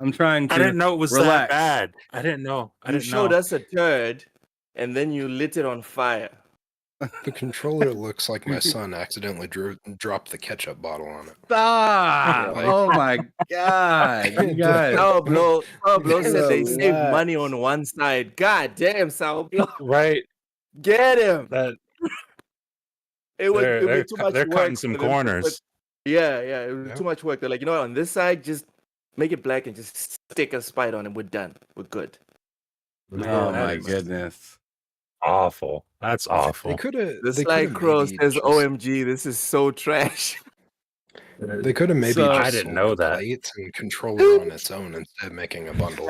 I didn't know it was Relax. that bad. I didn't know. I You didn't showed know. us a turd, and then you lit it on fire. The controller looks like my son accidentally dropped the ketchup bottle on it. Stop! Yeah. Oh my god, you guys. Sour Blow said they saved Relax. money on one side. God damn, Sour Blow. Right. Get him. That It would they're be too much they're work cutting some for them to corners. put- Yeah, it was Yeah. too much work. They're like, you know what, on this side, just make it black and just stick a spider on it. We're done. We're good. Oh that my is- goodness. Awful. That's They awful. could have. The Sly Crow says, OMG, this is so trash. They could have maybe So- just I didn't sold know the that. plates and controller on its own instead of making a bundle.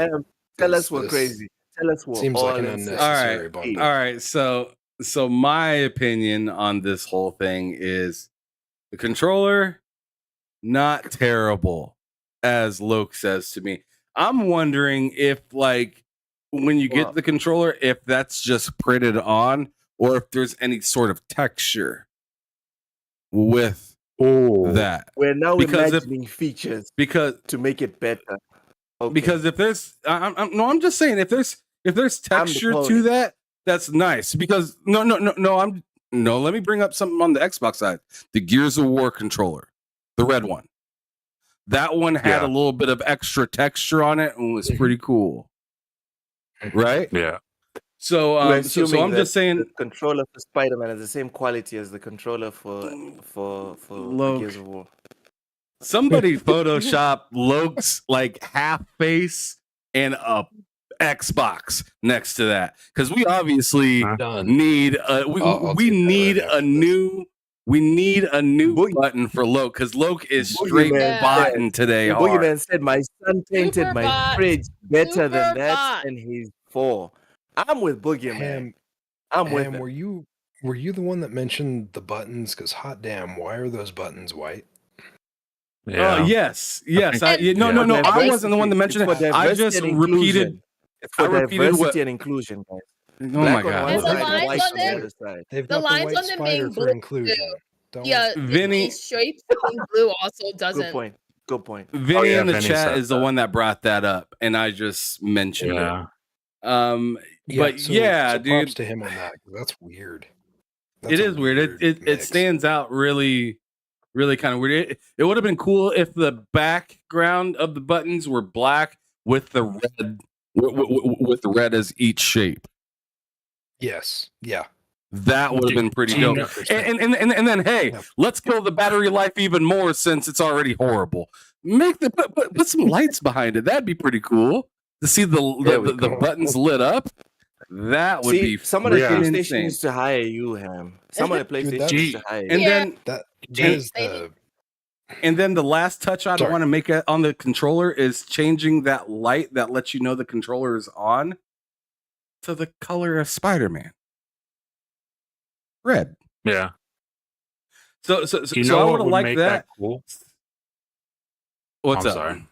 Tell us we're This crazy. Tell us we're seems all like an insane. unnecessary All bundle. All right, so So my opinion on this whole thing is the controller, not terrible, as Loke says to me. I'm wondering if, like, when you get the controller, if that's just printed on or if there's any sort of texture with that. We're now Because imagining features because to make it better. Okay. because if there's I'm just saying if there's texture to opponent. that, that's nice. Because no, let me bring up something on the Xbox side. The Gears of War controller, the red one. That one had a little bit of extra texture on it and was pretty cool. Right? Yeah. So We're so assuming I'm that just saying the controller for Spider-Man is the same quality as the controller for Loke. Gears of War. Somebody Photoshop Loke's like half face and a Xbox next to that, because we obviously Done. need I'll we take that need right a after this. new Boogie- button for Loke, because Loke is Boogeyman straight said- botting today hard. Boogeyman said my son painted Super my bot. fridge better than Super that, bot. and he's 4. I'm with Boogeyman. Ham, I'm with Ham, him. were you the one that mentioned the buttons? Because hot damn, why are those buttons white? Yeah. Yes. think- No. yeah. I wasn't the one to mention It's for it. I diversity just and repeated. inclusion. It's for I repeated diversity what- and inclusion, guys. Oh Black my on god. one And the side, lines white on on the them- other side. They've The got lines white on them being spider for blue, inclusion. Don't Yeah, Vinny- these stripes being blue also doesn't. Good point. Good point. Vinny yeah, in the Vinny chat said is the that. one that brought that up, and I just mentioned Yeah. it. But so dude, props to him on that. 'Cause that's weird. That's it a is weird. It mix. stands out really kind of weird. It would have been cool if the background of the buttons were black with the red with the red as each shape. Yes. Yeah. That would have been pretty Do you dope. know- And then hey, Yeah. let's kill the battery life even more since it's already horrible. Make the put some lights behind it. That'd be pretty cool to see There we the go. buttons lit up. That would be some of the Yeah. PlayStation insane. used to hire you, Ham. Some of the Dude, PlayStation that's- used to hire you. And Yeah. then That Gee, is the And then the last touch I'd Sorry. want to make on the controller is changing that light that lets you know the controller is on to the color of Spider-Man. Red. Yeah. So Do you I know would what have would liked make that. that cool? What's I'm up? sorry.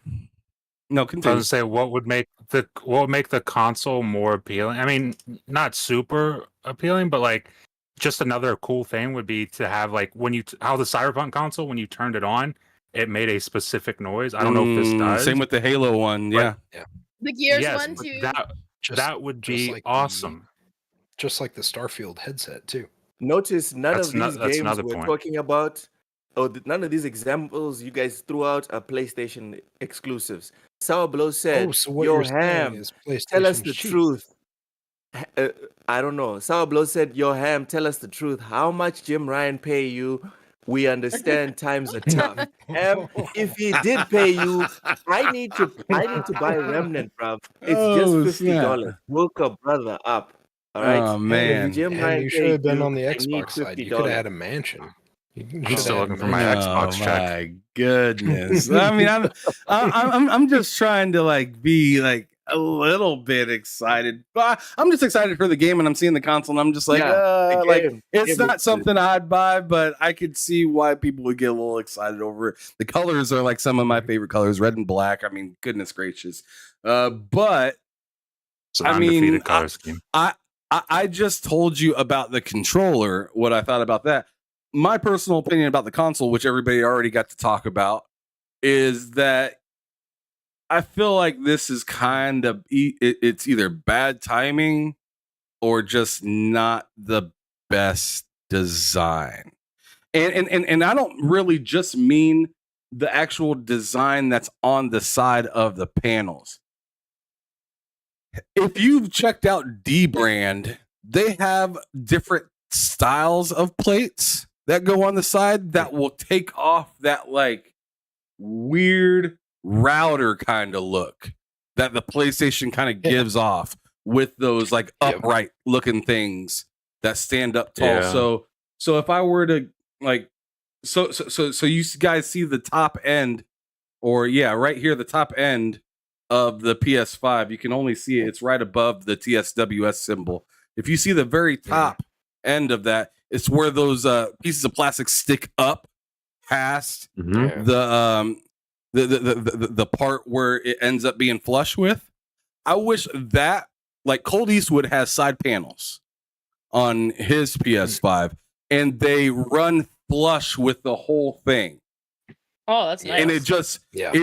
No, I was continue. gonna say what would make the console more appealing. I mean, not super appealing, but like just another cool thing would be to have like when you how the Cyberpunk console, when you turned it on, it made a specific noise. I don't know if this does. Same with the Halo one. But- Yeah. The Gears yes, one but too. just, that would just be like the- awesome. just like the Starfield headset too. Notice none That's of no- these that's games another we're point. talking about, none of these examples you guys threw out are PlayStation exclusives. Sour Blow said, Oh, so what "Yo, you're saying Ham, is PlayStation tell us the cheap. truth." I don't know. Sour Blow said, "Yo, Ham, tell us the truth. How much Jim Ryan pay you? We understand times are tough. Ham, if he did pay you, I need to buy Remnant, bruv. It's Oh, just $50. snap. Hook a brother up. All right. Oh, man. If Jim Ham, Ryan you should paid have been you, on the I need Xbox side. You could $50. have had a mansion. You I'm should still have looking had a for my mansion. Xbox check. My goodness. I mean, I'm just trying to like be like a little bit excited. But I'm just excited for the game, and I'm seeing the console, and I'm just like, The like game it's is not good. something I'd buy, but I could see why people would get a little excited over it. The colors are like some of my favorite colors, red and black. I mean, goodness gracious. But It's an I mean, undefeated color scheme. I just told you about the controller, what I thought about that. My personal opinion about the console, which everybody already got to talk about, is that I feel like this is kind of it's either bad timing or just not the best design. And I don't really just mean the actual design that's on the side of the panels. If you've checked out D Brand, they have different styles of plates that go on the side that will take off that like weird router kind of look that the PlayStation kind of gives off with those like upright looking things that stand up tall. Yeah. So if I were to like so you guys see the top end, or right here, the top end of the PS5, you can only see it. It's right above the TSWS symbol. If you see the very top end of that. It's where those pieces of plastic stick up past Mhm. the part where it ends up being flush with. I wish that, like, Cold Eastwood has side panels on his PS5 and they run flush with the whole thing. Oh, that's Yeah. nice. And it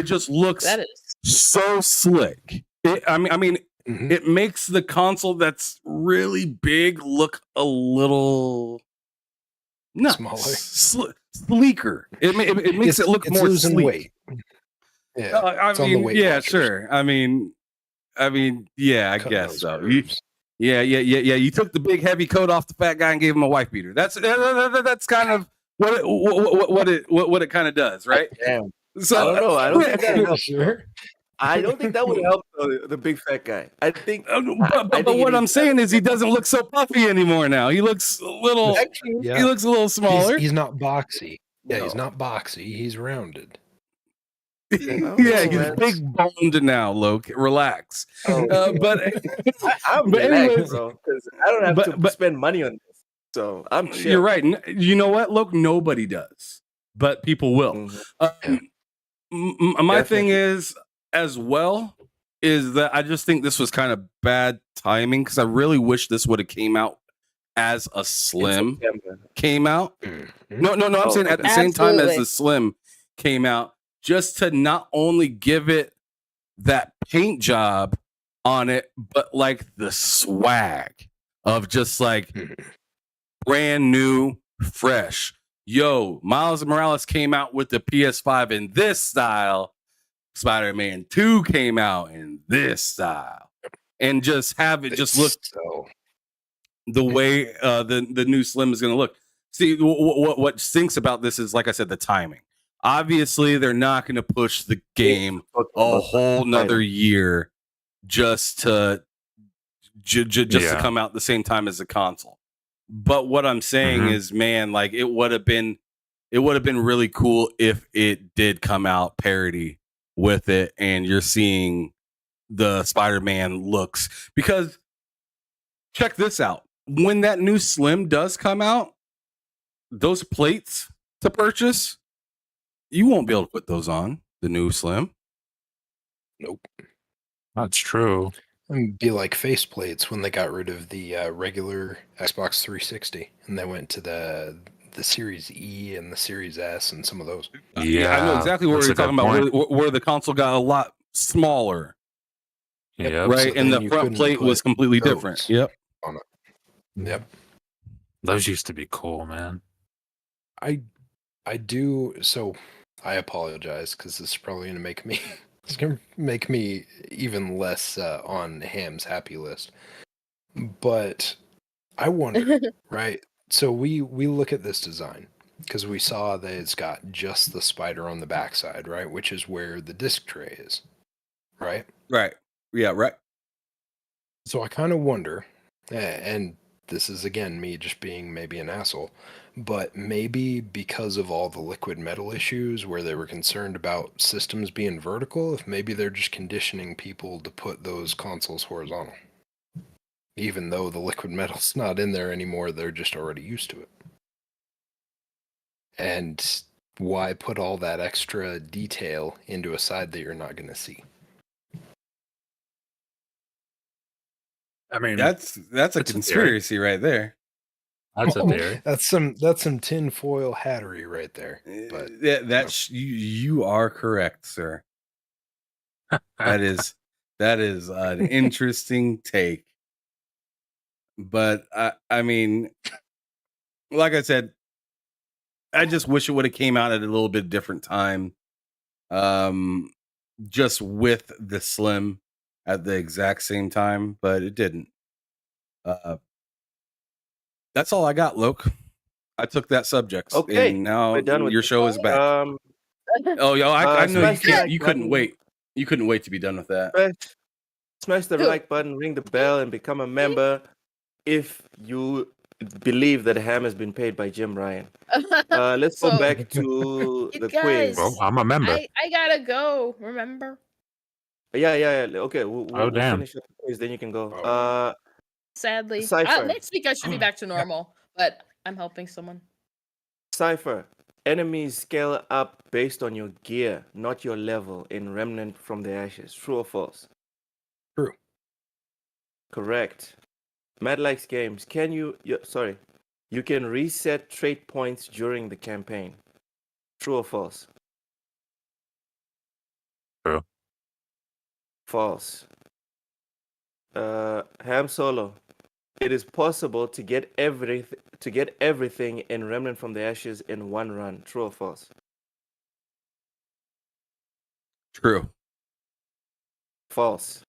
just looks That is. so slick. I mean, Mhm. it makes the console that's really big look a little sleeker. It makes it look it's more losing sleek. weight. Yeah, I it's on the mean, Weight yeah, Watchers. sure. I mean, yeah, I Cutting guess those so. curves. Yeah. You took the big heavy coat off the fat guy and gave him a wife beater. That's kind of what it kind of does, right? Damn. So I don't know. I don't think that helps. Sure. I don't think that would help the big fat guy. I think. But what I'm saying is he doesn't look so puffy anymore now. He looks a little. Actually, Yeah. He looks a little smaller. He's not boxy. Yeah, he's No. not boxy. He's rounded. Yeah, know, he's man. big boned now, Loke. Relax. Oh, But I'm but relaxed, anyways, bro, because I don't have to but spend money on this. So I'm chill. you're right. You know what, Loke? Nobody does, but people will. Mhm. My thing Definitely. is, as well, is that I just think this was kind of bad timing because I really wish this would have came out as a In Slim September. came out. Mhm. No. I'm Oh, saying at the okay. same time as Absolutely. the Slim came out, just to not only give it that paint job on it, but like the swag of just like Mhm. brand new, fresh. Yo, Miles Morales came out with the PS5 in this style. Spider-Man 2 came out in this style. And just have it just look So the way the new Slim is going to look. See, what stinks about this is, like I said, the timing. Obviously, they're not going to push the game a whole nother year just to to come out the same time as the console. But what I'm saying Mhm. is, man, like it would have been really cool if it did come out parity with it, and you're seeing the Spider-Man looks. Because check this out. When that new Slim does come out, those plates to purchase, you won't be able to put those on the new Slim. nope. That's true. It'd be like faceplates when they got rid of the regular Xbox 360 and they went to the Series E and the Series S and some of those. I know exactly what that's you're a good talking about, point. where the console got a lot smaller, Yep. right? So And then the you front couldn't plate was put completely those different. Yep. on it. Yep. Those used to be cool, man. I do. So I apologize because this is probably going to make me. It's going to make me even less on Ham's happy list. But I wonder, right? So we look at this design because we saw that it's got just the spider on the backside, right? Which is where the disc tray is, right? Right. Yeah. Right. So I kind of wonder, and this is again me just being maybe an asshole, but maybe because of all the liquid metal issues where they were concerned about systems being vertical, if maybe they're just conditioning people to put those consoles horizontal. Even though the liquid metal's not in there anymore, they're just already used to it. And why put all that extra detail into a side that you're not going to see? I mean, That's a That's a theory. conspiracy right there. that's a theory. That's some tinfoil hattery right there. But You are correct, sir. That is an interesting take. But I mean, like I said, I just wish it would have came out at a little bit different time. Just with the Slim at the exact same time, but it didn't. That's all I got, Loke. I took that subject. Okay, And now we're done with your this. show is back. Oh, yo, I know smash the like you couldn't button. wait. You couldn't wait to be done with that. Smash the like button, ring the bell, and become a member if you believe that Ham has been paid by Jim Ryan. Let's go So- back to You the guys- quiz. Well, I'm a member. I gotta go. Remember, Yeah. Okay, we'll damn. finish up the quiz, then you can go. Oh. sadly, Cypher. next week I should be back to normal. but I'm helping someone. Cypher. Enemies scale up based on your gear, not your level in Remnant from the Ashes. True or false? True. Correct. Mad Likes Games. You can reset trait points during the campaign. True or false? True. False. Ham Solo. It is possible to get everything in Remnant from the Ashes in one run. True or false? True. False.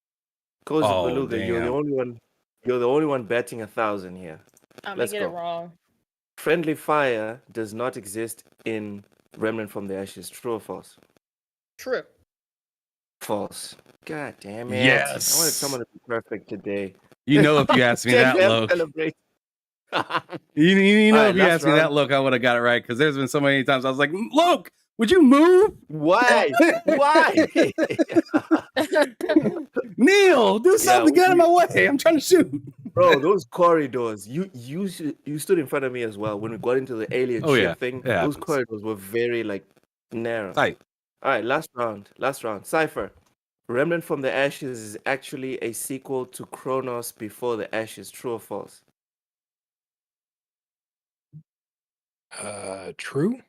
Cozy Oh, Beluga, you're the damn. only one. You're the only one betting 1,000 here. I'm Let's gonna get go. it wrong. Friendly fire does not exist in Remnant from the Ashes. True or false? True. False. God damn it. Yes. I wanted someone to be perfect today. You know, if you asked me that, Loke. Celebrate. You know, All right, if you last asked me that, round. Loke, I would have got it right. Because there's been so many times I was like, Loke, would you move? Why? Why? Neil, do something. Get out of my way. I'm trying to shoot. Bro, those corridors. You stood in front of me as well when we got into the alien Oh, ship yeah. thing. It Those happens. corridors were very narrow. Tight. All right, last round. Cypher. Remnant from the Ashes is actually a sequel to Chronos Before the Ashes. True or false? True.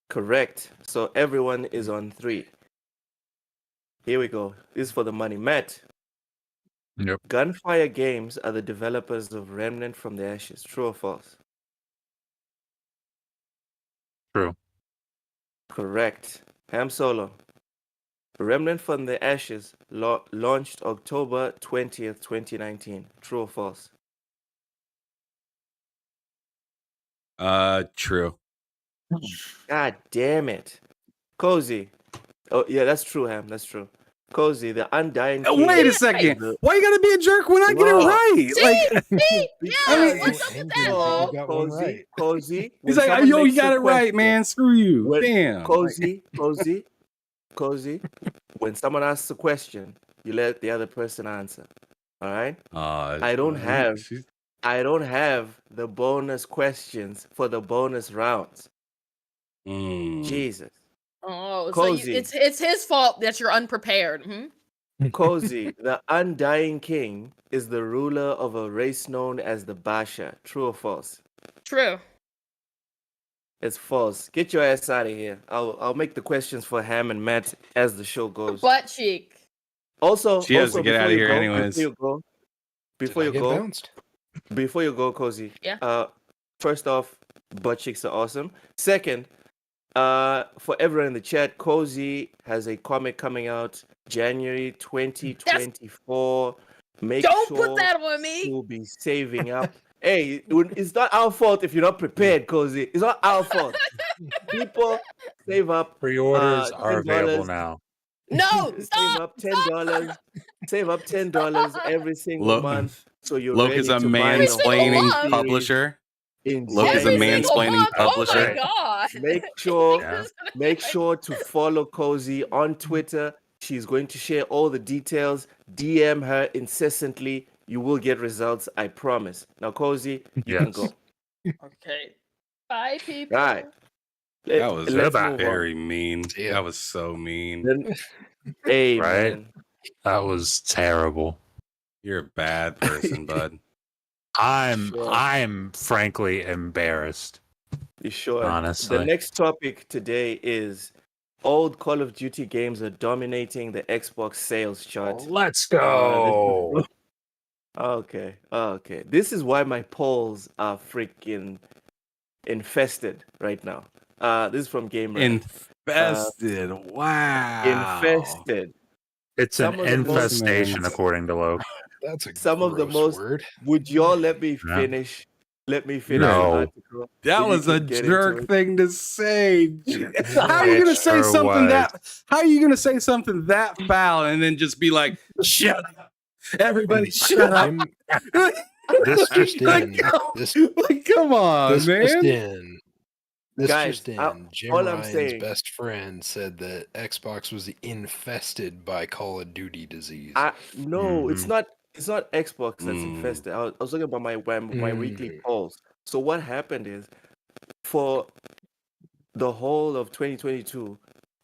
Correct. So everyone is on 3. Here we go. This is for the money. Matt. Yep. Gunfire Games are the developers of Remnant from the Ashes. True or false? True. Correct. Ham Solo. Remnant from the Ashes launched October 20th, 2019. True or false? True. God damn it. Cozy. Oh, yeah, that's true, Ham. That's true. Cozy, the Undying King. Wait a second. the- Why you gotta be a jerk when I get it Whoa. right? See? Because- Yeah, what's up with that, Oh, though? got one Cozy, right. Cozy. He's when like, someone yo, you makes got a it right, question- man. Screw you. when- Damn. Cozy. When someone asks a question, you let the other person answer. All right? I don't have the bonus questions for the bonus rounds. Jesus. Oh, Cozy. so it's his fault that you're unprepared. Cozy, the Undying King is the ruler of a race known as the Basha. True or false? True. It's false. Get your ass out of here. I'll make the questions for Ham and Matt as the show goes. Butt cheek. Also, She has to get before out of you here go, anyways. Before you Did I get go, bounced? before you go, Cozy. Yeah. First off, butt cheeks are awesome. Second, for everyone in the chat, Cozy has a comic coming out January 2024. Don't put that on me. We'll be saving up. Hey, it's not our fault if you're not prepared, Cozy. It's not our fault. People save up. Pre-orders are available $10. now. No, Save stop. up $10. Save up $10 every single month, so you're Loke ready is a to buy the whole mansplaining month. publisher. in Loke is a January. Every single mansplaining month. publisher. Oh my god. Make sure to follow Cozy on Twitter. She's going to share all the details. DM her incessantly. You will get results, I promise. Now, Cozy, you can Yes. go. Okay. Bye, people. Right. That was Let's move on. very mean. Yeah. That was so mean. Then- Hey, Right? man. That was terrible. You're a bad person, bud. Sure. I'm frankly embarrassed. You sure? Honestly. The next topic today is old Call of Duty games are dominating the Xbox sales chart. Let's go. Okay. This is why my polls are freaking infested right now. This is from Game Rant. Infested. Wow. Infested. It's Some an of the most- infestation, according to Loke. That's a Some of the gross most- word. Would y'all let me Yeah. finish? Let me finish No. the article. That So you was a can get into jerk it. thing to say. How are you It gonna say sure something was. how are you gonna say something that foul and then just be like, shut up. Everybody shut up. Jim, This just Like, in. come- This like, come on, this just man. in. This Guys, just in. Jim all I'm Ryan's saying- best friend said that Xbox was infested by Call of Duty disease. No, it's Mhm. not. It's not Xbox that's Mm. infested. I was looking about my weekly polls. So what happened is, for the whole of 2022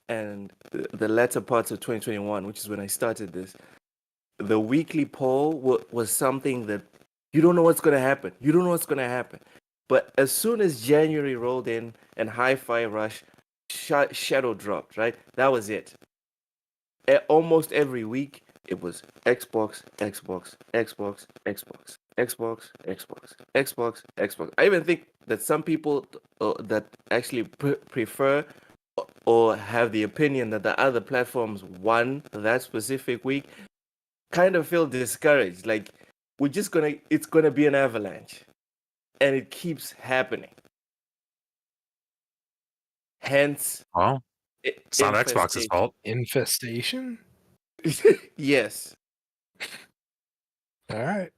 and the latter parts of 2021, which is when I started this, the weekly poll was something that you don't know what's going to happen. You don't know what's going to happen. But as soon as January rolled in and Hi-Fi Rush Shadow dropped, right? That was it. Almost every week, it was Xbox, Xbox, Xbox, Xbox, Xbox, Xbox, Xbox, Xbox. I even think that some people that actually prefer or have the opinion that the other platforms won that specific week kind of feel discouraged. Like, it's gonna be an avalanche, and it keeps happening. Hence, Well, it's not Xbox's fault. Infestation? Yes. All right.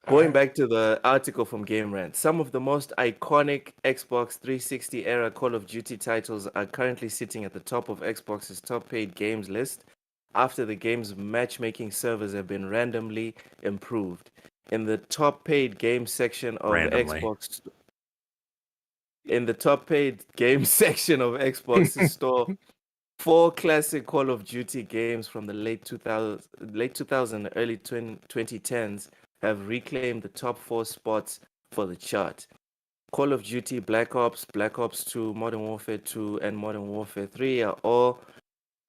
Going back to the article from Game Rant, some of the most iconic Xbox 360 era Call of Duty titles are currently sitting at the top of Xbox's top paid games list after the game's matchmaking servers have been randomly improved. In the top paid game section of Xbox's store, 4 classic Call of Duty games from the late 2000, early 2010s have reclaimed the top 4 spots for the chart. Call of Duty Black Ops, Black Ops 2, Modern Warfare 2, and Modern Warfare 3 are all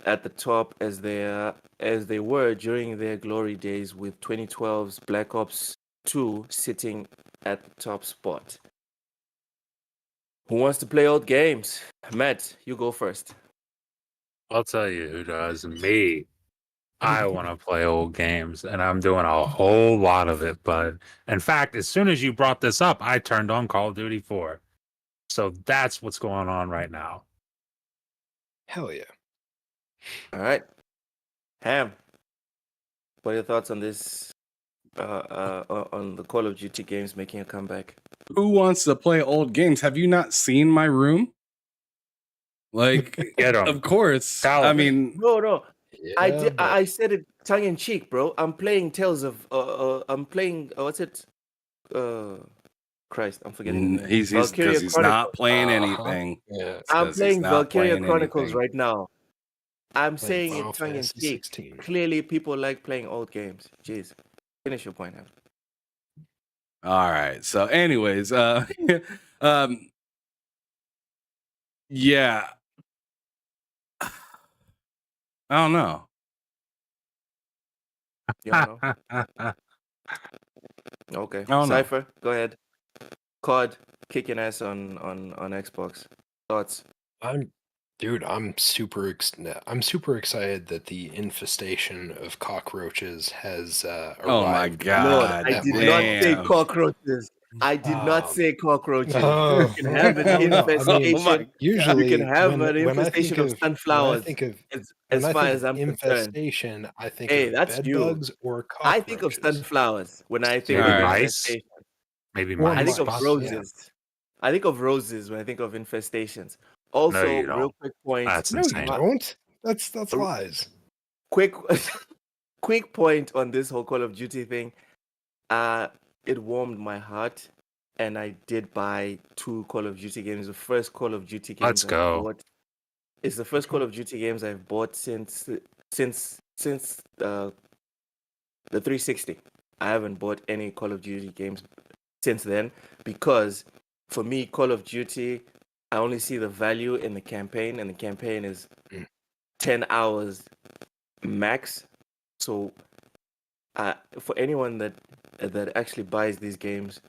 at the top as they were during their glory days, with 2012's Black Ops 2 sitting at the top spot. Who wants to play old games? Matt, you go first. I'll tell you who does. Me. I want to play old games, and I'm doing a whole lot of it. But in fact, as soon as you brought this up, I turned on Call of Duty 4. So that's what's going on right now. Hell yeah. All right. Ham, what are your thoughts on this, on the Call of Duty games making a comeback? Who wants to play old games? Have you not seen my room? Like, Get 'em. of course. Tell I 'em. mean, No. I Yeah, did. but I said it tongue in cheek, bro. I'm playing Tales of. I'm playing. What's it? Christ, I'm forgetting the name. he's because he's not playing anything. Yeah. It's I'm 'cause he's playing not Valkyria playing Chronicles anything. right now. I'm Playing saying Final it tongue in Fantasy cheek. 16. Clearly, people like playing old games. Jeez, finish your point, Ham. All right. So, anyways, yeah. I don't know. You don't know? Okay. I don't know. Cypher, go ahead. COD kicking ass on Xbox. Thoughts? I'm super excited that the infestation of cockroaches has arrived. Oh my Lord, God! I did my not say damn. cockroaches. I did not say cockroaches. Oh, You can have an I don't know. I mean, infestation. usually You can have an when I think infestation of sunflowers. As far as I'm concerned. infestation, I think Hey, of that's bed you. bugs or I think of cockroaches. sunflowers when I think Maybe of Alright. mice. infestation. Maybe Or I mice. think of mice, roses. I think of roses when I think of infestations. No, Also, you real don't. quick point. That's No, you insane. don't. That's lies. Quick point on this whole Call of Duty thing. It warmed my heart, and I did buy 2 Call of Duty games. The first Call of Duty games Let's I go. bought. It's the first Call of Duty games I've bought since the 360. I haven't bought any Call of Duty games since then, because for me, Call of Duty, I only see the value in the campaign, and the campaign is 10 hours max. So for anyone that actually buys these games,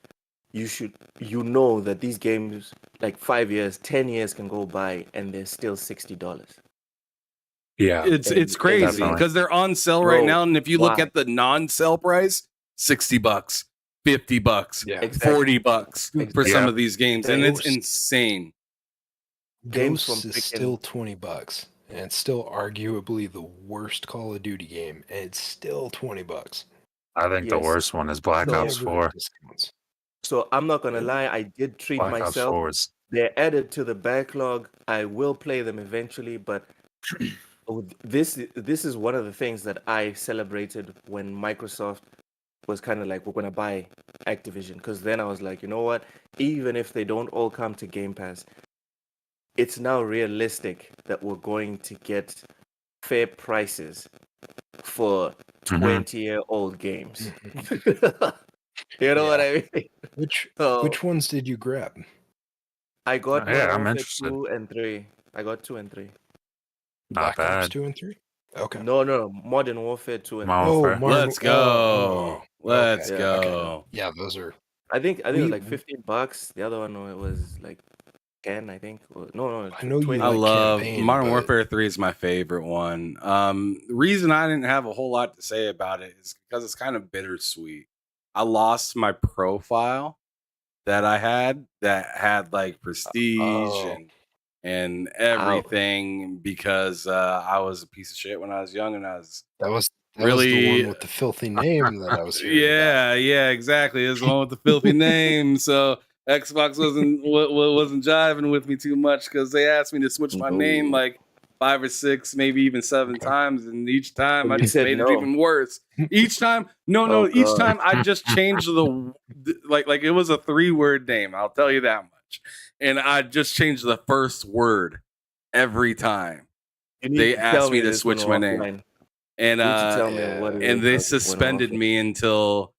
you know that these games, like 5 years, 10 years can go by and they're still $60. Yeah. It's crazy Definitely. because they're on sale Bro, right now, and if you look wow. at the non-sale price, $60, $50, Yeah. Exactly. $40 for some Yeah. of these games, and it's insane. Games Ghosts from is freaking- still $20, and it's still arguably the worst Call of Duty game, and it's still $20. I think the Yes. worst one is Black Ops Never 4. discounts. So I'm not gonna Really? lie, I did treat Black Ops myself. 4 was They're added to the backlog. I will play them eventually, but this is one of the things that I celebrated when Microsoft was kind of like, we're gonna buy Activision, because then I was like, you know what? Even if they don't all come to Game Pass, it's now realistic that we're going to get fair prices for 20-year-old games. You know what I mean? Which ones did you grab? I got Yeah, Modern I'm Warfare interested. 2 and 3. I got 2 and 3. Black bad. Ops 2 and 3? Okay. No, Modern Warfare 2 and 3. Modern Warfare. Let's go. Let's okay. go. Okay. Yeah, those are. I think it was like $15. The other one it was like 10, I think. No, I know you 20. I like love campaign, Modern but- Warfare 3 is my favorite one. The reason I didn't have a whole lot to say about it is because it's kind of bittersweet. I lost my profile that I had that had like prestige and everything because I was a piece of shit when I was young and I was That was really the one with the filthy name that I was hearing about. yeah, exactly. It was the one with the filthy name. So Xbox wasn't jiving with me too much because they asked me to switch my name like 5 or 6, maybe even 7 times, and each time I You just said made it no. even worse. Each time, each time I just changed the like it was a 3-word name. I'll tell you that much, and I just changed the first word every time they asked me to switch my name. And they suspended me until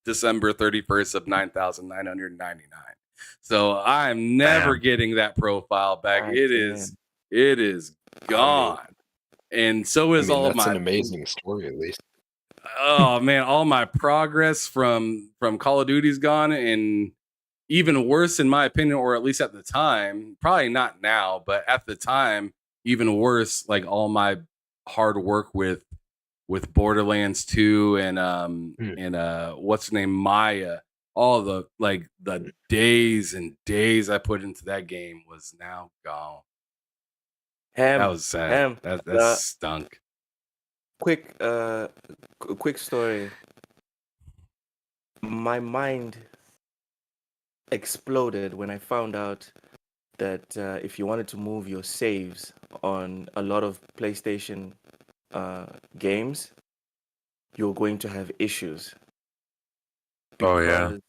December 31st of 9,999. So I'm never getting that profile back. It is gone. And so is all of my. That's an amazing story, at least. Oh man, all my progress from Call of Duty's gone, and even worse, in my opinion, or at least at the time, probably not now, but at the time, even worse. Like all my hard work with Borderlands 2 and what's the name, Maya, all the days and days I put into that game was now gone. That was sad. That stunk. Quick story. My mind exploded when I found out that if you wanted to move your saves on a lot of PlayStation games, you're going to have issues. Because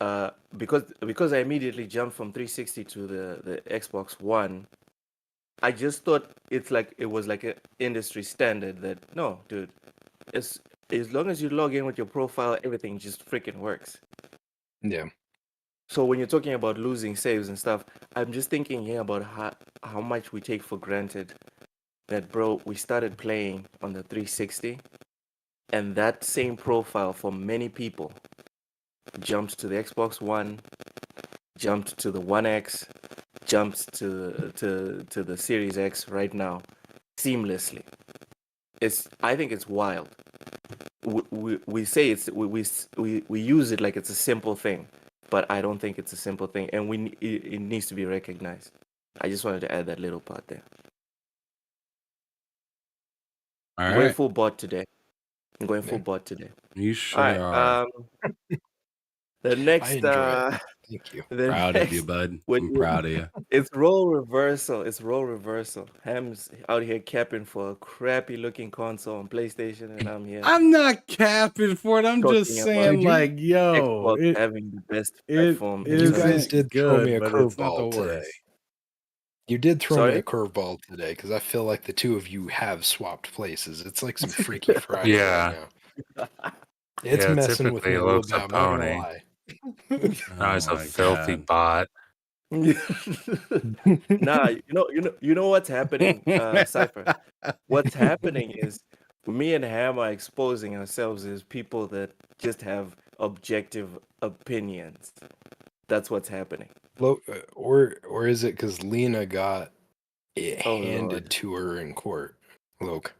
I immediately jumped from 360 to the Xbox One. I just thought it was like an industry standard that no, dude, as long as you log in with your profile, everything just freaking works. Yeah. So when you're talking about losing saves and stuff, I'm just thinking here about how much we take for granted that, bro, we started playing on the 360 and that same profile for many people jumped to the Xbox One, jumped to the One X, jumps to the Series X right now seamlessly. I think it's wild. We say we use it like it's a simple thing, but I don't think it's a simple thing, and it needs to be recognized. I just wanted to add that little part there. I'm going full bot today. You sure are. are. The next, I enjoy it. Thank you. Proud of you, bud. I'm proud of you. It's role reversal. Ham's out here capping for a crappy looking console on PlayStation, and I'm here. I'm not capping for it. I'm just saying, like, Xbox having the best platform. You guys did throw me a but it's not the curveball today. worst. You did throw me a curveball today because I feel like the two of you have swapped places. It's like some Freaky Friday right now. It's messing with me a little bit. I'm not gonna lie. Now it's a filthy bot. Nah, you know what's happening, Cypher. What's happening is me and Ham are exposing ourselves as people that just have objective opinions. That's what's happening. Or is it because Lena got it handed to her in court, Loke?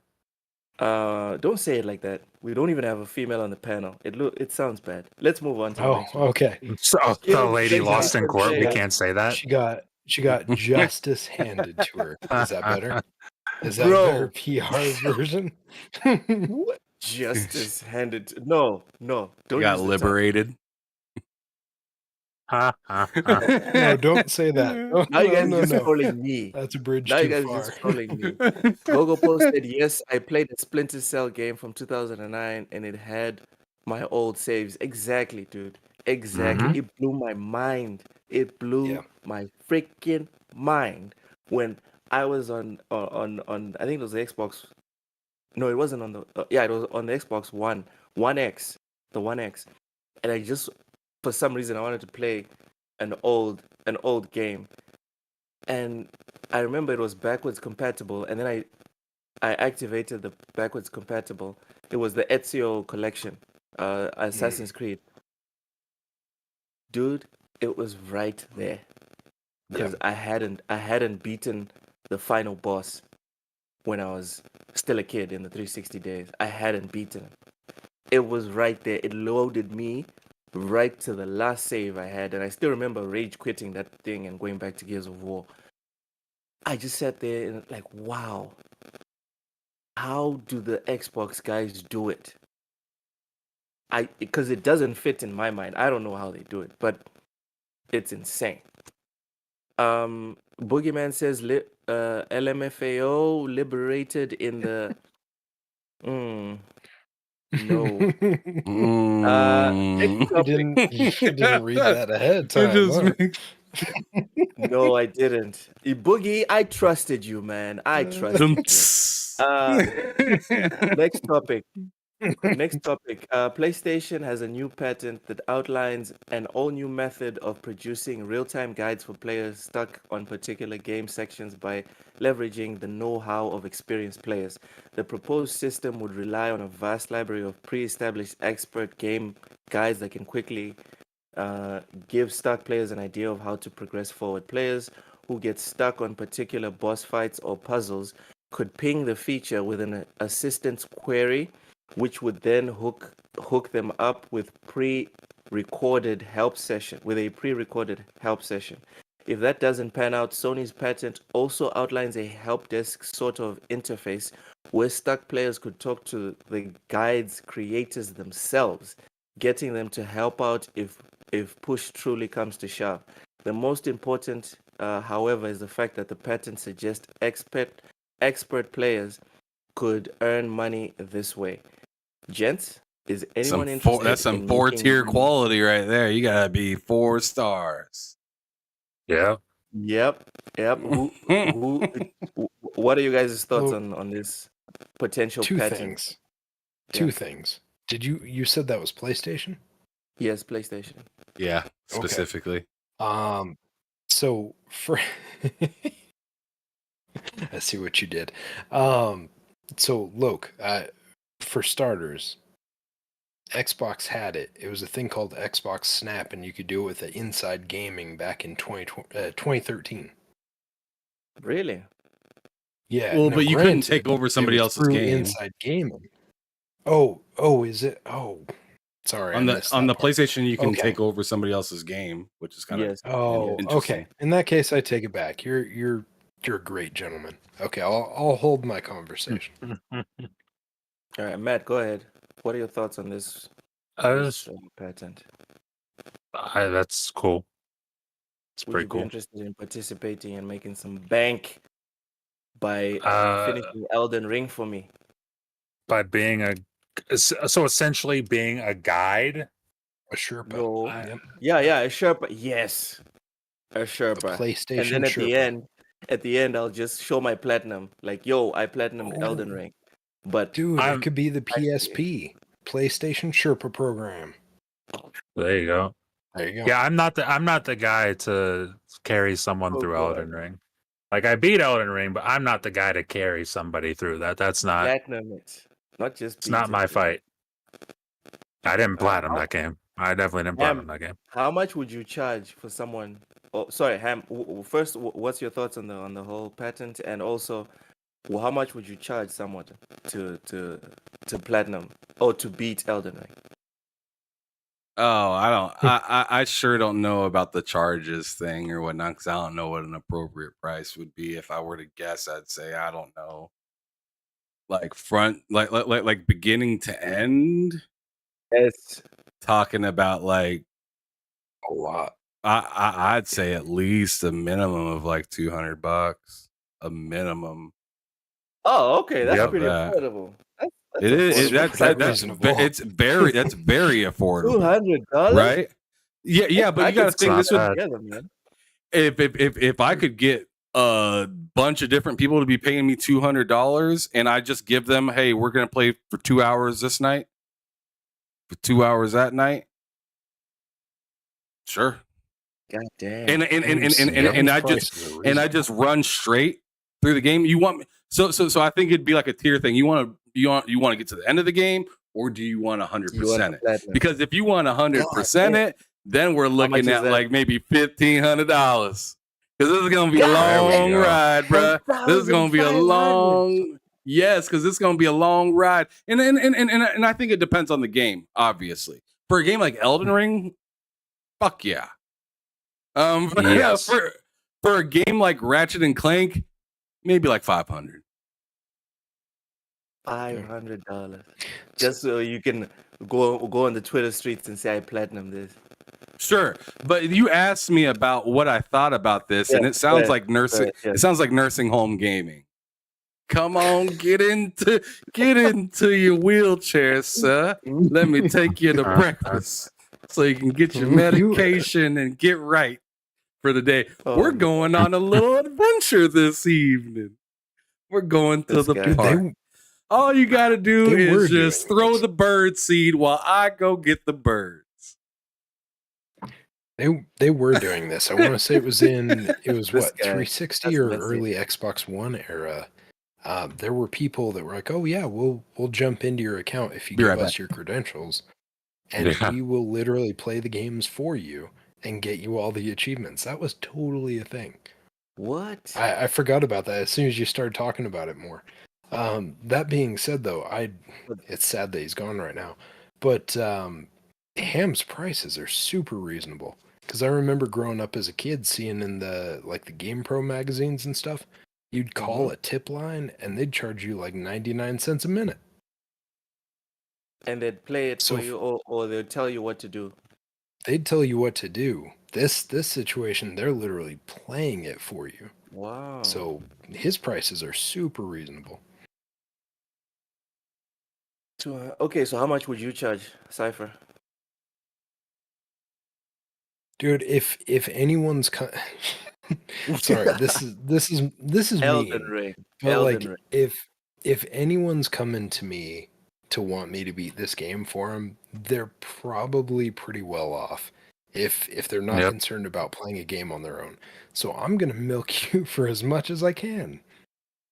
Don't say it like that. We don't even have a female on the panel. It sounds bad. Let's move on to the next one. Okay. So the lady lost in court. We can't say that. She got justice handed to her. Is that better? Is that a better PR version? What? Justice handed? No. Don't got liberated. Ha, ha, ha. No, don't say that. No, Now you guys no, are just no. trolling me. That's a bridge Now you too guys are far. just trolling me. Gogo posted, yes, I played a Splinter Cell game from 2009 and it had my old saves. Exactly, dude. Exactly. Mhm. It blew my mind. It blew Yeah. my freaking mind when I was on I think it was the Xbox. No, it wasn't on the yeah, it was on the Xbox One X, the One X. And I just for some reason I wanted to play an old game. And I remember it was backwards compatible, and then I activated the backwards compatible. It was the Ezio collection, Assassin's Creed. Dude, it was right there because I hadn't beaten the final boss when I was still a kid in the 360 days. I hadn't beaten him. It was right there. It loaded me right to the last save I had, and I still remember rage quitting that thing and going back to Gears of War. I just sat there and like, wow, how do the Xbox guys do it? Because it doesn't fit in my mind. I don't know how they do it, but it's insane. Boogeyman says LMFAO liberated in the no. Next topic. You didn't read that ahead of It time. just Huh? makes No, I didn't. Boogie, I trusted you, man. I trusted you. Next topic. PlayStation has a new patent that outlines an all-new method of producing real-time guides for players stuck on particular game sections by leveraging the know-how of experienced players. The proposed system would rely on a vast library of pre-established expert game guides that can quickly give stuck players an idea of how to progress forward. Players who get stuck on particular boss fights or puzzles could ping the feature with an assistance query, which would then hook them up with a pre-recorded help session. If that doesn't pan out, Sony's patent also outlines a help desk sort of interface where stuck players could talk to the guide's creators themselves, getting them to help out if push truly comes to shove. The most important, however, is the fact that the patent suggests expert players could earn money this way. Gents, is anyone interested? That's some in 4-tier making- quality right there. You gotta be 4 stars. Yeah. Yep. What are you guys' thoughts Well, on this potential Two patent? things. Yeah. Two things. Did you said that was PlayStation? Yes, PlayStation. Yeah, specifically. So for I see what you did. So Loke, for starters, Xbox had it. It was a thing called Xbox Snap, and you could do it with the Inside Gaming back in 2013. Really? Yeah. Well, now but you couldn't granted, take over it somebody was else's through game. Inside Gaming. Oh, is it? Oh, sorry. On I the missed on that the part. PlayStation, you can Okay. take over somebody else's game, which is kind of Yes. Oh, interesting. okay. In that case, I take it back. You're a great gentleman. Okay, I'll hold my conversation. All right, Matt, go ahead. What are your thoughts on this patent? That's cool. It's Would pretty you be cool. interested in participating and making some bank by finishing Elden Ring for me? By being so essentially being a guide. A Sherpa. No. Yep. Yeah, a Sherpa. Yes, a The Sherpa. PlayStation And then Sherpa. at the end, I'll just show my platinum. Like, yo, I platinumed Elden Oh. Ring. But Dude, I'm- it could be the PSP. PlayStation Sherpa program. There you go. There you go. Yeah, I'm not the guy to carry someone Oh, through God. Elden Ring. Like I beat Elden Ring, but I'm not the guy to carry somebody through that. That's not. Platinum it. Not just It's not my fight. I didn't platinum that game. I definitely didn't platinum that game. How much would you charge for someone? Oh, sorry, Ham. First, what's your thoughts on the whole patent, and also, how much would you charge someone to platinum or to beat Elden Ring? Oh, I don't. I sure don't know about the charges thing or whatnot because I don't know what an appropriate price would be. If I were to guess, I'd say I don't know. Like like beginning to end. Yes. Talking about like A lot. I'd say at least a minimum of like $200, a minimum. Oh, okay, that's Yep. pretty That. affordable. That's It is. affordable. pretty That's reasonable. it's very affordable, $200, right? Yeah. But I you got to could think string this that would together, man. if I could get a bunch of different people to be paying me $200 and I just give them, hey, we're gonna play for 2 hours this night, for 2 hours that night. Sure. God damn. And I just run straight through the game. You want me so I think it'd be like a tier thing. You want to get to the end of the game, or do you want 100% it? Because if you want 100% it, then we're looking at like maybe $1,500. Because this is gonna be a long ride, bro. This is gonna be a long because it's gonna be a long ride. And I think it depends on the game, obviously. For a game like Elden Ring, fuck yeah. Yes. For a game like Ratchet and Clank, maybe like $500. $500, just so you can go on the Twitter streets and say I platinum this. Sure, but you asked me about what I thought about this, and it sounds like nursing. It sounds like nursing home gaming. Come on, get into your wheelchair, sir. Let me take you to breakfast so you can get your medication and get right for the day. We're going on a little adventure this evening. We're going to the park. All you got to do is just throw the bird seed while I go get the birds. They were doing this. I want to say it was what 360 or early Xbox One era. There were people that were like, "Oh yeah, we'll jump into your account if you give us your credentials, and we will literally play the games for you and get you all the achievements." That was totally a thing. What? I forgot about that as soon as you started talking about it more. That being said, though, it's sad that he's gone right now, but Ham's prices are super reasonable. Because I remember growing up as a kid seeing in the Game Pro magazines and stuff, you'd call a tip line and they'd charge you like 99 cents a minute. And they'd play it for you, or they'd tell you what to do. They'd tell you what to do. This situation, they're literally playing it for you. Wow. So his prices are super reasonable. Okay, so how much would you charge, Cypher? Dude, if anyone's sorry, this is Elden mean. Ring. But Elden Ring. if anyone's coming to me to want me to beat this game for them, they're probably pretty well off. If they're not concerned about playing a game on their own. So I'm gonna milk you for as much as I can.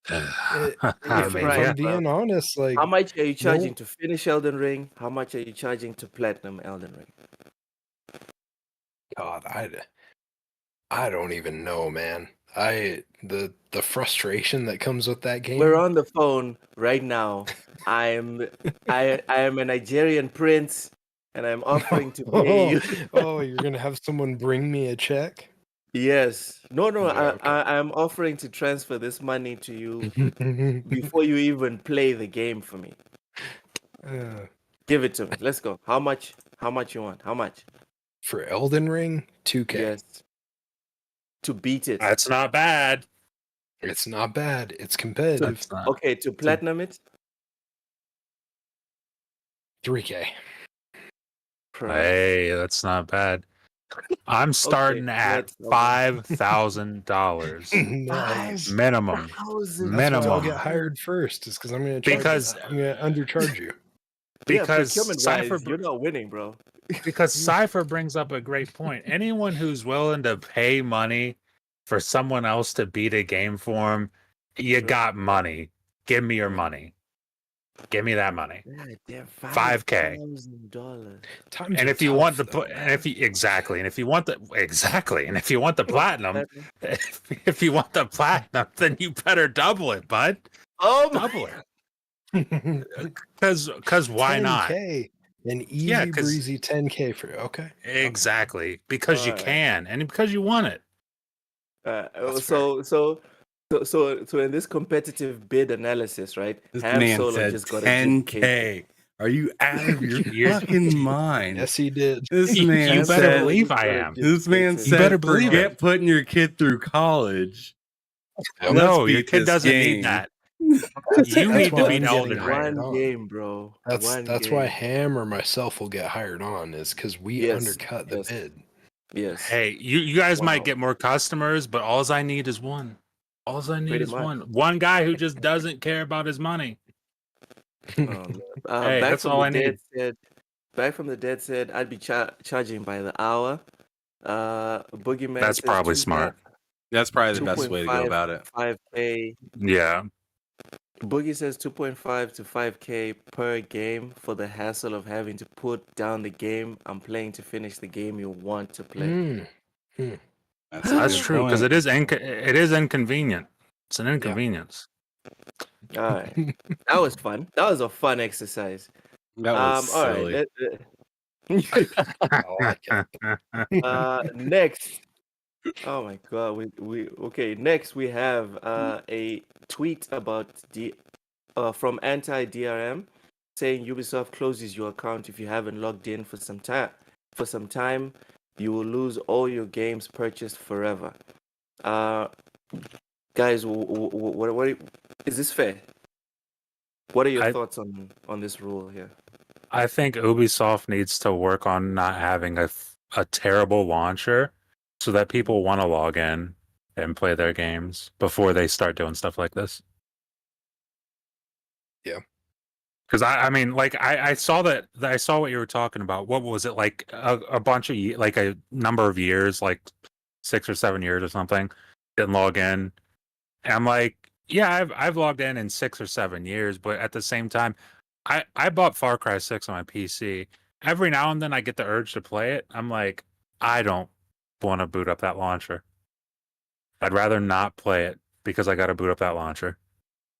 If I'm being honest, like, how much are you charging to finish Elden Ring? How much are you charging to platinum Elden Ring? God, I don't even know, man. The frustration that comes with that game. We're on the phone right now. I am a Nigerian prince, and I'm offering to pay you. You're gonna have someone bring me a check? Yes. No. Yeah, okay. I'm offering to transfer this money to you before you even play the game for me. Give it to me. Let's go. How much you want? How much? For Elden Ring, 2K. Yes. To beat it. That's not bad. It's not bad. It's competitive. Okay, to platinum it? 3K. Hey, that's not bad. I'm starting at $5,000 Nice. minimum. I'll get hired first, is because I'm gonna undercharge you. Because Cypher, you're not winning, bro. Because Cypher brings up a great point. Anyone who's willing to pay money for someone else to beat a game for him, you got money. Give me your money. Give me that money. $5K. And if you want the platinum, if you want the platinum, then you better double it, bud. Double it. Because why not? An easy breezy 10K for you. Okay. Exactly. Because you can and because you want it. So in this competitive bid analysis, right? This man said just got 10K. Are you out of your You're- fucking mind? Yes, he did. This You man better said. believe I am. This man You said, better believe "Forget it. putting your kid through college. Yep. Let's No, your beat kid this doesn't game." need that. That's You need to why beat I'm Elden getting Ring. hired One on. game, bro. One That's game. why Ham or myself will get hired on, is because we Yes, undercut the yes. bid. Yes. Hey, you guys Wow. might get more customers, but all I need is one. All I need Pretty is much. one guy who just doesn't care about his money. Man. Hey, Back that's from all the I dead need. said. Back from the dead said I'd be charging by the hour. Boogeyman That's says probably smart. That's probably the best way to go 2.5 about it. 5K. Yeah. Boogie says 2.5 to 5K per game for the hassle of having to put down the game I'm playing to finish the game you want to play. Mm. That's, a That's good true because point. it is inconvenient. It's an inconvenience. All right, that was fun. That was a fun exercise. That was All silly. right. I like it. Next. Oh my god. We okay. Next we have a tweet about from anti DRM saying Ubisoft closes your account if you haven't logged in for some time. For some time, you will lose all your games purchased forever. Guys, what is this fair? What are your thoughts on this rule here? I think Ubisoft needs to work on not having a terrible launcher so that people want to log in and play their games before they start doing stuff like this. Yeah. Because I mean, like I saw I saw what you were talking about. What was it, like a bunch of like a number of years, like 6 or 7 years or something, didn't log in. And I'm like, yeah, I've logged in 6 or 7 years, but at the same time, I bought Far Cry 6 on my PC. Every now and then I get the urge to play it. I'm like, I don't want to boot up that launcher. I'd rather not play it because I got to boot up that launcher.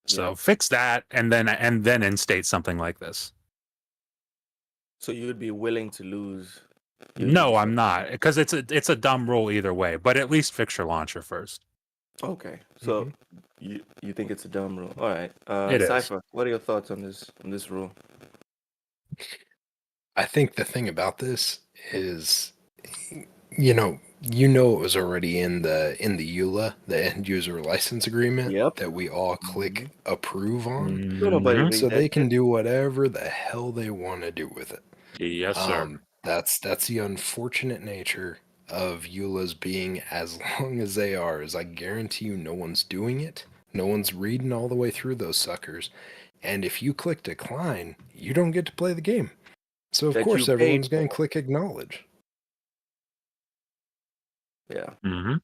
So Yeah. fix that and then instate something like this. So you would be willing to lose? your No, Ubisoft I'm not, account? because it's a dumb rule either way. But at least fix your launcher first. Okay, so you think it's a dumb rule? All right, It is. Cypher, what are your thoughts on this rule? I think the thing about this is, you know it was already in the EULA, the end user license agreement, Yep. that we all click approve on, Nobody Mhm. read so that they can shit. do whatever the hell they want to do with it. Yes, sir. That's the unfortunate nature of EULAs being as long as they are. Is I guarantee you, no one's doing it. No one's reading all the way through those suckers. And if you click decline, you don't get to play the game. So of That course you paid everyone's going to for. click acknowledge. Yeah. Mm-hmm.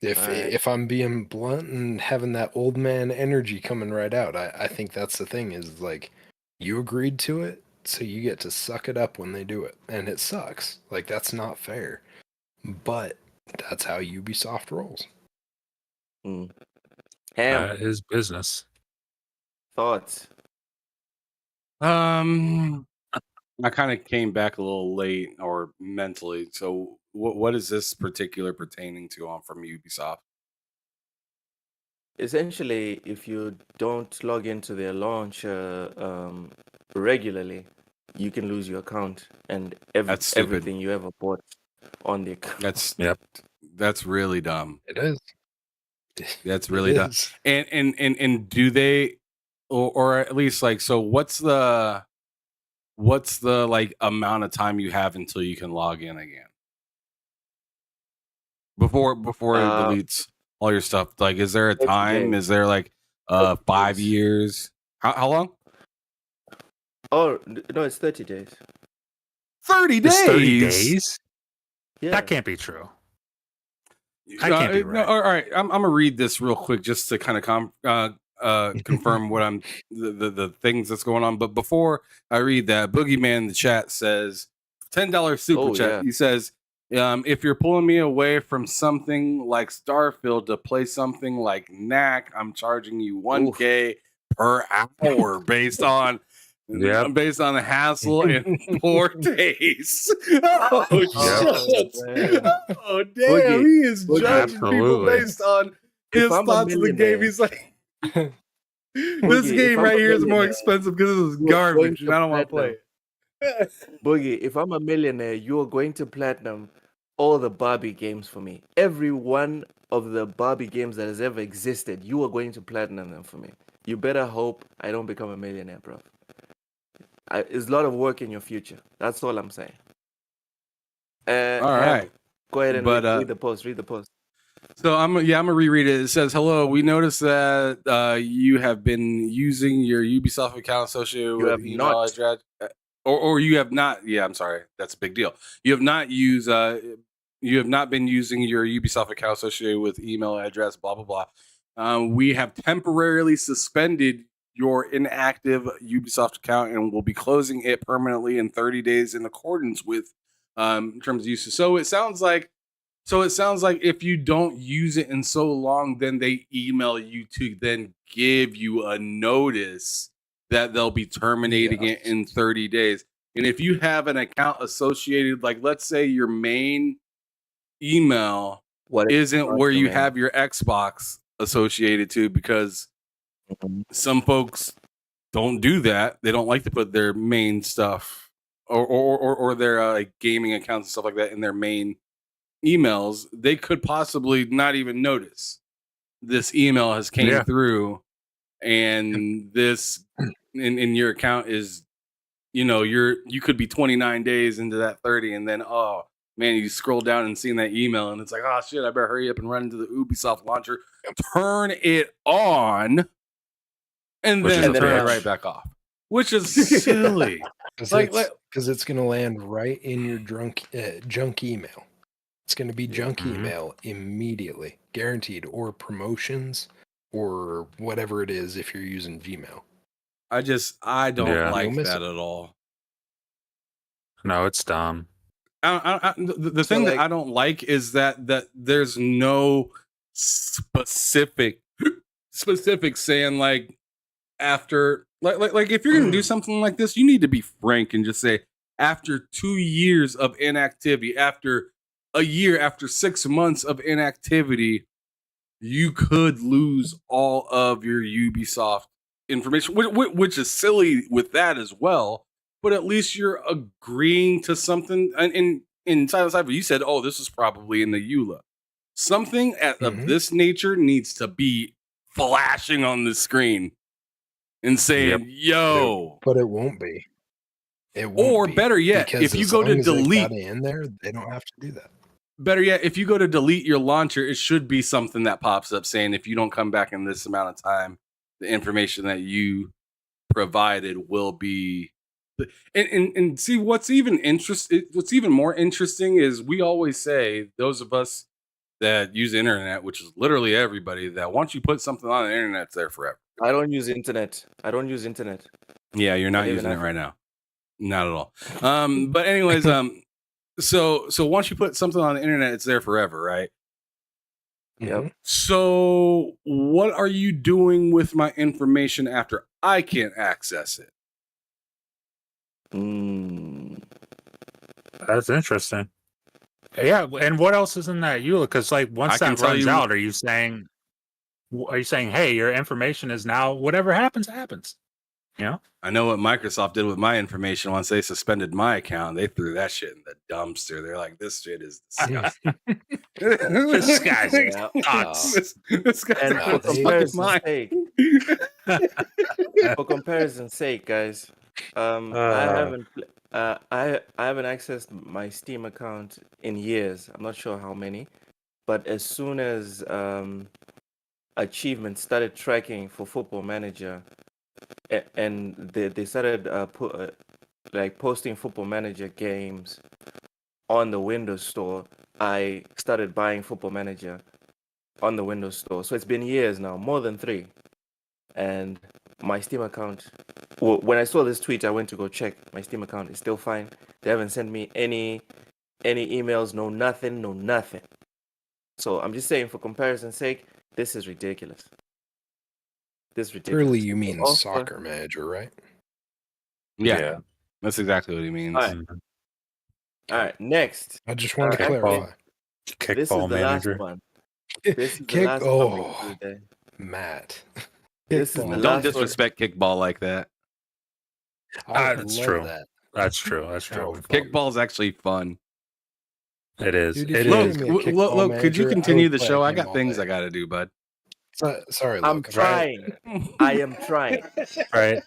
Alright. If I'm being blunt and having that old man energy coming right out, I think that's the thing, is like, you agreed to it, so you get to suck it up when they do it. And it sucks. Like, that's not fair. But that's how Ubisoft rolls. Ham, That is business. thoughts? I kind of came back a little late, or mentally. So, what is this particular pertaining to on from Ubisoft? Essentially, if you don't log into their launcher regularly, you can lose your account and That's stupid. everything you ever bought on the account. That's really dumb. It is. That's really It dumb. is. And do they, or at least like, so what's the like amount of time you have until you can log in again? Before it deletes all your stuff. Like, is there a 30 time? days. Is there like 5 years? How long? Oh no, it's 30 days. 30 days. It's 30 days? Yeah. That can't be true. I can't be right. No, all right, I'm gonna read this real quick just to kind of confirm what I'm the things that's going on. But before I read that, Boogeyman in the chat says $10 super chat. Yeah. He says, if you're pulling me away from something like Starfield to play something like Knack, I'm charging you $1K per hour based on the hassle and poor taste. Oh shit! Man. Oh damn! Boogie. He is Boogie. judging people Absolutely. based on If his I'm a thoughts of the game. millionaire- He's like, This Boogie, if game I'm right a here is more millionaire, expensive because it was you're going garbage, to and I don't want to play platinum. it. Boogie, if I'm a millionaire, you are going to platinum all the Barbie games for me. Every one of the Barbie games that has ever existed, you are going to platinum them for me. You better hope I don't become a millionaire, bro. There's a lot of work in your future. That's all I'm saying. All Ham, right, go ahead and but read the post. Read the post. so I'm gonna reread it. It says, "Hello, we noticed that you have been using your Ubisoft account associated You with have email not. address, or you have not. Yeah, I'm sorry, that's a big deal. You have not used. You have not been using your Ubisoft account associated with email address. Blah blah blah. We have temporarily suspended your inactive Ubisoft account and will be closing it permanently in 30 days in accordance with terms of use. So it sounds like." So it sounds like if you don't use it in so long, then they email you to then give you a notice that they'll be terminating it Yes. in 30 days. And if you have an account associated, like let's say your main email What if isn't not where your you main? have your Xbox associated to, because Mhm. some folks don't do that. They don't like to put their main stuff or their like gaming accounts and stuff like that in their main emails. They could possibly not even notice this email has came Yeah. through, and this in your account is, you could be 29 days into that 30, and then oh man, you scroll down and seeing that email, and it's like, oh shit, I better hurry up and run into the Ubisoft launcher, turn it on, and Which is then a turn it bitch. right back off, which is silly. Because Like- it's going to land right in your junk email. It's going to be junk Mhm. email immediately, guaranteed, or promotions, or whatever it is if you're using Gmail. I don't Yeah. like You'll miss that it. at all. No, it's dumb. The So, thing that like- I don't like is that there's no specific saying like after like if you're gonna do something like this, you need to be frank and just say after 2 years of inactivity, after a year, after 6 months of inactivity, you could lose all of your Ubisoft information, which is silly with that as well. But at least you're agreeing to something. And in Silent Cypher, you said, "Oh, this is probably in the EULA." Something of Mhm. this nature needs to be flashing on the screen and saying, "Yo." But it won't be. It won't Or be, better yet, because if you as go to long as they got delete, it in there, they don't have to do that. better yet, if you go to delete your launcher, it should be something that pops up saying, if you don't come back in this amount of time, the information that you provided will be. And see, what's even more interesting is we always say, those of us that use the internet, which is literally everybody, that once you put something on the internet, it's there forever. I don't use internet. Yeah, you're not Not even using it after. right now. Not at all. But anyways, so once you put something on the internet, it's there forever, right? Yep. Mhm. So what are you doing with my information after I can't access it? Mm. That's interesting. Yeah, and what else is in that EULA? Because like I once can that tell runs you- out, are you saying, hey, your information is now whatever happens, happens? You know? I know what Microsoft did with my information once they suspended my account. They threw that shit in the dumpster. They're like, this shit is disgusting. This guy's Yeah. nuts. This guy's And out for of his fucking comparison's mind. sake, guys, I Uh. haven't I haven't accessed my Steam account in years. I'm not sure how many, but as soon as achievements started tracking for Football Manager, and they started posting Football Manager games on the Windows Store, I started buying Football Manager on the Windows Store. So it's been years now, more than 3. And my Steam account, when I saw this tweet, I went to go check. My Steam account is still fine. They haven't sent me any emails, no nothing. So I'm just saying, for comparison's sake, this is ridiculous. Surely you mean Also- Soccer Manager, right? Yeah, that's exactly what he means. All right. All right, next. I just want to Kickball. clarify. This is Kickball the manager. last one. This is the last one we do today. Matt. This is the Kickball. last Don't one. disrespect kickball like that. I That's love true. that. That's true. That's true. Oh, Kickball's actually fun. It is. Dude, if It you is. gave me a kickball Look, could you manager, I continue would the play show? a I game got all things day. I got to do, bud. Sorry, I'm Luke. trying. I am trying. Right.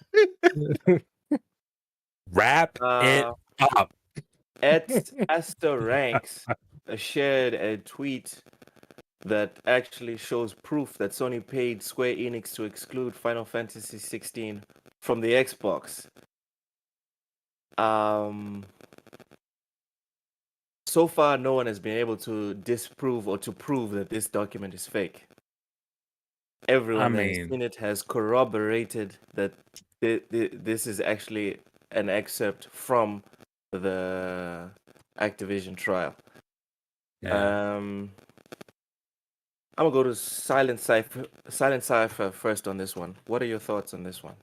Wrap it Uh, up. Astor Ranks shared a tweet that actually shows proof that Sony paid Square Enix to exclude Final Fantasy 16 from the Xbox. So far, no one has been able to disprove or to prove that this document is fake. Everyone that has seen it has corroborated that this is actually an excerpt from the Activision trial. Yeah. I'm gonna go to Silent Cipher first on this one. What are your thoughts on this one?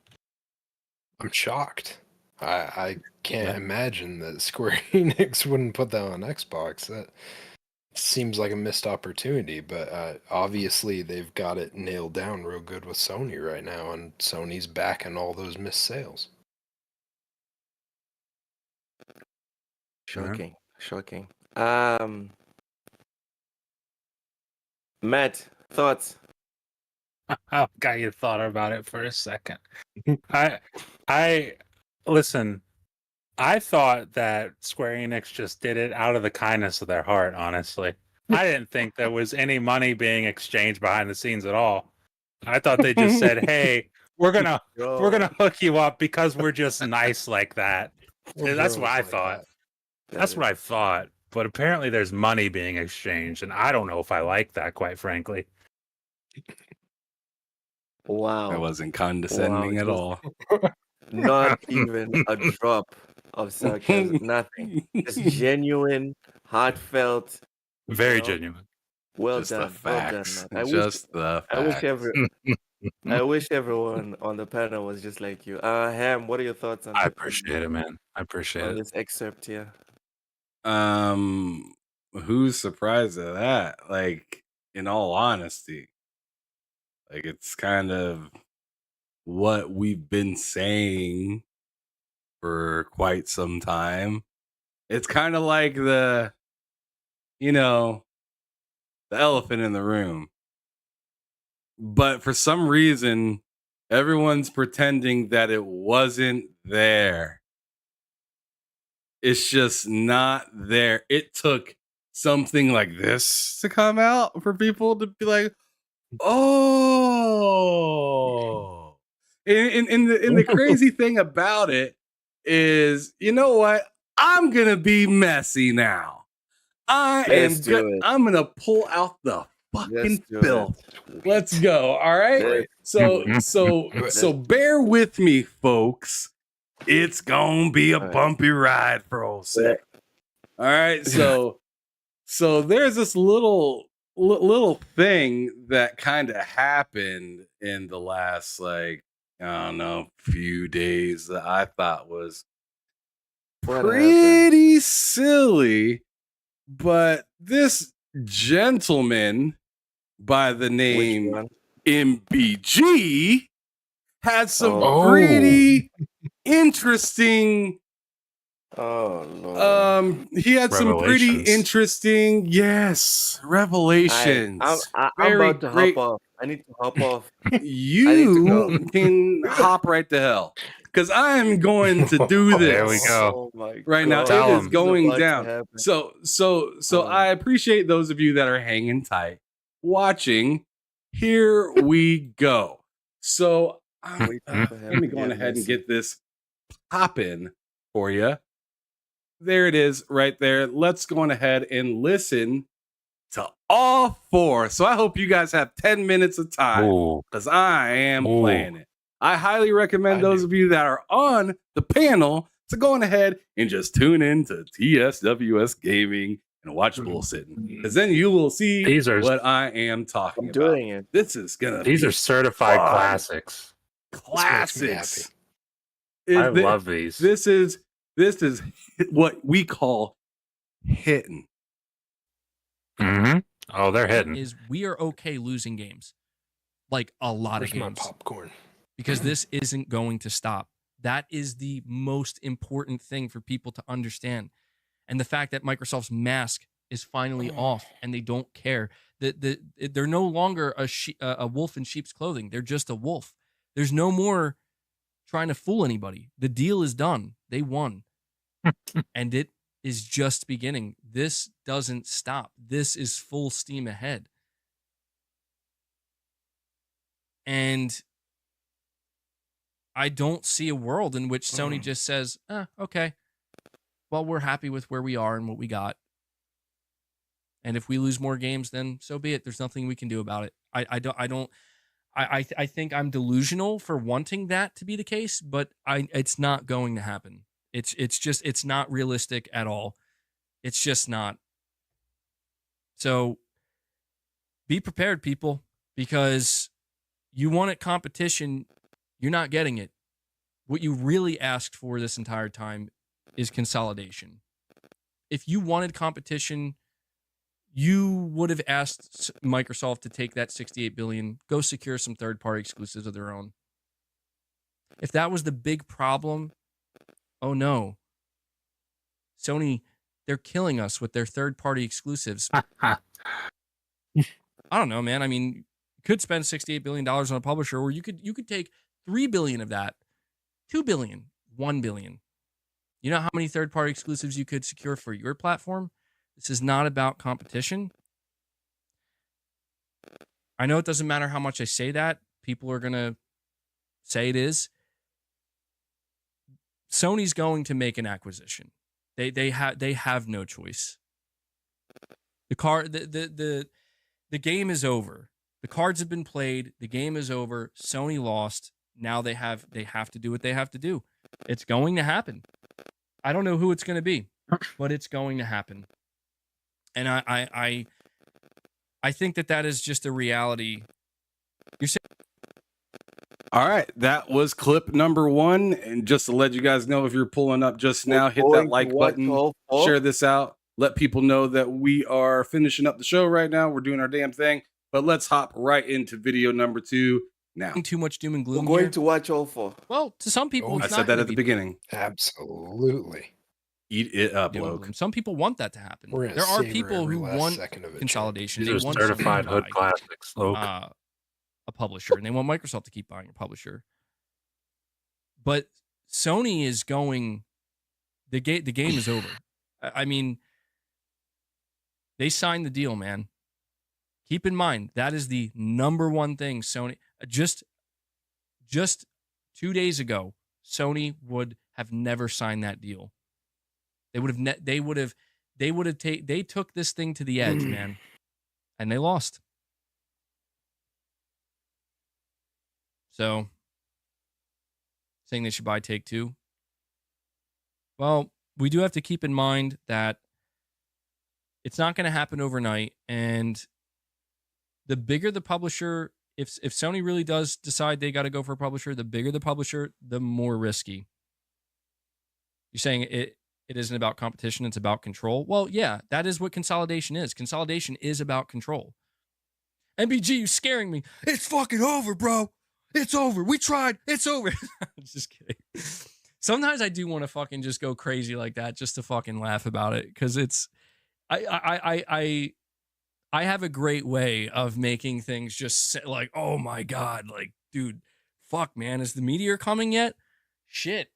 I'm shocked. I can't imagine that Square Enix wouldn't put that on Xbox. That seems like a missed opportunity, but obviously they've got it nailed down real good with Sony right now, and Sony's backing all those missed sales. Shocking. Matt, thoughts? Oh, got you thought about it for a second. I listen. I thought that Square Enix just did it out of the kindness of their heart. Honestly, I didn't think there was any money being exchanged behind the scenes at all. I thought they just said, "Hey, we're gonna hook you up because we're just nice like that." That's what I thought. That's what I thought. But apparently, there's money being exchanged, and I don't know if I like that. Quite frankly. Wow. I wasn't condescending at all. Not even a drop of sarcasm. Nothing. It's genuine, heartfelt. Very genuine. Well Just done. the facts. Well done, Just the facts. I wish everyone on the panel was just like you. Ham, what are your thoughts on I appreciate it, man. I appreciate it. this excerpt here? Who's surprised at that? Like, in all honesty, like it's kind of what we've been saying for quite some time. It's kind of like the elephant in the room. But for some reason, everyone's pretending that it wasn't there. It's just not there. It took something like this to come out for people to be like, oh. And the crazy thing about it is, you know what? I'm gonna be messy now. I'm gonna pull out the fucking filth. Let's go. All right. So bear with me, folks. It's gonna be a bumpy ride for old sec. All right. So there's this little thing that kind of happened in the last few days that I thought was pretty silly, but this gentleman by the name MBG had some pretty interesting he had some pretty interesting revelations. I'm about to hop off. I need to hop off. You can hop right to hell, because I am going to do this. There we go. Right now, it is going down. So I appreciate those of you that are hanging tight, watching. Here we go. So let me go on ahead and get this popping for you. There it is right there. Let's go on ahead and listen to all four. So I hope you guys have 10 minutes of time, because I am playing it. I highly recommend those of you that are on the panel to go on ahead and just tune in to TSWS Gaming and watch bullsitting, because then you will see what I am talking about. Doing it. This is gonna. These are certified classics. Classics. I love these. This is what we call hitting. Mm-hmm. Oh, they're hitting. We are okay losing games. like a lot Where's of my games, popcorn? because this isn't going to stop. That is the most important thing for people to understand. And the fact that Microsoft's mask is finally off and they don't care. They're no longer a wolf in sheep's clothing. They're just a wolf. There's no more trying to fool anybody. The deal is done. They won. And it is just beginning. This doesn't stop. This is full steam ahead. And I don't see a world in which Sony just says, okay, well, we're happy with where we are and what we got. And if we lose more games, then so be it. There's nothing we can do about it. I think I'm delusional for wanting that to be the case, but it's not going to happen. It's not realistic at all. It's just not. So be prepared, people, because you wanted competition. You're not getting it. What you really asked for this entire time is consolidation. If you wanted competition, you would have asked Microsoft to take that $68 billion, go secure some third-party exclusives of their own. If that was the big problem, oh no. Sony, they're killing us with their third-party exclusives. I don't know, man. I mean, you could spend $68 billion on a publisher, or you could take $3 billion of that, $2 billion, $1 billion. You know how many third-party exclusives you could secure for your platform? This is not about competition. I know it doesn't matter how much I say that. People are going to say it is. Sony's going to make an acquisition. They have no choice. The game is over. The cards have been played. The game is over. Sony lost. Now they have to do what they have to do. It's going to happen. I don't know who it's going to be, but it's going to happen. And I think that is just a reality. You're saying. All right, that was clip number 1. And just to let you guys know, if you're pulling up just now, hit that like button, share this out, let people know that we are finishing up the show right now. We're doing our damn thing. But let's hop right into video number 2 now. Too much doom and gloom. We're going to watch all 4. Well, to some people, I said that at the beginning. Absolutely. Eat it up, Loke. Some people want that to happen. There are people who want consolidation. These They are want certified Sony to hood buy, classics, Loke. a publisher, and they want Microsoft to keep buying a publisher. But Sony is going. The game is over. I mean, they signed the deal, man. Keep in mind that is the number one thing Sony. Just 2 days ago, Sony would have never signed that deal. They took this thing to the edge, man, and they lost. So, saying they should buy Take-Two. Well, we do have to keep in mind that it's not going to happen overnight, and the bigger the publisher, if Sony really does decide they got to go for a publisher, the bigger the publisher, the more risky. You're saying it isn't about competition, it's about control. Well, yeah, that is what consolidation is. Consolidation is about control. MBG, you scaring me. It's fucking over, bro. It's over. We tried. It's over. Just kidding. Sometimes I do want to fucking just go crazy like that just to fucking laugh about it, because it's I have a great way of making things just like, oh my God, like, dude, fuck, man, is the meteor coming yet? Shit.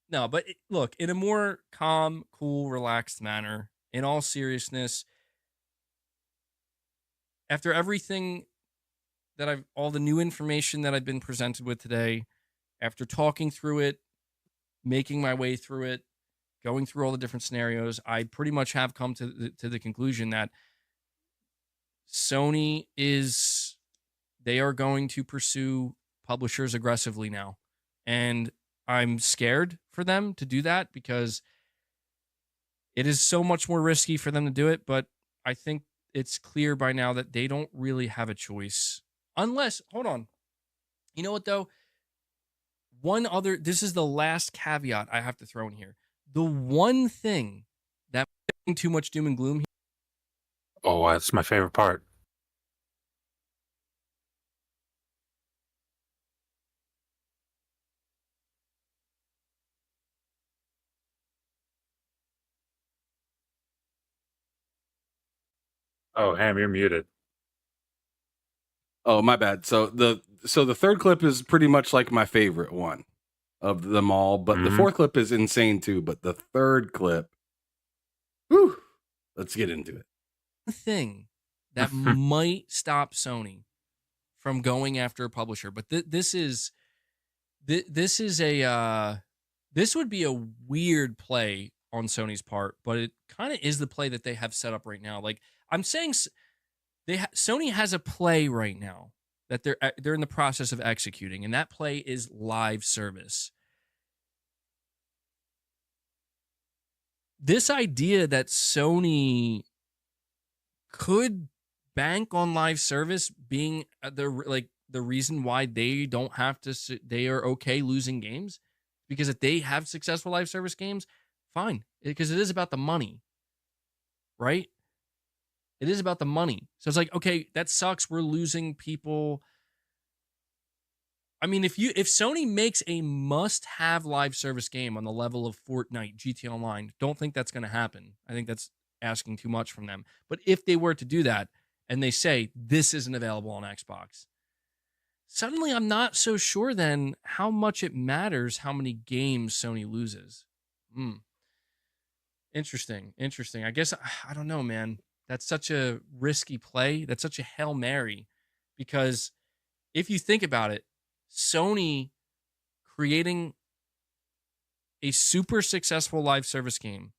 No, but look, in a more calm, cool, relaxed manner, in all seriousness, after everything that all the new information that I've been presented with today, after talking through it, making my way through it, going through all the different scenarios, I pretty much have come to the conclusion that Sony they are going to pursue publishers aggressively now. And I'm scared for them to do that because it is so much more risky for them to do it. But I think it's clear by now that they don't really have a choice. Unless, hold on. You know what, though? This is the last caveat I have to throw in here. The one thing that too much doom and gloom here. Oh, that's my favorite part. Oh, Ham, you're muted. Oh, my bad. So the third clip is pretty much like my favorite one of them all, but the fourth clip is insane too. But the third clip, whew, let's get into it. The thing that might stop Sony from going after a publisher, but this would be a weird play on Sony's part, but it kind of is the play that they have set up right now. Like I'm saying, Sony has a play right now that they're in the process of executing, and that play is live service. This idea that Sony could bank on live service being the reason why they don't have to, they are okay losing games, because if they have successful live service games, fine, because it is about the money, right? It is about the money. So it's like, okay, that sucks. We're losing people. I mean, if Sony makes a must-have live service game on the level of Fortnite, GTA Online, don't think that's going to happen. I think that's asking too much from them. But if they were to do that and they say this isn't available on Xbox, suddenly I'm not so sure then how much it matters how many games Sony loses. Interesting. I guess, I don't know, man. That's such a risky play. That's such a Hail Mary, because if you think about it, Sony creating a super successful live service game,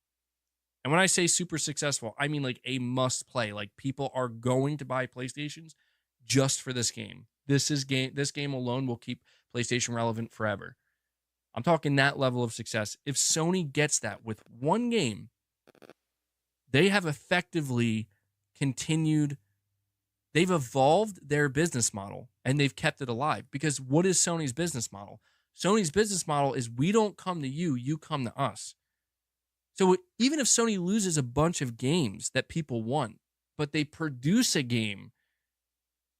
and when I say super successful, I mean like a must play. Like people are going to buy PlayStations just for this game. This game alone will keep PlayStation relevant forever. I'm talking that level of success. If Sony gets that with one game, they have effectively they've evolved their business model and they've kept it alive. Because what is Sony's business model? Sony's business model is we don't come to you, you come to us. So even if Sony loses a bunch of games that people want, but they produce a game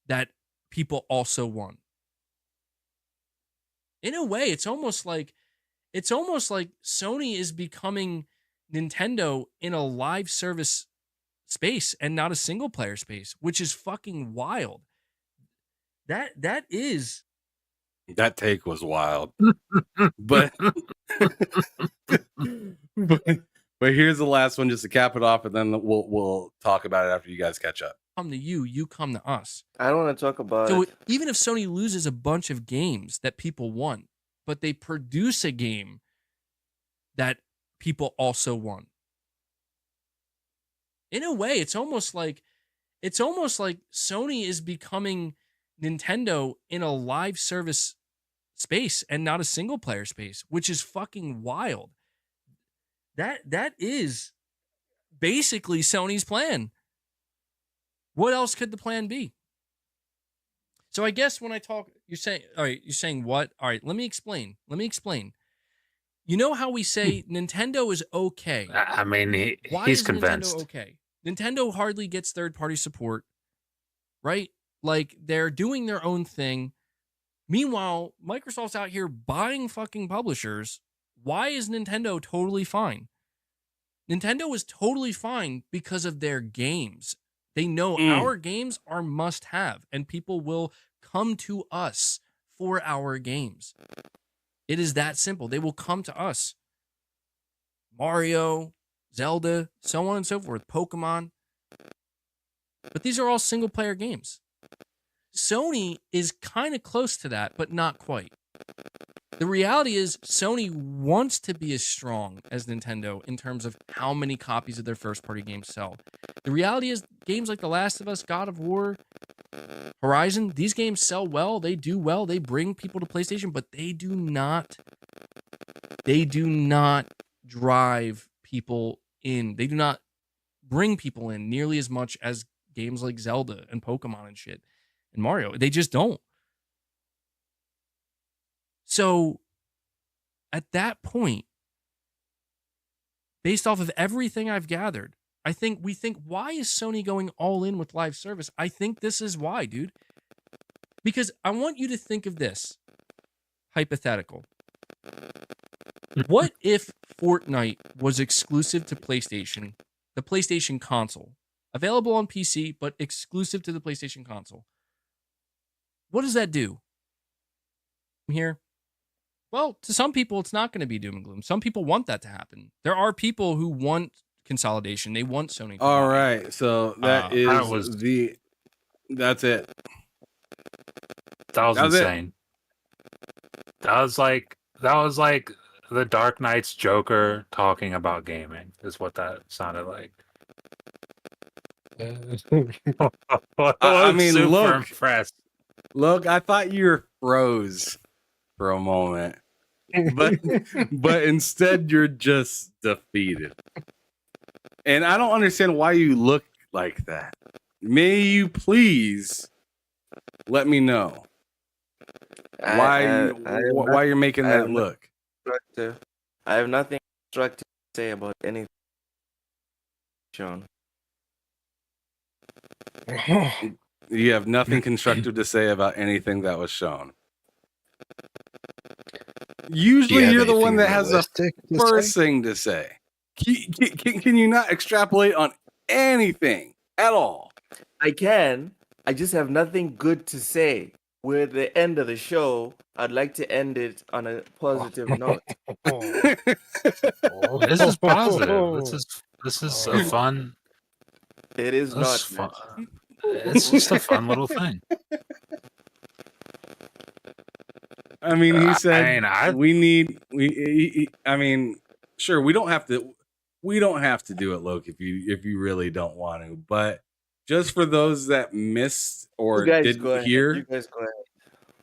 that people also want, in a way, it's almost like Sony is becoming Nintendo in a live service space and not a single player space, which is fucking wild. That take was wild. but but here's the last one just to cap it off, and then we'll talk about it after you guys catch up. Come to you, you come to us. I don't want to talk about So it. even if Sony loses a bunch of games that people want, but they produce a game that people also want, in a way, it's almost like Sony is becoming Nintendo in a live service space and not a single player space, which is fucking wild. That is basically Sony's plan. What else could the plan be? So I guess when I talk, you're saying what? All right, let me explain. You know how we say Nintendo is okay? I mean, Why he's is convinced. Nintendo okay? Nintendo hardly gets third-party support, right? Like, they're doing their own thing. Meanwhile, Microsoft's out here buying fucking publishers. Why is Nintendo totally fine? Nintendo is totally fine because of their games. They know our games are must-have, and people will come to us for our games. It is that simple. They will come to us. Mario, Zelda, so on and so forth, Pokemon. But these are all single-player games. Sony is kind of close to that, but not quite. The reality is Sony wants to be as strong as Nintendo in terms of how many copies of their first-party games sell. The reality is games like The Last of Us, God of War, Horizon, these games sell well, they do well, they bring people to PlayStation, but they do not drive people in. They do not bring people in nearly as much as games like Zelda and Pokemon and shit and Mario. They just don't. So at that point, based off of everything I've gathered, we think, why is Sony going all in with live service? I think this is why, dude. Because I want you to think of this hypothetical. What if Fortnite was exclusive to PlayStation, the PlayStation console, available on PC, but exclusive to the PlayStation console. What does that do here? Well, to some people, it's not going to be doom and gloom. Some people want that to happen. There are people who want consolidation. They want Sony to All buy. right, so that's it. That was That was it. insane. That was like the Dark Knight's Joker talking about gaming. Is what that sounded like. I mean, super look. impressed. Look, I thought you were froze for a moment, but instead you're just defeated. And I don't understand why you look like that. May you please let me know why you're making that look. I have nothing constructive to say about anything shown. You have nothing constructive to say about anything that was shown. Usually you're the one that has the first thing to say. Can you not extrapolate on anything at all? I can. I just have nothing good to say. We're at the end of the show. I'd like to end it on a positive note. This is positive. This is a fun. It is This not is fun. It's just a fun little thing. I mean, he said I mean, sure, we don't have to do it, Loki, if you really don't want to, but just for those that missed or didn't hear, you guys go ahead.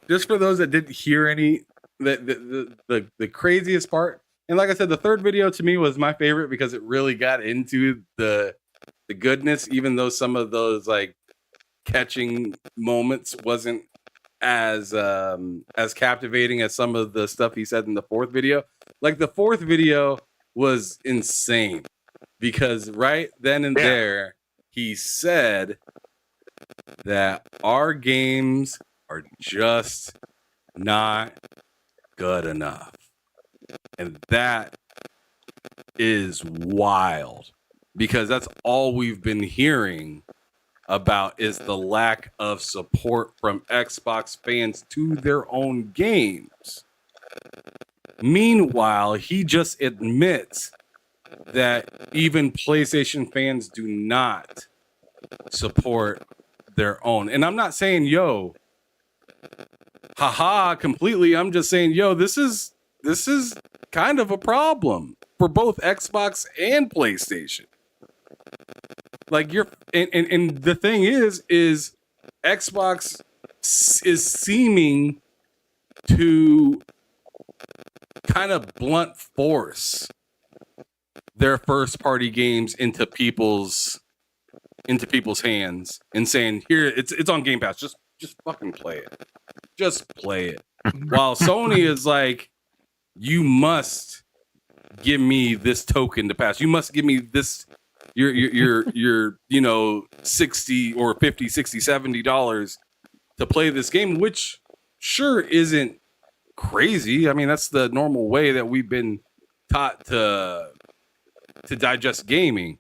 Just for those that didn't hear any, the craziest part, and like I said, the third video to me was my favorite because it really got into the goodness, even though some of those like catching moments wasn't as captivating as some of the stuff he said in the fourth video. Like the fourth video was insane because right then and there he said that our games are just not good enough. And that is wild because that's all we've been hearing about is the lack of support from Xbox fans to their own games. Meanwhile, he just admits that even PlayStation fans do not support their own. And I'm not saying, yo, haha, completely. I'm just saying, yo, this is kind of a problem for both Xbox and PlayStation. Like and the thing is Xbox is seeming to kind of blunt force their first party games into people's hands and saying, here, it's on Game Pass. Just fucking play it. Just play it. While Sony is like, you must give me this token to pass. You must give me this your 60 or 50, 60, $70 to play this game, which sure isn't crazy. I mean, that's the normal way that we've been taught to digest gaming.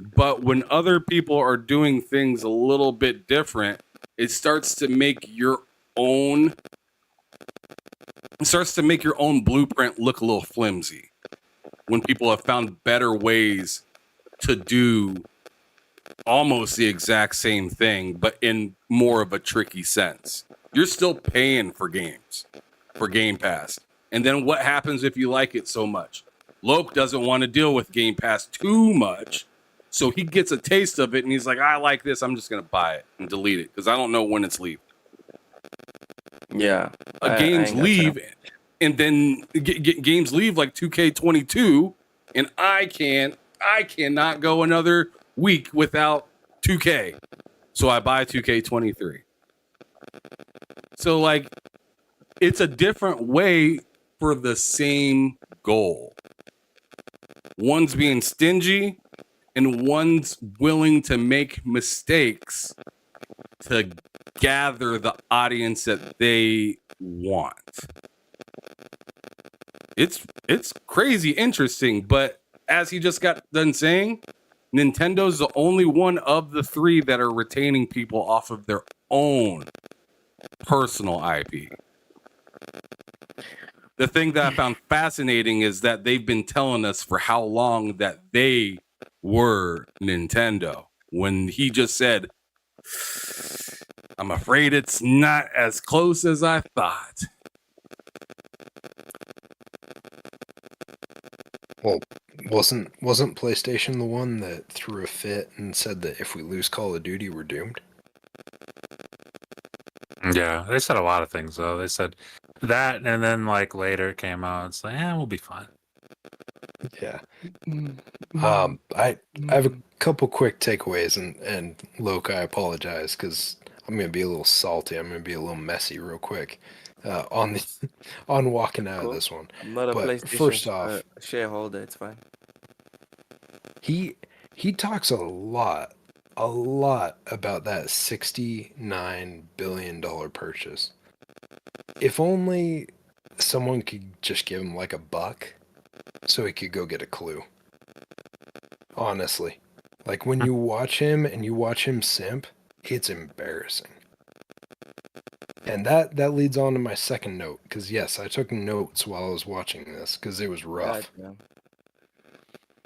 But when other people are doing things a little bit different, it starts to make your own blueprint look a little flimsy. When people have found better ways to do almost the exact same thing, but in more of a tricky sense. You're still paying for games, for Game Pass. And then what happens if you like it so much? Loke doesn't want to deal with Game Pass too much, so he gets a taste of it, and he's like, I like this, I'm just going to buy it and delete it, because I don't know when it's leaving. Yeah. Games leave, and then games leave like 2K22, and I cannot go another week without 2K. So I buy 2K23. So like, it's a different way for the same goal. One's being stingy and one's willing to make mistakes to gather the audience that they want. It's crazy interesting, but as he just got done saying, Nintendo's the only one of the three that are retaining people off of their own personal IP. The thing that I found fascinating is that they've been telling us for how long that they were Nintendo. When he just said, I'm afraid it's not as close as I thought. Well, wasn't PlayStation the one that threw a fit and said that if we lose Call of Duty, we're doomed? Yeah, they said a lot of things though. They said that, and then like later it came out. It's like, we'll be fine. Yeah. I have a couple quick takeaways, and Loke, I apologize because I'm gonna be a little salty. I'm gonna be a little messy real quick on the on walking out Cool. of this one. I'm not a But PlayStation first off, shareholder. It's fine. he talks a lot about that $69 billion purchase. If only someone could just give him like $1 so he could go get a clue. Honestly. Like when you watch him and you watch him simp, it's embarrassing. And that leads on to my second note, because yes, I took notes while I was watching this because it was rough. God,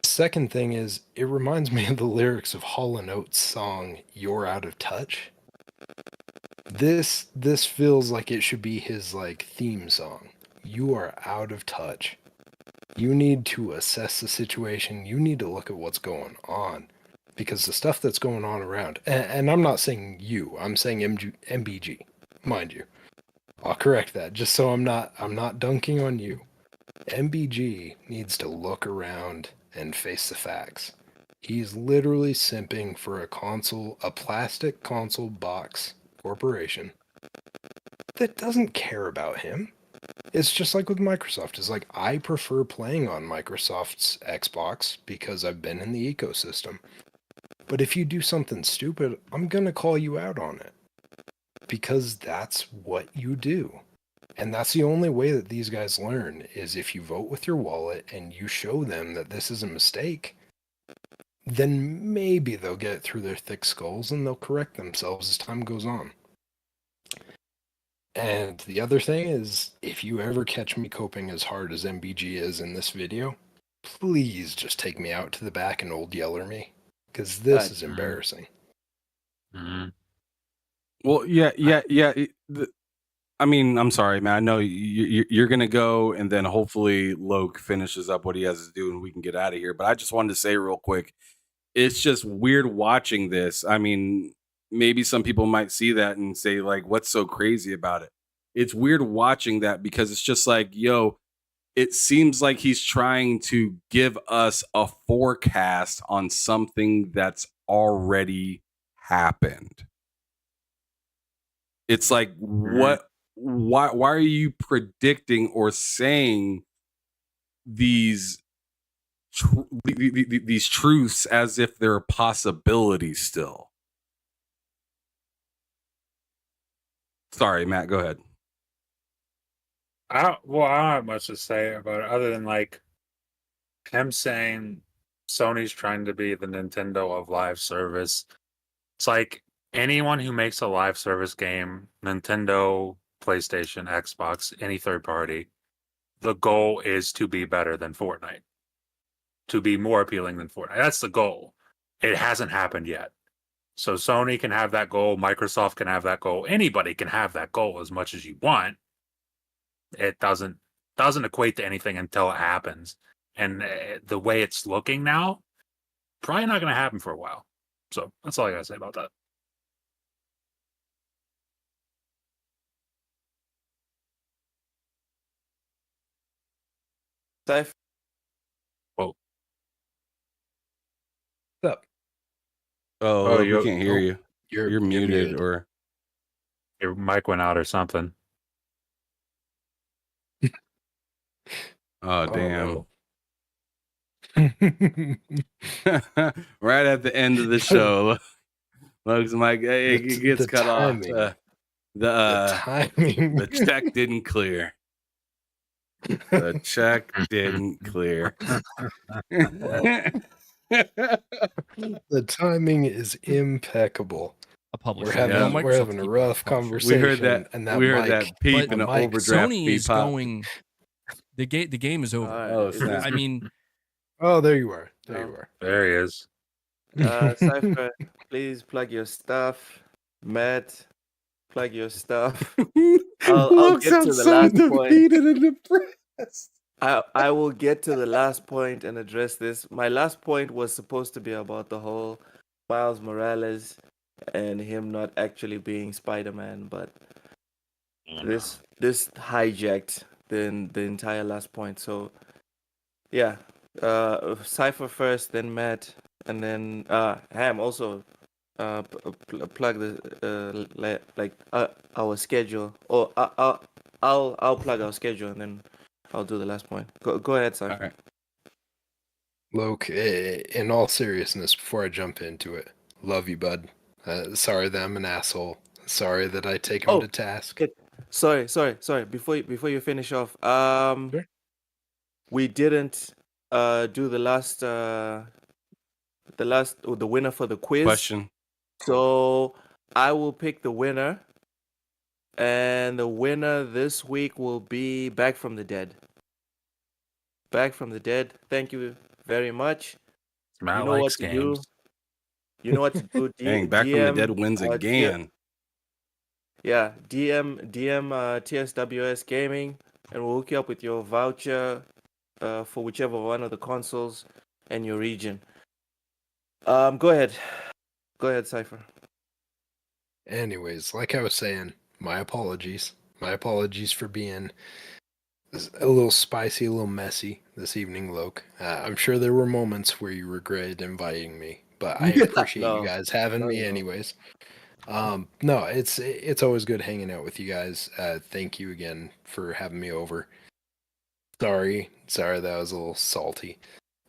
Second thing is, it reminds me of the lyrics of Hall & Oates' song "You're Out of Touch." This feels like it should be his like theme song. You are out of touch. You need to assess the situation. You need to look at what's going on, because the stuff that's going on around, and I'm not saying you, I'm saying MBG, mind you. I'll correct that just so I'm not dunking on you. MBG needs to look around and face the facts. He's literally simping for a plastic console box corporation that doesn't care about him. It's just like with Microsoft. It's like, I prefer playing on Microsoft's Xbox because I've been in the ecosystem. But if you do something stupid, I'm gonna call you out on it. Because that's what you do. And that's the only way that these guys learn, is if you vote with your wallet and you show them that this is a mistake, then maybe they'll get it through their thick skulls and they'll correct themselves as time goes on. And the other thing is, if you ever catch me coping as hard as MBG is in this video, please just take me out to the back and old yeller me, because this is embarrassing. Mm-hmm. Well, yeah. I mean, I'm sorry, man. I know you're going to go, and then hopefully Loke finishes up what he has to do and we can get out of here. But I just wanted to say real quick, it's just weird watching this. I mean, maybe some people might see that and say, like, what's so crazy about it? It's weird watching that because it's just like, yo, it seems like he's trying to give us a forecast on something that's already happened. It's like, what? Why are you predicting or saying these these truths as if they're a possibility still? Sorry, Matt, go ahead. I don't have much to say about it other than like him saying Sony's trying to be the Nintendo of live service. It's like anyone who makes a live service game, Nintendo, PlayStation, Xbox, any third party, the goal is to be better than Fortnite, to be more appealing than Fortnite. That's the goal. It hasn't happened yet. So Sony can have that goal, Microsoft can have that goal, anybody can have that goal as much as you want. It doesn't equate to anything until it happens. And the way it's looking now, probably not going to happen for a while. So that's all I got to say about that. Safe. Whoa. What's up? Oh, we can't hear you. You're muted, or your mic went out or something. oh damn. no. Right at the end of the show, Logan's mic, it gets the cut timing. off. The timing. The check didn't clear. The check didn't clear. The timing is impeccable. A publisher. We're having No, we're Microsoft's having a keeping rough publisher. conversation. we heard that. and that we heard mic, that peep But and the the mic- overdraft Sony fee is pop. going. The game is over. Oh, is snap. this, I mean, Oh, there you are. There No. you are. There he is. Cypher, please plug your stuff. Matt, plug your stuff. I'll Luke get to sounds the so last point. defeated and depressed. I will get to the last point and address this. My last point was supposed to be about the whole Miles Morales and him not actually being Spider-Man, but this hijacked the entire last point. So yeah, Cypher first, then Matt, and then Ham also. Plug the our schedule, or I'll plug our schedule and then I'll do the last point. Go ahead, Cypher. All right. Loke, in all seriousness, before I jump into it, love you, bud. Sorry that I'm an asshole. Sorry that I take him to task. Sorry. Before you finish off, Sure. we didn't do the winner for the quiz. Question. So I will pick the winner, and the winner this week will be Back from the Dead. Back from the Dead. Thank you very much. Matt You know likes what to games. do. You know what to do. Dang, Back from the Dead wins again. Yeah, DM TSWS Gaming, and we'll hook you up with your voucher for whichever one of the consoles and your region. Go ahead, Cypher. Anyways, like I was saying, my apologies. My apologies for being a little spicy, a little messy this evening, Loke. I'm sure there were moments where you regretted inviting me, but I appreciate No. you guys having me No. anyways. No, it's always good hanging out with you guys. Thank you again for having me over. Sorry that was a little salty.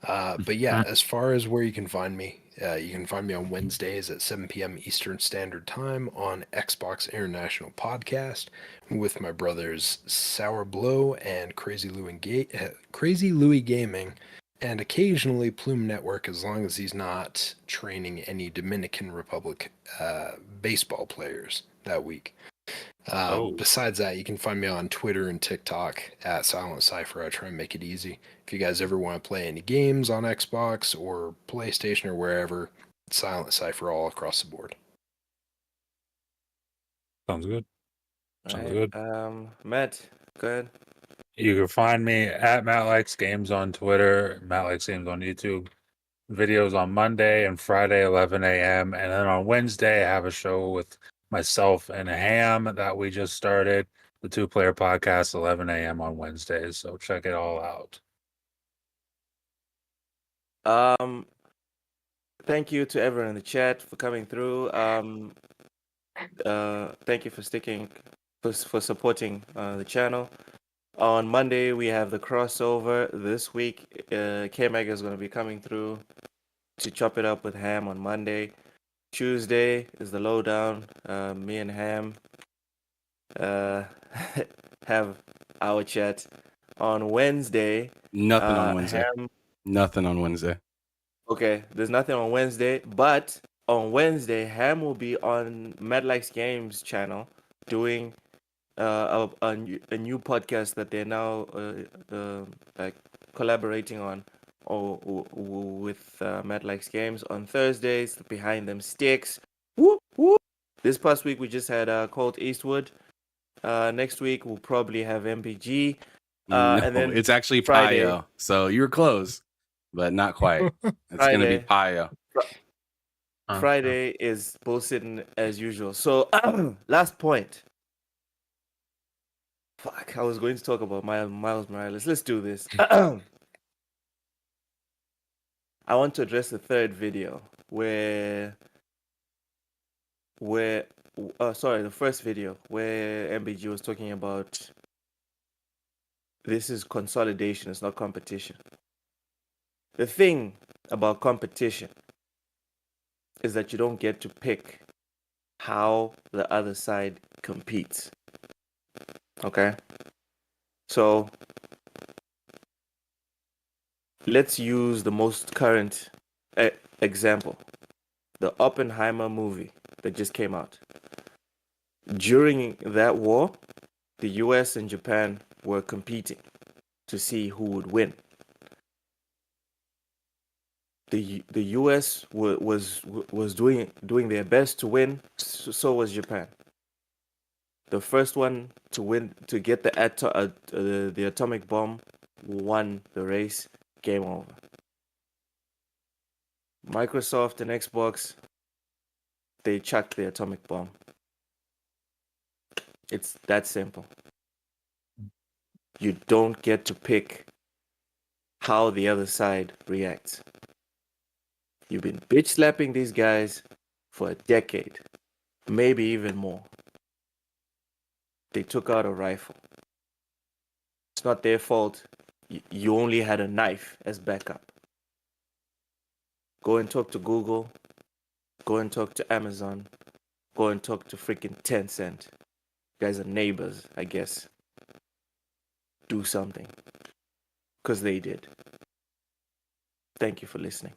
But yeah, as far as where you can find me on Wednesdays at 7 p.m. Eastern Standard Time on Xbox International Podcast with my brothers Sour Blow and Crazy Louie Gaming, and occasionally Plume Network, as long as he's not training any Dominican Republic baseball players that week. Besides that, you can find me on Twitter and TikTok at Silent Cypher. I try and make it easy. If you guys ever want to play any games on Xbox or PlayStation or wherever, Silent Cypher all across the board. Sounds good. Sounds Alright, good. Matt, go ahead. You can find me at Matt Likes Games on Twitter, Matt Likes Games on YouTube. Videos on Monday and Friday, 11 a.m. And then on Wednesday, I have a show with myself and Ham that we just started, the 2-player podcast, 11 a.m. on Wednesdays. So check it all out. Thank you to everyone in the chat for coming through. Thank you for supporting the channel. On Monday, we have the crossover. This week, K-Mag is going to be coming through to chop it up with Ham on Monday. Tuesday is the lowdown. Me and Ham have our chat. On Wednesday, Nothing on Wednesday. Ham. Nothing on Wednesday. Okay, there's nothing on Wednesday, but on Wednesday, Ham will be on Mad Likes Games channel doing a new podcast that they're now like collaborating on with Mad Likes Games on Thursdays. Behind Them Sticks. Whoop, whoop. This past week we just had Colt Eastwood. Next week we'll probably have MPG. No, and then it's actually Friday. Payo. So you were close, but not quite. It's going to be Payo. Friday is bullshitting as usual. So last point. Fuck, I was going to talk about Miles Morales. Let's do this. I want to address the third video the first video where MBG was talking about this is consolidation, it's not competition. The thing about competition is that you don't get to pick how the other side competes. Okay? So let's use the most current example, the Oppenheimer movie that just came out. During that war, the US and Japan were competing to see who would win. The US was doing their best to win, so was Japan. The first one to win, to get the atomic bomb, won the race. Game over. Microsoft and Xbox, they chucked the atomic bomb. It's that simple. You don't get to pick how the other side reacts. You've been bitch slapping these guys for a decade, maybe even more. They took out a rifle. It's not their fault. You only had a knife as backup. Go and talk to Google. Go and talk to Amazon. Go and talk to freaking Tencent. You guys are neighbors, I guess. Do something. Because they did. Thank you for listening.